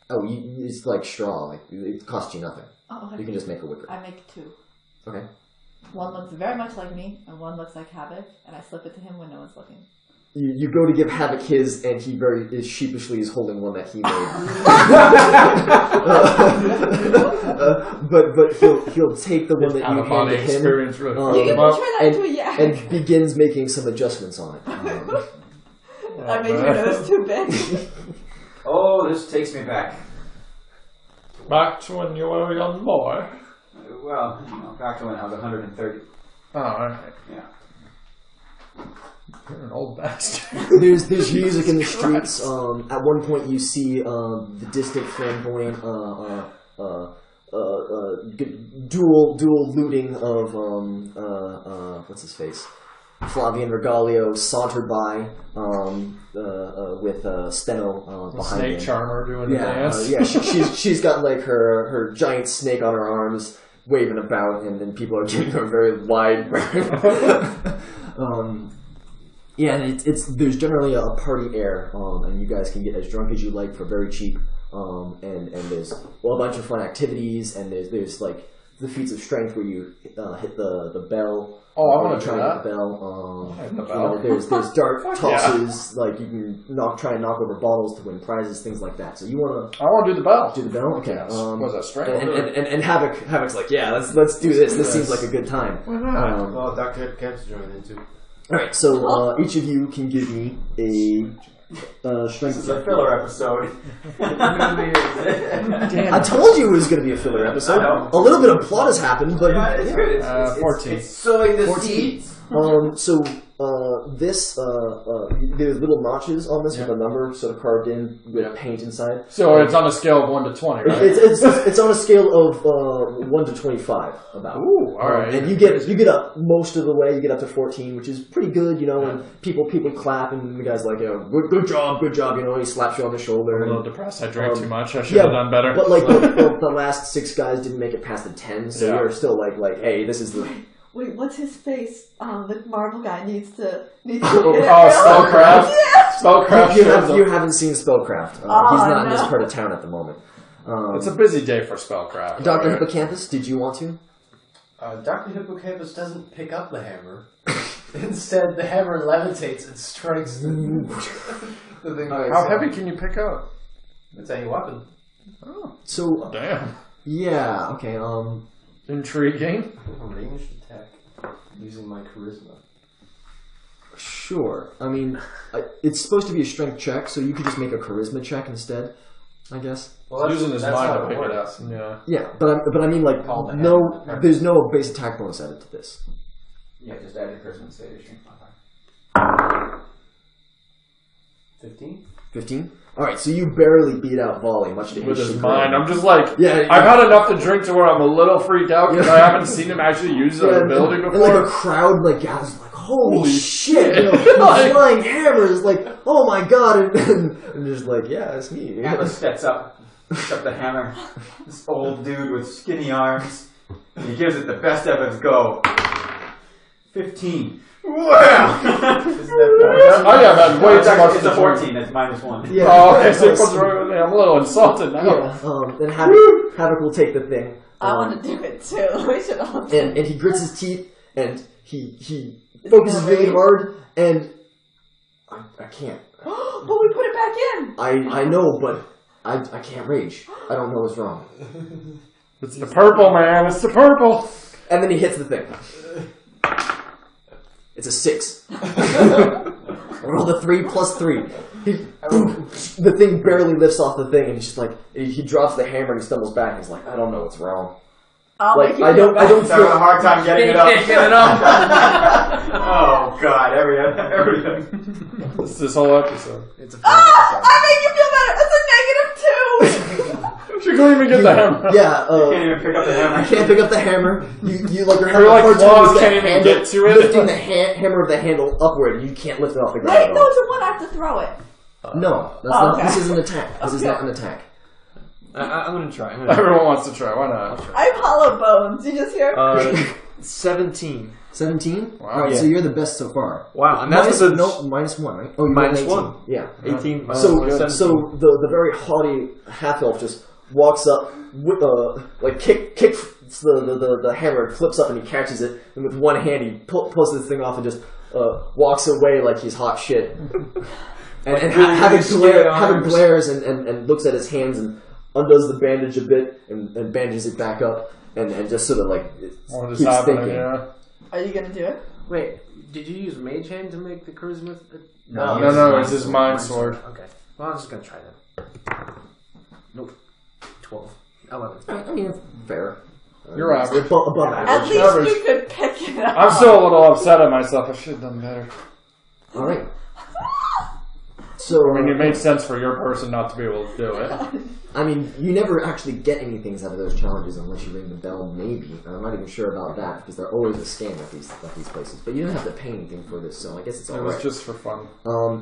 [SPEAKER 2] Oh, it's like straw. Like it costs you nothing.
[SPEAKER 6] Oh, okay.
[SPEAKER 2] You can just make a wicker.
[SPEAKER 6] I make 2.
[SPEAKER 2] Okay.
[SPEAKER 6] One looks very much like me, and one looks like Havoc, and I slip it to him when no one's looking.
[SPEAKER 2] You go to give Havoc his, and he very sheepishly is holding one that he made. But he'll take the one that you hand to him,
[SPEAKER 1] experience really
[SPEAKER 6] You can try that to a yak.
[SPEAKER 2] and begins making some adjustments on it.
[SPEAKER 6] I made your nose too big.
[SPEAKER 8] Oh, this takes me back.
[SPEAKER 1] Back to when you were a young boy.
[SPEAKER 8] Well, you know, back to when I was 130.
[SPEAKER 1] Oh, alright.
[SPEAKER 8] Yeah.
[SPEAKER 1] You're an old bastard.
[SPEAKER 2] There's music in the streets. At one point, you see the distant flamboyant dual looting of what's his face, Flavian Regalio sauntered by with Steno behind
[SPEAKER 1] Snake
[SPEAKER 2] him.
[SPEAKER 1] charmer doing the dance.
[SPEAKER 2] Yeah, she's got like her giant snake on her arms, waving about, and then people are giving her a very wide berth. Yeah, and there's generally a party air, and you guys can get as drunk as you like for very cheap. And there's a bunch of fun activities, and there's like the feats of strength where you hit the bell.
[SPEAKER 1] Oh, I want to try that.
[SPEAKER 2] The bell. There's dart tosses, like you can try and knock over bottles to win prizes, things like that. So you want to?
[SPEAKER 1] I want to do the bell.
[SPEAKER 2] Do the bell? Okay.
[SPEAKER 1] Yes. Was that strength?
[SPEAKER 2] And Havoc's like, yeah, let's do this. This seems like a good time.
[SPEAKER 3] Well, Dr. Kemp's joining in too.
[SPEAKER 2] All right, so each of you can give me a strength.
[SPEAKER 8] This is a filler episode.
[SPEAKER 2] I told you it was going to be a filler episode. A little bit of plot has happened, but
[SPEAKER 8] It's good.
[SPEAKER 1] 14.
[SPEAKER 8] It's sowing the
[SPEAKER 2] 14.
[SPEAKER 8] seeds.
[SPEAKER 2] So this there's little notches on this with a number sort of carved in with paint inside.
[SPEAKER 1] So it's on a scale of 1 to 20, right?
[SPEAKER 2] It's on a scale of 1 to 25 about.
[SPEAKER 1] Ooh, all right.
[SPEAKER 2] And you get up most of the way. You get up to 14, which is pretty good, and people clap, and the guy's like, good job, he slaps you on the shoulder.
[SPEAKER 1] I'm a little depressed. I drank too much. I should have done better.
[SPEAKER 2] But like the last 6 guys didn't make it past the 10, so you're still like, hey, this is the.
[SPEAKER 6] Wait, what's his face? The Marvel guy needs to.
[SPEAKER 1] Spellcraft.
[SPEAKER 6] Yeah.
[SPEAKER 1] Spellcraft.
[SPEAKER 2] You haven't seen Spellcraft. He's not in this part of town at the moment.
[SPEAKER 1] It's a busy day for Spellcraft.
[SPEAKER 2] Dr. Hippocampus, did you want to?
[SPEAKER 3] Dr. Hippocampus doesn't pick up the hammer. Instead, the hammer levitates and strikes the thing.
[SPEAKER 1] How heavy can you pick up?
[SPEAKER 3] It's a weapon.
[SPEAKER 1] Oh.
[SPEAKER 2] So.
[SPEAKER 1] Damn.
[SPEAKER 2] Yeah, okay,
[SPEAKER 1] Intriguing.
[SPEAKER 3] A ranged attack using my charisma.
[SPEAKER 2] Sure. I mean, it's supposed to be a strength check, so you could just make a charisma check instead, I guess.
[SPEAKER 3] Well,
[SPEAKER 1] using his mind to pick it up.
[SPEAKER 2] Yeah, but I mean, like, there's no base attack bonus added to this.
[SPEAKER 8] Yeah, just add your charisma and say your strength.
[SPEAKER 3] 15?
[SPEAKER 2] 15? Alright, so you barely beat out Volley, much to
[SPEAKER 1] With
[SPEAKER 2] his
[SPEAKER 1] his
[SPEAKER 2] chagrin.
[SPEAKER 1] mind. I'm just like,
[SPEAKER 2] Yeah.
[SPEAKER 1] I've had enough to drink to where I'm a little freaked out because I haven't seen him actually use the ability
[SPEAKER 2] and
[SPEAKER 1] before.
[SPEAKER 2] like a crowd gathers like, holy shit,
[SPEAKER 1] shit.
[SPEAKER 2] like, flying hammers, like, oh my god, and just like, yeah, it's me.
[SPEAKER 8] Atlas steps up, picks up the hammer. This old dude with skinny arms. He gives it the best of its go. 15. Wow!
[SPEAKER 1] Oh yeah, man, way too much
[SPEAKER 8] It's
[SPEAKER 1] to
[SPEAKER 8] a
[SPEAKER 1] drink.
[SPEAKER 8] 14. It's -1.
[SPEAKER 2] Yeah.
[SPEAKER 1] Oh, okay, so it comes right with me. I'm a little insulted now.
[SPEAKER 2] Yeah, then Havoc will take the thing.
[SPEAKER 6] I want to do it too. We should all.
[SPEAKER 2] And he grits his teeth, and he focuses really hard, and I can't.
[SPEAKER 6] But we put it back in.
[SPEAKER 2] I know, but I can't rage. I don't know what's wrong.
[SPEAKER 1] It's the purple, man. It's the purple.
[SPEAKER 2] And then he hits the thing. It's a 6. I rolled a 3 plus 3. The thing barely lifts off the thing, and he's just like, he drops the hammer and he stumbles back. And he's like, I don't know what's wrong. Like, I don't
[SPEAKER 8] He's having a
[SPEAKER 2] feel.
[SPEAKER 8] hard time getting it up.
[SPEAKER 7] Can't get it up.
[SPEAKER 8] Oh god, everything.
[SPEAKER 1] It's this whole episode.
[SPEAKER 7] It's a
[SPEAKER 6] I make you feel better. It's a -2.
[SPEAKER 1] She couldn't even get the hammer.
[SPEAKER 2] Yeah,
[SPEAKER 8] Can't even pick up the hammer.
[SPEAKER 2] I can't pick up the hammer. You like you're having
[SPEAKER 1] Your,
[SPEAKER 2] a hard time
[SPEAKER 1] claws
[SPEAKER 2] with the
[SPEAKER 1] can't even
[SPEAKER 2] handle,
[SPEAKER 1] get to it.
[SPEAKER 2] lifting the hammer of the handle upward. You can't lift it off the ground.
[SPEAKER 6] Wait,
[SPEAKER 2] at
[SPEAKER 6] no,
[SPEAKER 2] all.
[SPEAKER 6] it's a one. I have to throw it.
[SPEAKER 2] No, that's
[SPEAKER 6] Oh,
[SPEAKER 2] not.
[SPEAKER 6] okay.
[SPEAKER 2] This is an attack. This is not an attack.
[SPEAKER 7] I'm gonna try.
[SPEAKER 1] Everyone wants to try. Why not?
[SPEAKER 6] I have hollow bones. You just hear?
[SPEAKER 7] 17.
[SPEAKER 2] 17.
[SPEAKER 1] Wow.
[SPEAKER 2] All right,
[SPEAKER 7] Yeah.
[SPEAKER 2] so you're the best so far.
[SPEAKER 7] Wow, and that's
[SPEAKER 2] Minus,
[SPEAKER 7] the
[SPEAKER 2] -1, right? Oh, you
[SPEAKER 7] Minus
[SPEAKER 2] rolled
[SPEAKER 7] 1.
[SPEAKER 2] Yeah.
[SPEAKER 7] 18.
[SPEAKER 2] So
[SPEAKER 7] 17.
[SPEAKER 2] the very haughty half elf just walks up, kicks the hammer, flips up, and he catches it, and with one hand he pulls this thing off and just walks away like he's hot shit. And having glares and looks at his hands and undoes the bandage a bit and bandages it back up and just sort of
[SPEAKER 1] What is
[SPEAKER 2] keeps
[SPEAKER 1] happening?
[SPEAKER 2] thinking.
[SPEAKER 1] Yeah.
[SPEAKER 6] Are you gonna do it?
[SPEAKER 7] Wait, did you use Mage Hand to make the charisma?
[SPEAKER 1] No, it's his mind sword.
[SPEAKER 7] Okay. Well, I'm just gonna try that. Nope. 12. 11.
[SPEAKER 2] I mean, fair.
[SPEAKER 1] You're average.
[SPEAKER 2] Above average.
[SPEAKER 6] At least
[SPEAKER 1] Average.
[SPEAKER 6] you could pick it up.
[SPEAKER 1] I'm still a little upset at myself. I should have done better.
[SPEAKER 2] All right. So
[SPEAKER 1] I mean, it made sense for your person not to be able to do it.
[SPEAKER 2] I mean, you never actually get anything out of those challenges unless you ring the bell, maybe. I'm not even sure about that, because they're always a scam at these places. But you don't have to pay anything for this, so I guess it's
[SPEAKER 1] It
[SPEAKER 2] all
[SPEAKER 1] was
[SPEAKER 2] right.
[SPEAKER 1] just for fun.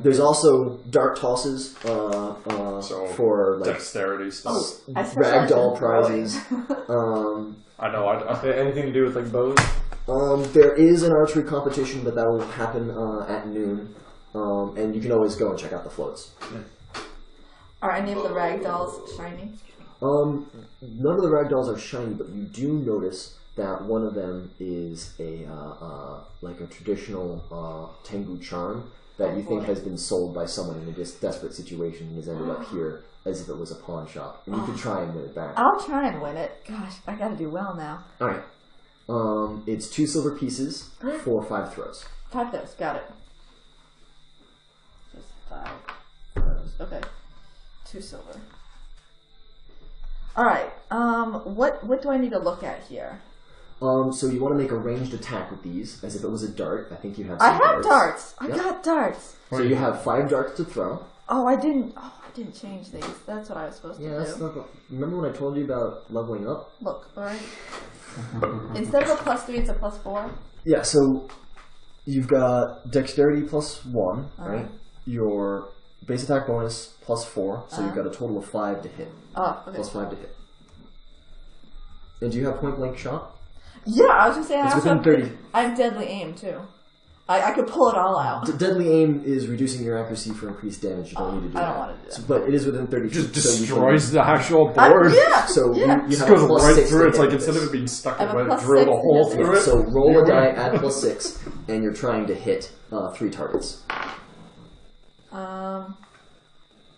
[SPEAKER 2] There's also dart tosses for
[SPEAKER 1] Dexterity stuff.
[SPEAKER 6] I specialize
[SPEAKER 2] ragdoll
[SPEAKER 6] in
[SPEAKER 2] prizes.
[SPEAKER 1] I know.
[SPEAKER 7] Anything to do with like bows?
[SPEAKER 2] There is an archery competition, but that will happen at noon. And you can always go and check out the floats.
[SPEAKER 6] Are any of the rag dolls shiny?
[SPEAKER 2] None of the ragdolls are shiny, but you do notice that one of them is a traditional Tengu charm that you think has been sold by someone in a desperate situation and has ended up here as if it was a pawn shop. And you could try and win it back.
[SPEAKER 6] I'll try and win it. Gosh, I gotta do well now.
[SPEAKER 2] Alright. It's 2 silver pieces for 5 throws.
[SPEAKER 6] 5 throws, got it. Just 5 throws. Okay. 2 silver. Alright, what do I need to look at here?
[SPEAKER 2] So you want to make a ranged attack with these, as if it was a dart. I think you have some
[SPEAKER 6] I have darts! I
[SPEAKER 2] Yep.
[SPEAKER 6] got darts!
[SPEAKER 2] So you have 5 darts to throw.
[SPEAKER 6] Oh, I didn't change these. That's what I was supposed to do.
[SPEAKER 2] That's not. Remember when I told you about leveling up?
[SPEAKER 6] Look, alright. Instead of a +3, it's a +4.
[SPEAKER 2] Yeah, so you've got dexterity +1, right? Your base attack bonus +4, so you've got a total of 5 to hit.
[SPEAKER 6] Oh, okay.
[SPEAKER 2] +5 to hit. And do you have point blank shot?
[SPEAKER 6] Yeah, I was just saying.
[SPEAKER 2] It's within 30.
[SPEAKER 6] I have deadly aim too. I could pull it all out.
[SPEAKER 2] Deadly aim is reducing your accuracy for increased damage. You don't need to do that.
[SPEAKER 6] I don't want to do that.
[SPEAKER 2] So, but it is within 30
[SPEAKER 1] Just
[SPEAKER 2] feet.
[SPEAKER 1] destroys the actual board.
[SPEAKER 6] Yeah.
[SPEAKER 2] So you
[SPEAKER 1] Just
[SPEAKER 2] have
[SPEAKER 1] goes
[SPEAKER 2] a
[SPEAKER 1] right
[SPEAKER 2] +6
[SPEAKER 1] through
[SPEAKER 2] to
[SPEAKER 1] it. It's
[SPEAKER 2] hit
[SPEAKER 1] like
[SPEAKER 2] with
[SPEAKER 1] instead
[SPEAKER 2] this.
[SPEAKER 1] of it being stuck
[SPEAKER 6] I have
[SPEAKER 1] in
[SPEAKER 6] a
[SPEAKER 1] it, drill
[SPEAKER 6] +6
[SPEAKER 1] a hole
[SPEAKER 6] to
[SPEAKER 1] through
[SPEAKER 6] hit.
[SPEAKER 1] it.
[SPEAKER 2] So roll a die at +6, and you're trying to hit 3 targets.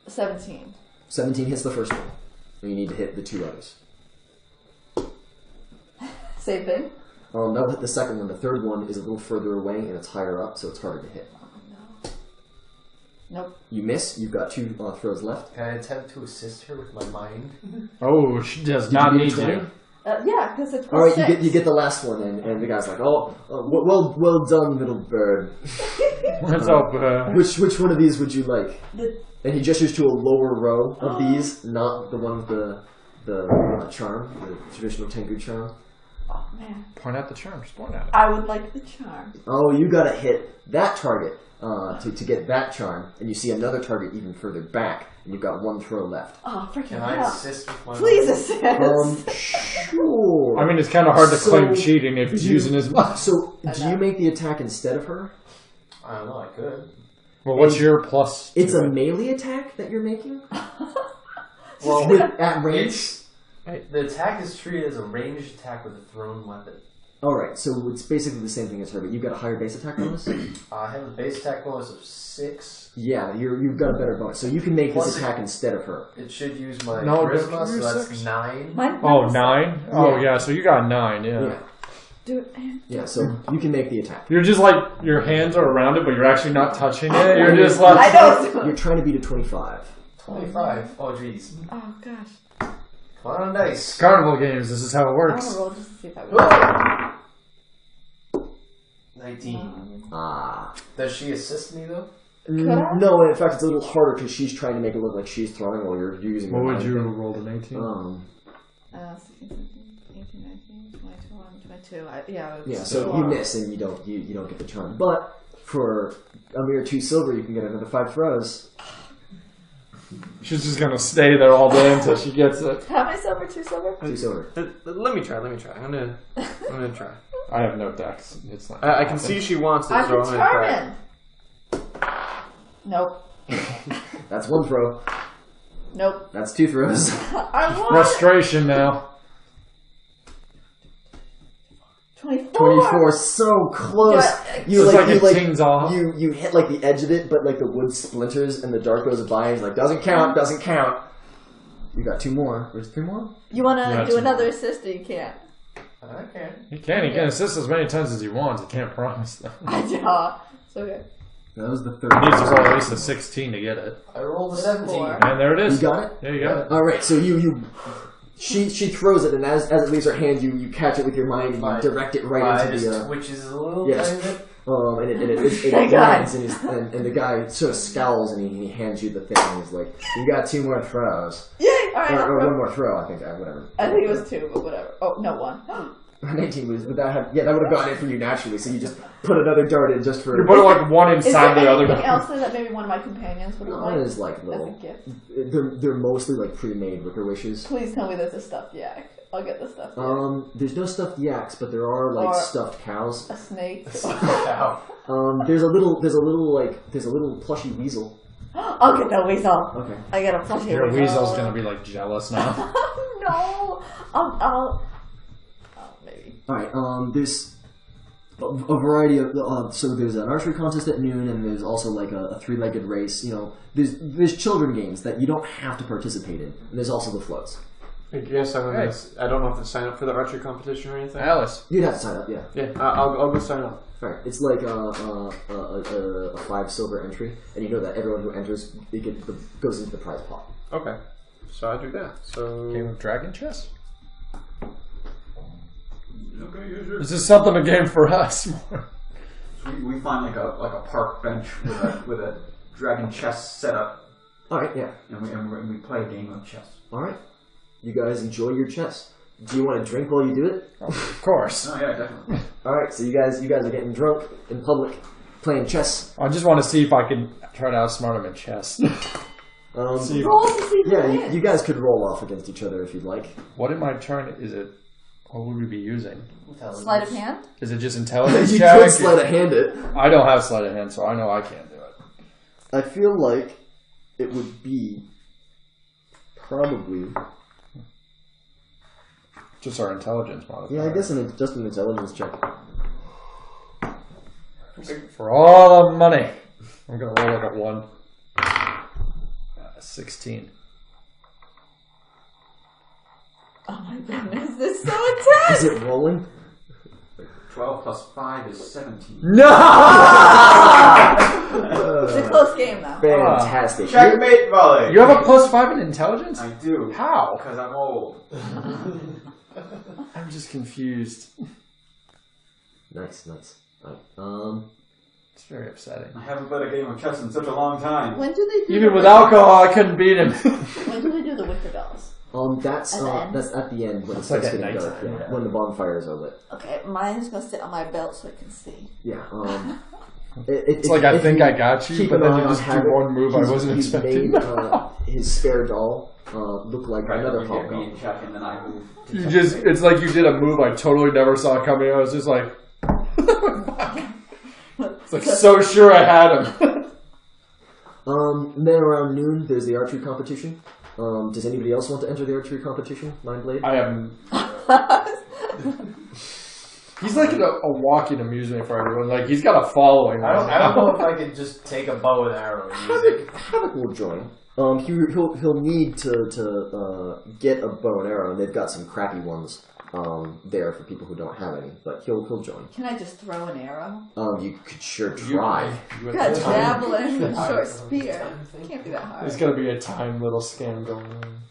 [SPEAKER 6] 17.
[SPEAKER 2] 17 hits the first one, and you need to hit the 2 others.
[SPEAKER 6] Same thing?
[SPEAKER 2] That'll hit the second one. The third one is a little further away, and it's higher up, so it's harder to hit.
[SPEAKER 6] Oh, no. Nope.
[SPEAKER 2] You miss. You've got 2 throws left.
[SPEAKER 3] Can I attempt to assist her with my mind?
[SPEAKER 1] Oh, she does
[SPEAKER 2] Did
[SPEAKER 1] not
[SPEAKER 2] you
[SPEAKER 1] need
[SPEAKER 2] get a
[SPEAKER 1] to.
[SPEAKER 2] 20?
[SPEAKER 6] Yeah, because it's
[SPEAKER 2] All right,
[SPEAKER 6] +6.
[SPEAKER 2] you get the last one, and the guy's like, well done, little bird.
[SPEAKER 1] What's up?
[SPEAKER 2] Which one of these would you like?
[SPEAKER 6] The-
[SPEAKER 2] And he gestures to a lower row of these, not the one with the charm, the traditional Tengu charm.
[SPEAKER 6] Oh, man.
[SPEAKER 1] Point out the charm. Just point at it.
[SPEAKER 6] I would like the charm.
[SPEAKER 2] Oh, you gotta hit that target to get that charm, and you see another target even further back, and you've got 1 throw left.
[SPEAKER 6] Oh, freaking
[SPEAKER 3] Can I
[SPEAKER 6] hell.
[SPEAKER 3] assist with my
[SPEAKER 6] Please
[SPEAKER 3] mind?
[SPEAKER 6] assist.
[SPEAKER 2] Sure.
[SPEAKER 1] I mean, it's kind of hard to
[SPEAKER 2] So,
[SPEAKER 1] claim cheating if he's using his mind.
[SPEAKER 2] So,
[SPEAKER 6] I
[SPEAKER 2] do
[SPEAKER 6] know.
[SPEAKER 2] you make the attack instead of her?
[SPEAKER 3] I don't know, I could.
[SPEAKER 1] Well, what's your plus?
[SPEAKER 2] It's
[SPEAKER 1] to
[SPEAKER 2] a
[SPEAKER 1] it?
[SPEAKER 2] melee attack that you're making?
[SPEAKER 3] Well,
[SPEAKER 2] At range?
[SPEAKER 3] the attack is treated as a ranged attack with a thrown weapon.
[SPEAKER 2] Alright, so it's basically the same thing as her, but you've got a higher base attack bonus?
[SPEAKER 3] I have a base attack bonus of 6.
[SPEAKER 2] Yeah, you've got a better bonus. So you can make this
[SPEAKER 3] Plus
[SPEAKER 2] attack instead of her.
[SPEAKER 3] It should use my
[SPEAKER 1] No,
[SPEAKER 3] charisma,
[SPEAKER 1] don't
[SPEAKER 3] so
[SPEAKER 1] use
[SPEAKER 3] that's
[SPEAKER 1] 6.
[SPEAKER 3] 9.
[SPEAKER 6] Mine
[SPEAKER 1] Oh,
[SPEAKER 6] was-
[SPEAKER 1] 9? Oh,
[SPEAKER 2] Yeah.
[SPEAKER 1] yeah, so you got 9, yeah.
[SPEAKER 2] Yeah.
[SPEAKER 6] Do it, man.
[SPEAKER 2] Yeah, so you can make the attack.
[SPEAKER 1] You're just like, your hands are around it, but you're actually not touching it. You're just like...
[SPEAKER 6] I know.
[SPEAKER 2] You're trying to beat a 25.
[SPEAKER 3] 25. Oh, jeez.
[SPEAKER 6] Oh, gosh.
[SPEAKER 3] Come on, dice.
[SPEAKER 1] Carnival games, this is how it
[SPEAKER 6] I want
[SPEAKER 1] works.
[SPEAKER 6] to roll just to see if I would.
[SPEAKER 3] 19.
[SPEAKER 2] Ah.
[SPEAKER 3] Does she assist me, though?
[SPEAKER 6] I?
[SPEAKER 2] No, in fact, it's a little harder because she's trying to make it look like she's throwing while you're using
[SPEAKER 1] What
[SPEAKER 2] your
[SPEAKER 1] would
[SPEAKER 2] mind
[SPEAKER 1] you
[SPEAKER 2] thing.
[SPEAKER 1] roll an 18?
[SPEAKER 6] 16, 17, 18, 19, 21, 22. Yeah.
[SPEAKER 2] Yeah, so you miss and you don't get the charm. But for a mere 2 silver, you can get another 5 throws.
[SPEAKER 1] She's just gonna stay there all day until she gets it.
[SPEAKER 6] How many silver? 2 silver?
[SPEAKER 2] 2 silver.
[SPEAKER 4] Let me try. I'm gonna try.
[SPEAKER 1] I have no decks. It's not.
[SPEAKER 4] I can see she wants it,
[SPEAKER 6] I'm
[SPEAKER 4] so I'm gonna try.
[SPEAKER 6] determined. Nope.
[SPEAKER 2] That's 1 throw.
[SPEAKER 6] Nope.
[SPEAKER 2] That's 2 throws.
[SPEAKER 6] I want
[SPEAKER 1] Frustration now.
[SPEAKER 6] 24.
[SPEAKER 2] 24, so close.
[SPEAKER 6] Yeah,
[SPEAKER 1] It's like it tings off.
[SPEAKER 2] You hit like the edge of it, but like the wood splinters and the dart goes by. And it's like doesn't count. You got 2 more. There's 3 more.
[SPEAKER 6] You want
[SPEAKER 1] Yeah,
[SPEAKER 6] to do
[SPEAKER 1] 2
[SPEAKER 6] another
[SPEAKER 1] more.
[SPEAKER 6] assist or you can't?
[SPEAKER 3] I can.
[SPEAKER 1] He can assist as many times as he wants. He can't promise them.
[SPEAKER 6] I know. It's okay.
[SPEAKER 2] That was the
[SPEAKER 1] He
[SPEAKER 2] 3rd.
[SPEAKER 1] needs to roll at least a 16 to get it.
[SPEAKER 3] I rolled a 17.
[SPEAKER 6] 4.
[SPEAKER 1] And there it is.
[SPEAKER 2] You got it.
[SPEAKER 1] Yeah, you got it.
[SPEAKER 2] All right. So she throws it, and as it leaves her hand, you catch it with your mind and you direct it right into
[SPEAKER 3] just
[SPEAKER 2] the.
[SPEAKER 3] twitches a little
[SPEAKER 2] Yes.
[SPEAKER 3] tiny bit.
[SPEAKER 2] And it
[SPEAKER 6] Thank God.
[SPEAKER 2] lands, and the guy sort of scowls and he hands you the thing and he's like, "You got 2 more throws,
[SPEAKER 6] Yay! All right.
[SPEAKER 2] or 1 more throw, I think. Whatever."
[SPEAKER 6] I think it was 2, but whatever. Oh, no, 1.
[SPEAKER 2] 19 was, but that would have gone in for you naturally. So you just put another dart in just for.
[SPEAKER 1] You put like one
[SPEAKER 6] Is there
[SPEAKER 1] inside the other.
[SPEAKER 6] anything else that maybe one of my companions would
[SPEAKER 2] Mine
[SPEAKER 6] like?
[SPEAKER 2] is like
[SPEAKER 6] As a
[SPEAKER 2] little.
[SPEAKER 6] gift.
[SPEAKER 2] They're mostly like pre-made with her wishes.
[SPEAKER 6] Please tell me there's a stuffed yak. I'll get the stuffed yak.
[SPEAKER 2] There's no stuffed yaks, but there are like
[SPEAKER 6] Or
[SPEAKER 2] stuffed cows.
[SPEAKER 6] a snake.
[SPEAKER 2] There's a little plushy weasel.
[SPEAKER 6] I'll get the weasel.
[SPEAKER 2] Okay.
[SPEAKER 6] I get a plushie
[SPEAKER 1] Your
[SPEAKER 6] weasel.
[SPEAKER 1] weasel's gonna be like jealous now.
[SPEAKER 6] No. I'll maybe.
[SPEAKER 2] All right. There's a variety of so there's an archery contest at noon, and there's also like a three-legged race. You know, there's children games that you don't have to participate in, and there's also the floats.
[SPEAKER 4] I guess I don't know if to sign up for the archery competition or anything.
[SPEAKER 1] Alice.
[SPEAKER 2] You'd have to sign up, yeah.
[SPEAKER 4] Yeah, I'll go sign up.
[SPEAKER 2] All right. It's like a 5 silver entry, and you know that everyone who enters goes into the prize pot.
[SPEAKER 4] Okay, so I do that. So
[SPEAKER 1] Game of Dragon Chess?
[SPEAKER 8] Okay, use your...
[SPEAKER 1] This is something a game for us.
[SPEAKER 8] We find like a park bench with a dragon chess setup,
[SPEAKER 2] All right, yeah.
[SPEAKER 8] and we play a game of chess.
[SPEAKER 2] All right. You guys enjoy your chess. Do you want to drink while you do it?
[SPEAKER 1] Of course.
[SPEAKER 8] Oh yeah, definitely.
[SPEAKER 2] All right. So you guys are getting drunk in public, playing chess.
[SPEAKER 1] I just want to see if I can try to outsmart him in chess.
[SPEAKER 6] Roll to see who
[SPEAKER 2] Yeah,
[SPEAKER 6] wins.
[SPEAKER 2] you guys could roll off against each other if you'd like.
[SPEAKER 1] What in my turn is it? What would we be using?
[SPEAKER 6] Sleight of hand?
[SPEAKER 1] Is it just intelligence
[SPEAKER 2] You
[SPEAKER 1] check?
[SPEAKER 2] could sleight of hand it.
[SPEAKER 1] I don't have sleight of hand, so I know I can't do it.
[SPEAKER 2] I feel like it would be probably.
[SPEAKER 1] Just our intelligence modifier.
[SPEAKER 2] Yeah, I guess just an intelligence check.
[SPEAKER 1] For all the money. I'm going to roll like a 1. 16.
[SPEAKER 6] Oh my goodness, this is so intense!
[SPEAKER 2] Is it rolling?
[SPEAKER 8] 12 plus 5 is 17.
[SPEAKER 1] No!
[SPEAKER 6] It's a close game though.
[SPEAKER 2] Fantastic.
[SPEAKER 8] Checkmate volley.
[SPEAKER 1] You have a +5 in intelligence?
[SPEAKER 8] I do.
[SPEAKER 1] How?
[SPEAKER 8] Because I'm old.
[SPEAKER 1] I'm just confused.
[SPEAKER 2] Nice. Alright,
[SPEAKER 1] It's very upsetting.
[SPEAKER 8] I haven't played a game of chess in such a long time.
[SPEAKER 6] When do they do
[SPEAKER 1] Even
[SPEAKER 6] the
[SPEAKER 1] with
[SPEAKER 6] wicker
[SPEAKER 1] alcohol, I couldn't beat him.
[SPEAKER 6] dolls? When do they do the wicker dolls?
[SPEAKER 2] that's
[SPEAKER 6] At the end?
[SPEAKER 2] that's at the end when
[SPEAKER 1] It's
[SPEAKER 2] it's
[SPEAKER 1] like
[SPEAKER 2] getting
[SPEAKER 1] at
[SPEAKER 2] dark.
[SPEAKER 1] nighttime,
[SPEAKER 2] Yeah,
[SPEAKER 1] yeah.
[SPEAKER 2] when the bonfires are lit.
[SPEAKER 6] Okay, mine's gonna sit on my belt so I can see.
[SPEAKER 2] Yeah.
[SPEAKER 1] It's like, I think I got you, but then you just do one move I wasn't expecting.
[SPEAKER 2] Made his spare doll look like
[SPEAKER 8] Right,
[SPEAKER 2] another
[SPEAKER 8] you get me
[SPEAKER 2] hobgoblin.
[SPEAKER 8] in check and then I move. to
[SPEAKER 1] You
[SPEAKER 8] check.
[SPEAKER 1] just, it's like you did a move I totally never saw coming. I was just like, it's like so sure I had him.
[SPEAKER 2] Then around noon, there's the archery competition. Does anybody else want to enter the archery competition? Mindblade?
[SPEAKER 1] I am. He's like a walking amusement for everyone. Like he's got a following.
[SPEAKER 3] I don't know if I could just take a bow and arrow and use it.
[SPEAKER 2] Havoc will join. He'll need to get a bow and arrow, and they've got some crappy ones there for people who don't have any. But he'll join.
[SPEAKER 6] Can I just throw an arrow?
[SPEAKER 2] You could sure try.
[SPEAKER 6] Got a javelin and a short spear. Can't be that hard.
[SPEAKER 1] There's gonna be a time little scam going on.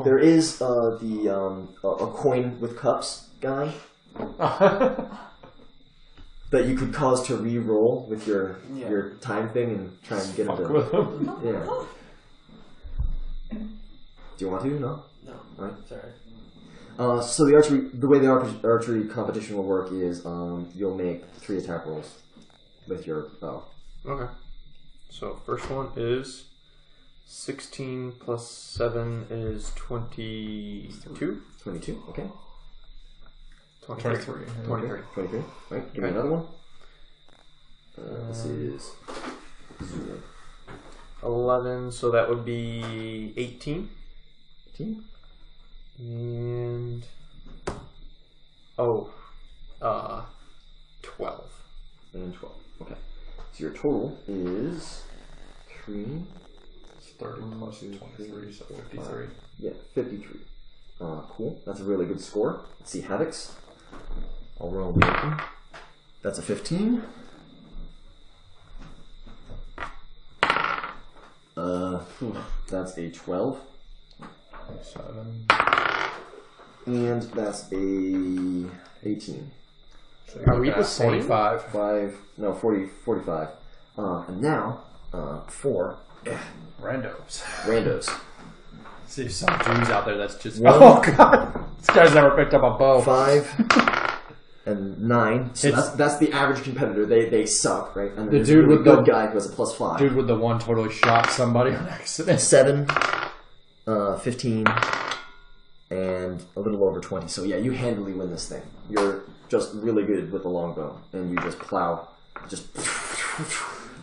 [SPEAKER 2] There is a coin with cups guy that you could cause to re-roll with your time thing and try and get him
[SPEAKER 1] Fuck
[SPEAKER 2] to.
[SPEAKER 1] with him.
[SPEAKER 2] Yeah. Do you want to? No.
[SPEAKER 4] No.
[SPEAKER 2] All right.
[SPEAKER 4] Sorry.
[SPEAKER 2] So the way the archery competition will work is you'll make 3 attack rolls with your bow.
[SPEAKER 4] Okay. So first one is 16 plus 7 is 22.
[SPEAKER 2] 22. Okay.
[SPEAKER 1] 23.
[SPEAKER 4] 23.
[SPEAKER 2] 23. Right. Give me another one. This is
[SPEAKER 4] 11, so that would be 18.
[SPEAKER 2] 18.
[SPEAKER 4] And 12.
[SPEAKER 2] And 12. Okay. So your total is 3.
[SPEAKER 1] It's 30 plus 23, so 53.
[SPEAKER 2] Yeah, 53. Cool. That's a really good score. Let's see Havoc's. I'll roll one. That's a 15. That's a 12.
[SPEAKER 1] 7.
[SPEAKER 2] And that's a 18.
[SPEAKER 1] So
[SPEAKER 4] Are we the same?
[SPEAKER 1] 45.
[SPEAKER 2] 45. And now, for
[SPEAKER 1] Randos.
[SPEAKER 2] randos.
[SPEAKER 1] See if some Jews out there that's just.
[SPEAKER 2] One.
[SPEAKER 1] Oh god! This guy's never picked up a bow.
[SPEAKER 2] 5 and 9. So that's the average competitor. They suck, right? And then
[SPEAKER 1] The
[SPEAKER 2] there's
[SPEAKER 1] dude
[SPEAKER 2] a really
[SPEAKER 1] with
[SPEAKER 2] good
[SPEAKER 1] the-
[SPEAKER 2] guy who has a +5.
[SPEAKER 1] Dude with the one totally shot somebody on accident.
[SPEAKER 2] 7, 15, and a little over 20. So yeah, you handily win this thing. You're just really good with the longbow, and you just plow, just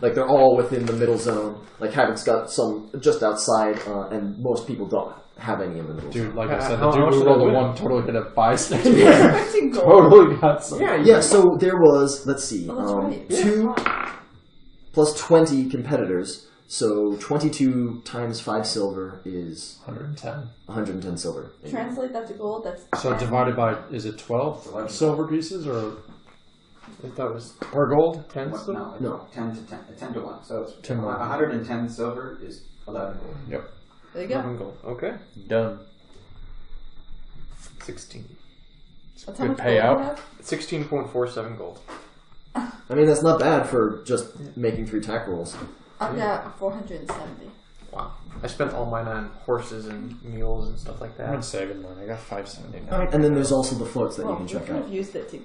[SPEAKER 2] like they're all within the middle zone. Like Habit's got some just outside, and most people don't have any in the middle zone.
[SPEAKER 1] Dude, like I said, the dude who rolled a 1 totally hit a bystander.
[SPEAKER 6] Expecting gold.
[SPEAKER 1] Totally got some.
[SPEAKER 2] Yeah, so there was, let's see,
[SPEAKER 6] Oh, that's right.
[SPEAKER 2] 2 plus 20 competitors, so 22 times 5 silver is
[SPEAKER 1] 110.
[SPEAKER 2] 110 silver.
[SPEAKER 6] Translate that to gold. That's
[SPEAKER 1] So divided by, is it 12 silver pieces or
[SPEAKER 4] I think that was
[SPEAKER 1] per gold?
[SPEAKER 4] 10
[SPEAKER 8] What?
[SPEAKER 4] silver?
[SPEAKER 2] No.
[SPEAKER 8] 10 to 1. So it's
[SPEAKER 1] 10 to 1.
[SPEAKER 8] 110 silver is 11 gold.
[SPEAKER 1] Yep.
[SPEAKER 6] there you go.
[SPEAKER 4] 11 gold. Okay.
[SPEAKER 1] Done.
[SPEAKER 4] 16.
[SPEAKER 6] That's how
[SPEAKER 1] Good
[SPEAKER 6] much gold you
[SPEAKER 1] payout.
[SPEAKER 6] have?
[SPEAKER 4] 16.47 gold.
[SPEAKER 2] I mean, that's not bad for just making 3 tack rolls.
[SPEAKER 6] I've got 470.
[SPEAKER 4] Wow. I spent all mine on horses and mules and stuff like
[SPEAKER 1] I'm
[SPEAKER 4] that.
[SPEAKER 1] saving mine. I got 579.
[SPEAKER 2] And then there's also the floats that
[SPEAKER 6] Well,
[SPEAKER 2] you can
[SPEAKER 6] we
[SPEAKER 2] check
[SPEAKER 6] could
[SPEAKER 2] out.
[SPEAKER 6] have used it to.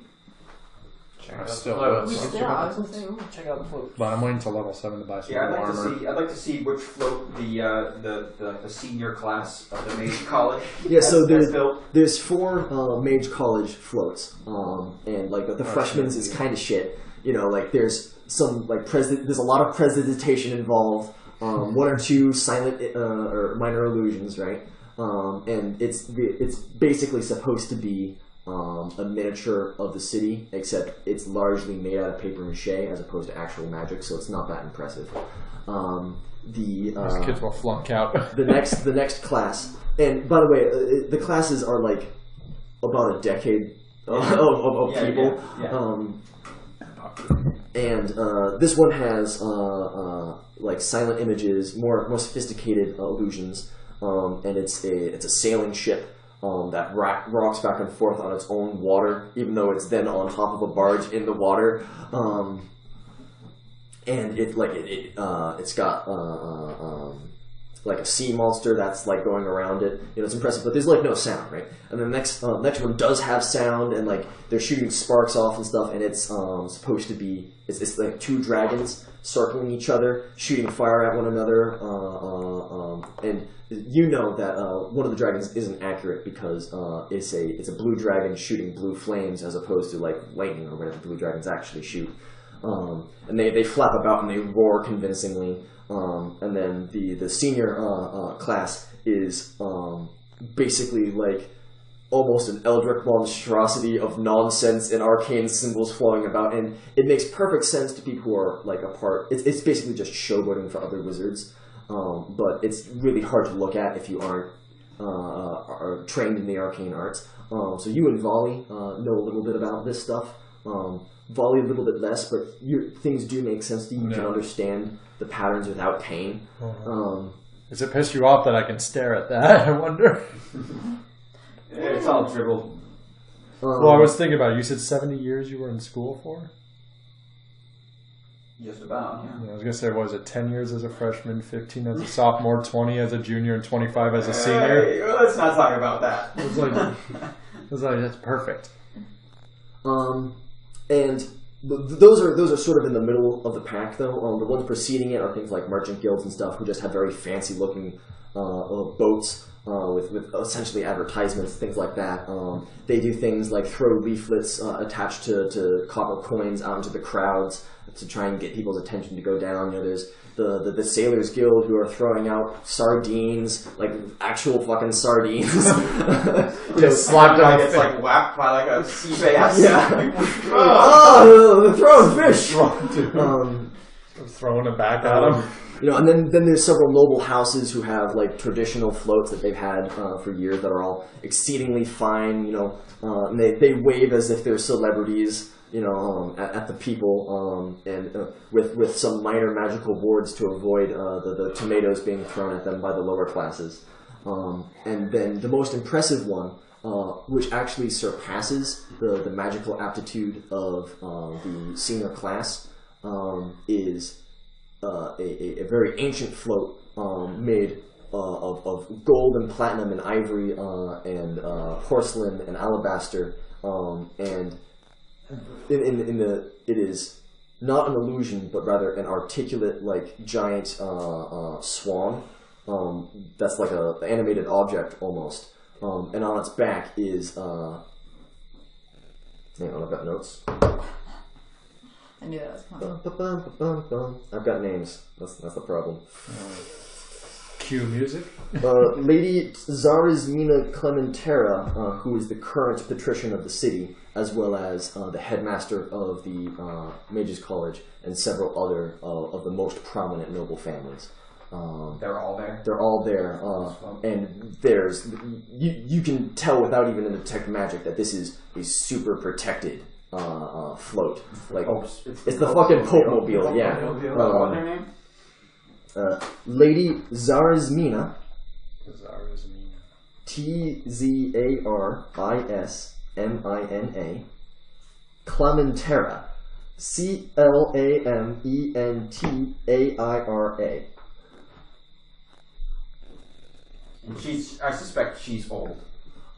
[SPEAKER 4] Check
[SPEAKER 1] I
[SPEAKER 4] out
[SPEAKER 1] still
[SPEAKER 4] the
[SPEAKER 1] will.
[SPEAKER 4] floats.
[SPEAKER 6] Yeah, I was gonna say.
[SPEAKER 4] Check out the float.
[SPEAKER 1] But I'm waiting till level 7 to buy some
[SPEAKER 8] Yeah,
[SPEAKER 1] more armor.
[SPEAKER 8] I'd like to see which float the senior class of the Mage College.
[SPEAKER 2] Yeah, so
[SPEAKER 8] has built.
[SPEAKER 2] there's 4 Mage College floats, and like the freshmen's is kind of shit. You know, like there's some like there's a lot of presidentation involved. 1 or 2 silent or minor illusions, right? And it's basically supposed to be a miniature of the city, except it's largely made out of paper mache as opposed to actual magic, so it's not that impressive.
[SPEAKER 1] These kids will flunk out.
[SPEAKER 2] The next class, and by the way, the classes are like about a decade of
[SPEAKER 8] Yeah,
[SPEAKER 2] people.
[SPEAKER 8] yeah.
[SPEAKER 2] And this one has like silent images, more sophisticated illusions, and it's a sailing ship that rocks back and forth on its own water, even though it's then on top of a barge in the water. And it's got like a sea monster that's like going around it. You know, it's impressive, but there's like no sound, right? And the next one does have sound, and like they're shooting sparks off and stuff, and it's supposed to be it's like 2 dragons circling each other, shooting fire at one another, and you know that one of the dragons isn't accurate because it's a blue dragon shooting blue flames as opposed to like lightning or whatever blue dragons actually shoot. And they flap about and they roar convincingly. And then the senior class is basically like almost an eldritch monstrosity of nonsense and arcane symbols flowing about, and it makes perfect sense to people who are like a part. It's basically just showboating for other wizards, but it's really hard to look at if you aren't are trained in the arcane arts. So you and Volley know a little bit about this stuff. Volley a little bit less, but things do make sense to you. You can understand the patterns without pain.
[SPEAKER 1] Does it piss you off that I can stare at that? I wonder.
[SPEAKER 8] It's all dribble.
[SPEAKER 1] Well, I was thinking about it. You said 70 years you were in school for?
[SPEAKER 8] Just about, yeah.
[SPEAKER 1] Yeah, I was going to say, what was it, 10 years as a freshman, 15 as a sophomore, 20 as a junior, and 25 as a senior?
[SPEAKER 8] Hey, let's not talk about that.
[SPEAKER 1] It was like that's perfect.
[SPEAKER 2] And those are sort of in the middle of the pack, though. The ones preceding it are things like merchant guilds and stuff who just have very fancy looking boats with essentially advertisements, things like that. They do things like throw leaflets attached to copper coins out into the crowds to try and get people's attention to go down. You know, there's the Sailors Guild who are throwing out sardines, like actual fucking sardines.
[SPEAKER 1] Just slapped
[SPEAKER 8] Guy
[SPEAKER 1] on
[SPEAKER 8] gets like whacked by like a sea bass.
[SPEAKER 2] Yeah. Oh, they're throwing fish.
[SPEAKER 1] Throwing it back at him.
[SPEAKER 2] You know, and then there's several noble houses who have like traditional floats that they've had for years that are all exceedingly fine. You know, and they wave as if they're celebrities. You know, at the people, and with some minor magical wards to avoid the tomatoes being thrown at them by the lower classes. And then the most impressive one, which actually surpasses the magical aptitude of the senior class, is a very ancient float made of gold and platinum and ivory and porcelain and alabaster, and it is not an illusion, but rather an articulate, like giant swan. That's like an animated object almost, and on its back is hang on, I've got notes.
[SPEAKER 6] I knew that was coming.
[SPEAKER 2] I've got names. That's the problem.
[SPEAKER 1] Cue music.
[SPEAKER 2] Lady Zarismina Clementera, who is the current patrician of the city, as well as the headmaster of the Mages College, and several other of the most prominent noble families.
[SPEAKER 8] They're all there.
[SPEAKER 2] They're all there, and there's you can tell without even a detect magic that this is a super protected float. Like it's the fucking Pope-mobile, yeah.
[SPEAKER 8] What's their name?
[SPEAKER 2] Lady Zarismina. Tzarismina. Clementera. Clementara.
[SPEAKER 8] And I suspect she's old.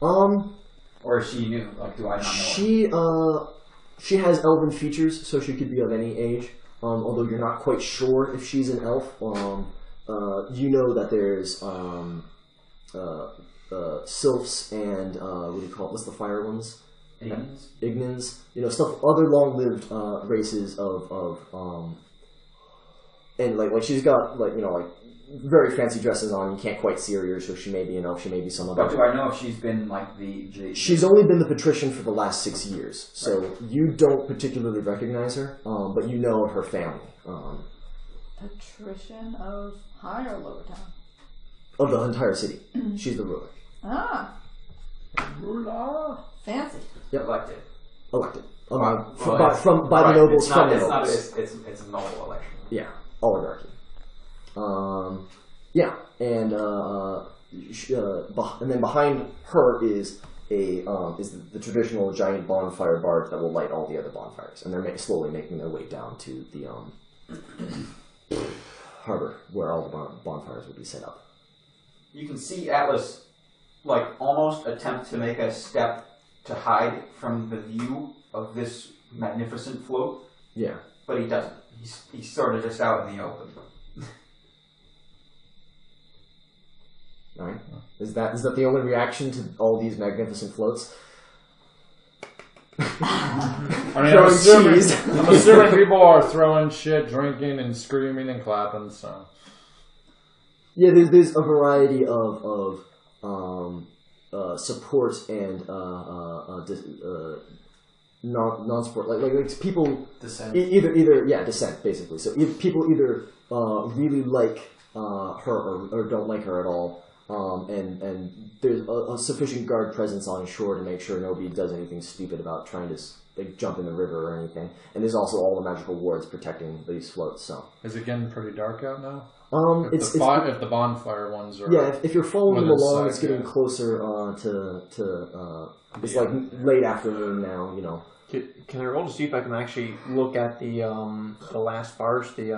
[SPEAKER 8] Or is she new? Like, do I not know?
[SPEAKER 2] She has elven features, so she could be of any age. Although you're not quite sure if she's an elf. You know that there's sylphs and what do you call it? What's the fire ones? Ignans. You know, stuff. Other long-lived races of and like she's got like very fancy dresses on. You can't quite see her, so she may be an elf. She may be some other.
[SPEAKER 8] But do I know if she's been like the?
[SPEAKER 2] She's only been the patrician for the last 6 years, so you don't particularly recognize her, but you know her family.
[SPEAKER 6] Patrician of High or Lower Town?
[SPEAKER 2] Of the entire city. She's the ruler.
[SPEAKER 6] Ah. Ruler. Fancy.
[SPEAKER 2] Yep.
[SPEAKER 8] Elected.
[SPEAKER 2] By the nobles from the nobles.
[SPEAKER 8] It's a noble election.
[SPEAKER 2] Yeah. Oligarchy. Yeah, and then behind her is the traditional giant bonfire barge that will light all the other bonfires, and they're slowly making their way down to the harbor where all the bonfires will be set up.
[SPEAKER 8] You can see Atlas like almost attempt to make a step to hide from the view of this magnificent float.
[SPEAKER 2] Yeah,
[SPEAKER 8] but he doesn't. He's sort of just out in the open.
[SPEAKER 2] Alright. Is that the only reaction to all these magnificent floats?
[SPEAKER 1] I'm assuming people are throwing shit, drinking, and screaming and clapping. So
[SPEAKER 2] yeah, there's a variety of support and non-support, like people
[SPEAKER 3] dissent.
[SPEAKER 2] Either dissent basically. So people either really like her or don't like her at all. And there's a sufficient guard presence on shore to make sure nobody does anything stupid about trying to jump in the river or anything. And there's also all the magical wards protecting these floats. So
[SPEAKER 1] is it getting pretty dark out now?
[SPEAKER 2] If
[SPEAKER 1] the bonfire ones are
[SPEAKER 2] if you're following them along, it's getting closer to it's like late afternoon now. You know.
[SPEAKER 4] Can I roll to see if I can actually look at the last barge, the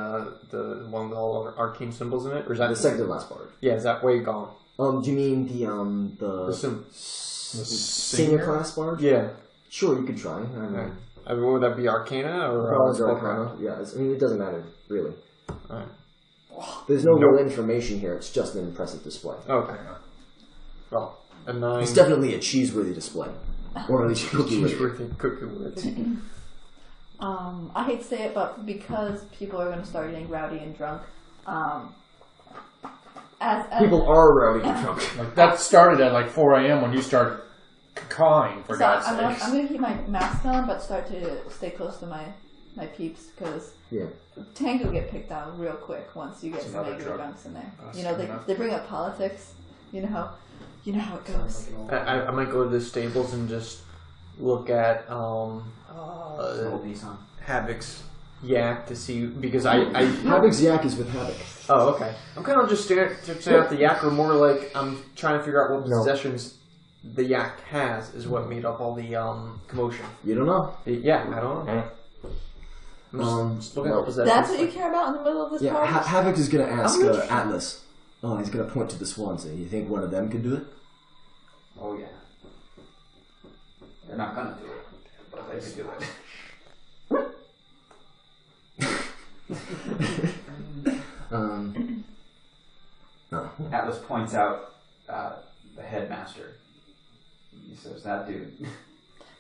[SPEAKER 4] one with all the arcane symbols in it, or is that
[SPEAKER 2] the second to last barge?
[SPEAKER 4] Yeah, is that way gone?
[SPEAKER 2] Do you mean the senior class barge?
[SPEAKER 4] Yeah.
[SPEAKER 2] Sure, you could try.
[SPEAKER 4] I mean, would that be Arcana or
[SPEAKER 2] Arcana? Yeah, I mean, it doesn't matter really.
[SPEAKER 4] Alright.
[SPEAKER 2] There's no real information here. It's just an impressive display.
[SPEAKER 4] Okay. Well, a 9.
[SPEAKER 2] It's definitely a cheeseworthy display. Or at least
[SPEAKER 4] cookie-worthy.
[SPEAKER 6] I hate to say it, but because people are going to start getting rowdy and drunk,
[SPEAKER 2] people are rowdy and drunk.
[SPEAKER 1] Like that started at like 4 a.m. when you started cawing, for God's sake.
[SPEAKER 6] I'm going to keep my mask on, but start to stay close to my peeps, because Tango get picked on real quick once you get some angry drunks in there. They bring up politics. You know how it goes.
[SPEAKER 4] I might go to the stables and just look at Havoc's yak to see, because I
[SPEAKER 2] Havoc's yak is with Havoc.
[SPEAKER 4] Oh, okay. I'm kind of just staring at the yak, or more like I'm trying to figure out what possessions the yak has is what made up all the commotion.
[SPEAKER 2] You don't know?
[SPEAKER 4] Yeah, I don't know. I'm just looking at possessions.
[SPEAKER 6] That's what you care about in the middle of this party?
[SPEAKER 2] Havoc is going to ask Atlas. Oh, he's going to point to the swans. You think one of them could do it?
[SPEAKER 8] Oh, yeah. They're not going to do it, but they could do it. Atlas points out the headmaster. He says, that dude.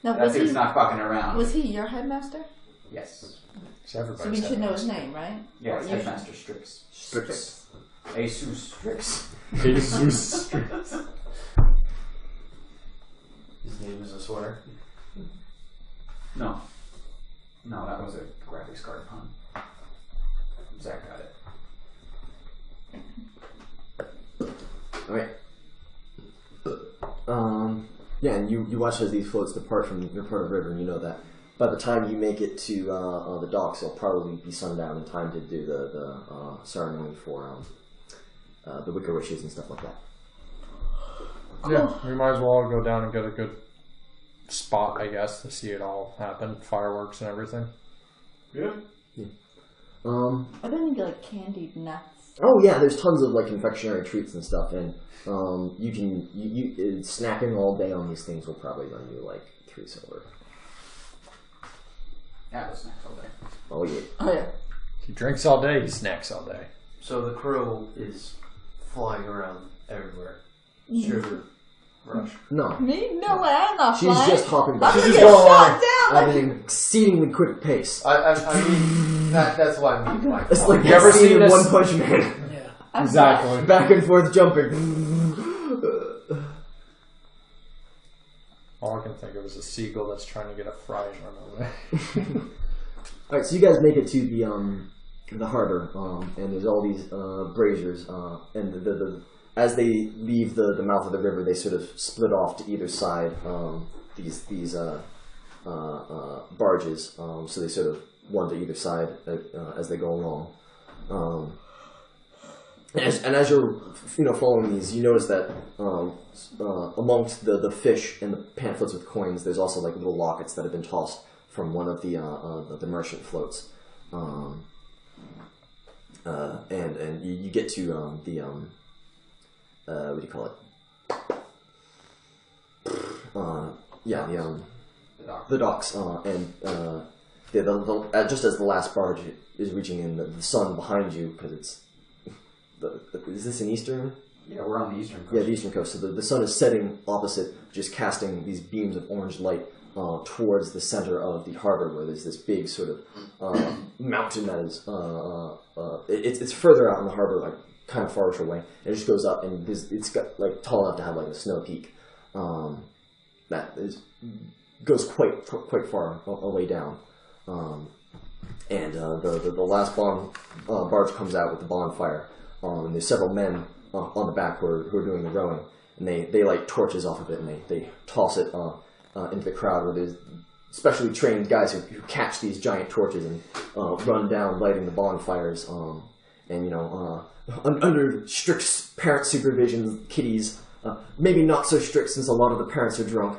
[SPEAKER 6] Now,
[SPEAKER 8] That dude's not fucking around.
[SPEAKER 6] Was he your headmaster?
[SPEAKER 8] Yes.
[SPEAKER 6] So we should know his name, right?
[SPEAKER 8] Yes, Headmaster Strix. Asus Strix.
[SPEAKER 1] Jesus Strix.
[SPEAKER 3] His name is a swear.
[SPEAKER 8] No. No, that was a graphics card pun. Zach got it.
[SPEAKER 2] Alright. Yeah, and you watch as these floats depart from your part of the river, and you know that by the time you make it to the docks, it'll probably be sundown in time to do the ceremony for the Wicker Wishes and stuff like that.
[SPEAKER 1] Yeah, we might as well go down and get a good spot, I guess, to see it all happen. Fireworks and everything.
[SPEAKER 3] Yeah.
[SPEAKER 6] Are there any like candied nuts?
[SPEAKER 2] Oh yeah, there's tons of like confectionery treats and stuff, and you can snacking all day on these things will probably run you like 3 silver.
[SPEAKER 8] Yeah, the snacks all day.
[SPEAKER 2] Oh yeah.
[SPEAKER 6] Oh yeah.
[SPEAKER 1] He drinks all day, he snacks all day.
[SPEAKER 3] So the crow is flying around everywhere. Sugar rush.
[SPEAKER 2] No.
[SPEAKER 6] Me? No way, I'm not
[SPEAKER 2] She's
[SPEAKER 6] flying.
[SPEAKER 2] just hopping
[SPEAKER 6] I'm
[SPEAKER 2] back.
[SPEAKER 6] gonna
[SPEAKER 1] She's
[SPEAKER 6] get
[SPEAKER 1] just going
[SPEAKER 6] shot
[SPEAKER 1] along
[SPEAKER 6] down.
[SPEAKER 2] At an exceedingly quick pace.
[SPEAKER 3] I mean, that's what I mean by
[SPEAKER 2] It's like
[SPEAKER 1] You ever
[SPEAKER 2] that scene
[SPEAKER 1] seen
[SPEAKER 2] in
[SPEAKER 1] this-
[SPEAKER 2] One Punch Man.
[SPEAKER 6] I'm
[SPEAKER 1] Exactly.
[SPEAKER 2] Back and forth jumping.
[SPEAKER 1] All I can think of is a seagull that's trying to get a fry and run away.
[SPEAKER 2] Alright, so you guys make it to the harbor, and there's all these braziers, and as they leave the mouth of the river, they sort of split off to either side. These barges, so they sort of one to either side as they go along. And as you're following these, you notice that amongst the fish and the pamphlets with coins, there's also like little lockets that have been tossed from one of the merchant floats. And you get to what do you call it? The docks, and just as the last barge is reaching in, the sun behind you, because it's is this an eastern?
[SPEAKER 8] Yeah, we're on the eastern coast.
[SPEAKER 2] Yeah, the eastern coast. So the sun is setting opposite, just casting these beams of orange light towards the center of the harbor, where there's this big sort of mountain that is it's further out in the harbor, like kind of far away. And it just goes up, and it's got like tall enough to have like a snow peak goes quite far away down. And the last barge comes out with the bonfire. And there's several men on the back who are doing the rowing, and they light torches off of it, and they toss it into the crowd, where there's specially trained guys who catch these giant torches and run down lighting the bonfires. And under strict parent supervision, kiddies, maybe not so strict since a lot of the parents are drunk,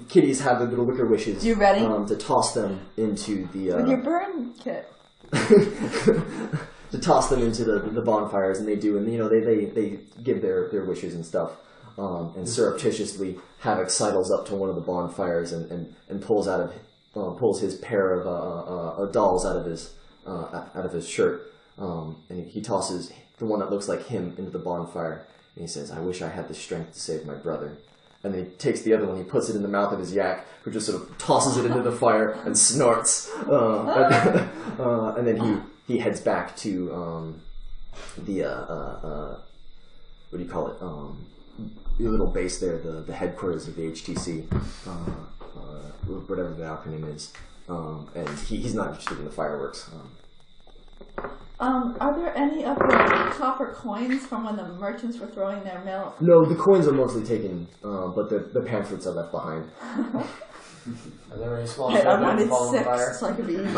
[SPEAKER 2] kiddies have the little wicker wishes.
[SPEAKER 6] You ready?
[SPEAKER 2] To toss them into the
[SPEAKER 6] With your burn kit.
[SPEAKER 2] to toss them into the bonfires, and they do, and they give their wishes and stuff, and surreptitiously Havoc sidles up to one of the bonfires and pulls his pair of dolls out of his shirt, and he tosses the one that looks like him into the bonfire, and he says, "I wish I had the strength to save my brother." And then he takes the other one, he puts it in the mouth of his yak, who just sort of tosses it into the fire and snorts. And then he heads back to the what do you call it? The little base there, the headquarters of the HTC, whatever the acronym is. And he's not interested in the fireworks.
[SPEAKER 6] Are there any of the copper coins from when the merchants were throwing their mail?
[SPEAKER 2] No, the coins are mostly taken, but the pamphlets are left behind.
[SPEAKER 3] Are there any small
[SPEAKER 6] Hey, I
[SPEAKER 3] children
[SPEAKER 6] wanted
[SPEAKER 3] falling on fire?
[SPEAKER 6] 6 so I could be easy.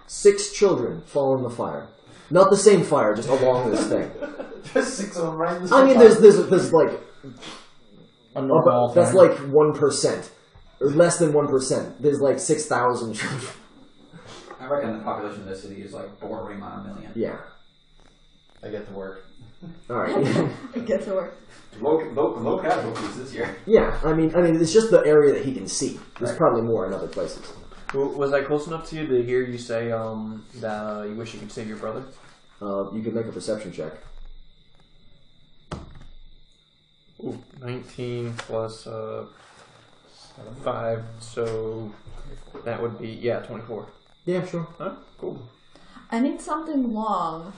[SPEAKER 2] 6 children fall in the fire. Not the same fire, just along this thing.
[SPEAKER 3] Just 6 of them right in the
[SPEAKER 2] I mean, there's like
[SPEAKER 1] A normal
[SPEAKER 2] that's
[SPEAKER 1] thing.
[SPEAKER 2] like 1%, or less than 1%. There's like 6,000 children.
[SPEAKER 8] I reckon the population of this city is like bordering on 1 million.
[SPEAKER 2] Yeah.
[SPEAKER 3] I get to work.
[SPEAKER 2] All right.
[SPEAKER 6] It gets to work.
[SPEAKER 8] Low casualties this year.
[SPEAKER 2] Yeah. I mean, it's just the area that he can see. There's probably more in other places.
[SPEAKER 4] Was I close enough to you to hear you say that you wish you could save your brother?
[SPEAKER 2] You can make a perception check.
[SPEAKER 4] 19 plus 5, so that would be 24.
[SPEAKER 2] Yeah, sure.
[SPEAKER 4] Huh? Cool.
[SPEAKER 6] I need something long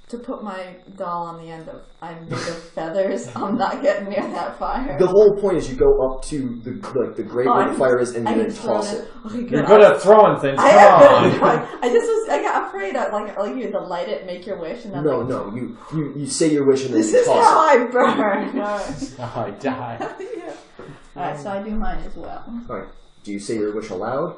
[SPEAKER 6] to put my doll on the end of. I'm made of feathers. I'm not getting near that fire.
[SPEAKER 2] The whole point is you go up to the grate where the fire is and you then toss it.
[SPEAKER 6] Okay, good.
[SPEAKER 1] You're good at throwing things. Come on.
[SPEAKER 6] I got afraid of like you had to light it, make your wish, and then
[SPEAKER 2] you say your wish and then
[SPEAKER 6] this
[SPEAKER 2] you
[SPEAKER 6] is
[SPEAKER 2] toss
[SPEAKER 6] how
[SPEAKER 2] it.
[SPEAKER 6] I burn.
[SPEAKER 1] I die.
[SPEAKER 6] Yeah. Alright, so I do mine as well.
[SPEAKER 2] Alright. Do you say your wish aloud?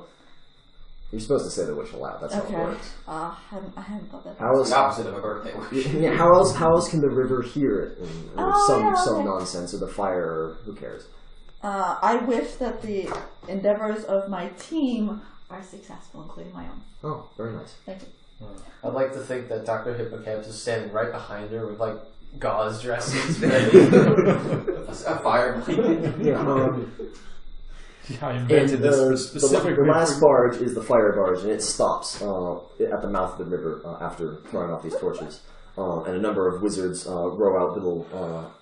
[SPEAKER 2] You're supposed to say the wish aloud. That's how it works.
[SPEAKER 6] I hadn't thought that.
[SPEAKER 2] How else?
[SPEAKER 8] The opposite of a birthday wish.
[SPEAKER 2] Yeah. How else can the river hear it? Or some
[SPEAKER 6] okay.
[SPEAKER 2] nonsense, or the fire, or who cares?
[SPEAKER 6] I wish that the endeavors of my team are successful, including my own.
[SPEAKER 2] Oh, very nice.
[SPEAKER 6] Thank you.
[SPEAKER 3] I'd like to think that Dr. Hippocampus is standing right behind her with like gauze dresses ready. A fire.
[SPEAKER 2] Yeah.
[SPEAKER 1] I invented this specifically.
[SPEAKER 2] The last barge is the fire barge, and it stops at the mouth of the river after throwing off these torches. And a number of wizards row out little...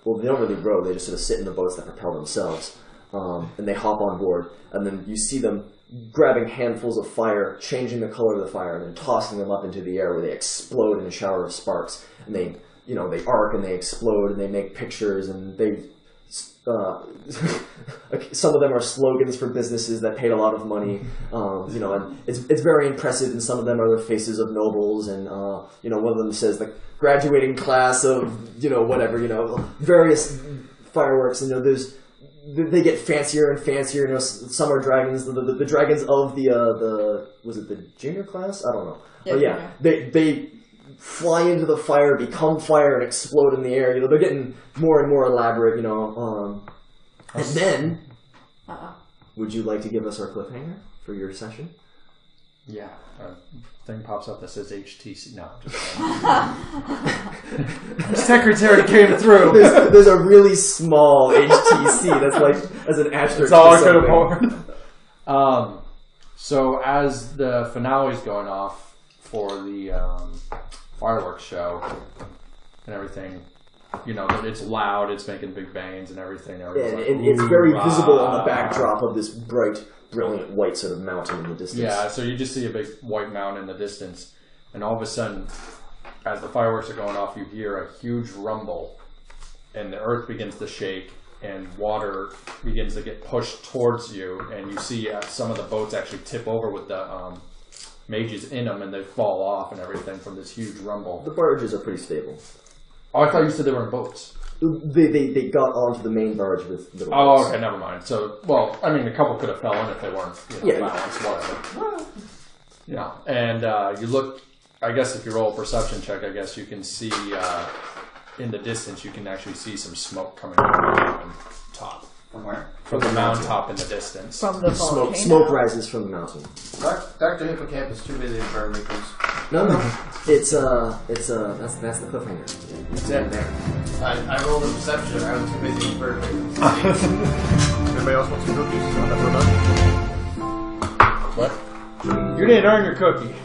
[SPEAKER 2] well, they don't really row, they just sort of sit in the boats that propel themselves. And they hop on board, and then you see them grabbing handfuls of fire, changing the color of the fire, and then tossing them up into the air where they explode in a shower of sparks. And they arc and they explode, and they make pictures, and they... some of them are slogans for businesses that paid a lot of money, and it's very impressive. And some of them are the faces of nobles, and one of them says the graduating class of various fireworks. And they get fancier and fancier. Some are dragons. The dragons of the was it the junior class? I don't know.
[SPEAKER 6] Yeah,
[SPEAKER 2] but yeah, they fly into the fire, become fire, and explode in the air. They're getting more and more elaborate. And then, would you like to give us our cliffhanger for your session?
[SPEAKER 1] Yeah, a thing pops up that says HTC. No, just secretary came through.
[SPEAKER 2] There's a really small HTC that's like as an asterisk.
[SPEAKER 1] That's all I could afford. So as the finale is going off for the fireworks show and everything, it's loud, it's making big bangs and everything.
[SPEAKER 2] And it's very visible on the backdrop of this bright, brilliant white sort of mountain in the distance.
[SPEAKER 1] Yeah, so you just see a big white mountain in the distance, and all of a sudden, as the fireworks are going off, you hear a huge rumble, and the earth begins to shake, and water begins to get pushed towards you, and you see some of the boats actually tip over with the mages in them, and they fall off and everything from this huge rumble.
[SPEAKER 2] The barges are pretty stable.
[SPEAKER 1] Oh, I thought you said they were in boats.
[SPEAKER 2] They got onto the main barge with little boats.
[SPEAKER 1] Oh, okay, never mind. So, a couple could have fell in if they weren't balanced, whatever. And you look, I guess if you roll a perception check, I guess you can see in the distance, you can actually see some smoke coming from the mountain top.
[SPEAKER 8] From where?
[SPEAKER 1] From the mountain top in the distance.
[SPEAKER 6] From the volcano.
[SPEAKER 2] Smoke rises from the mountain.
[SPEAKER 3] Dr. Hippocampus is too busy to burn wrinkles.
[SPEAKER 2] No. That's the cliffhanger.
[SPEAKER 3] It's in there. I rolled a perception. I was too busy to burn wrinkles.
[SPEAKER 4] Anybody else want some cookies? Not that we're done.
[SPEAKER 1] What? You didn't earn your cookie.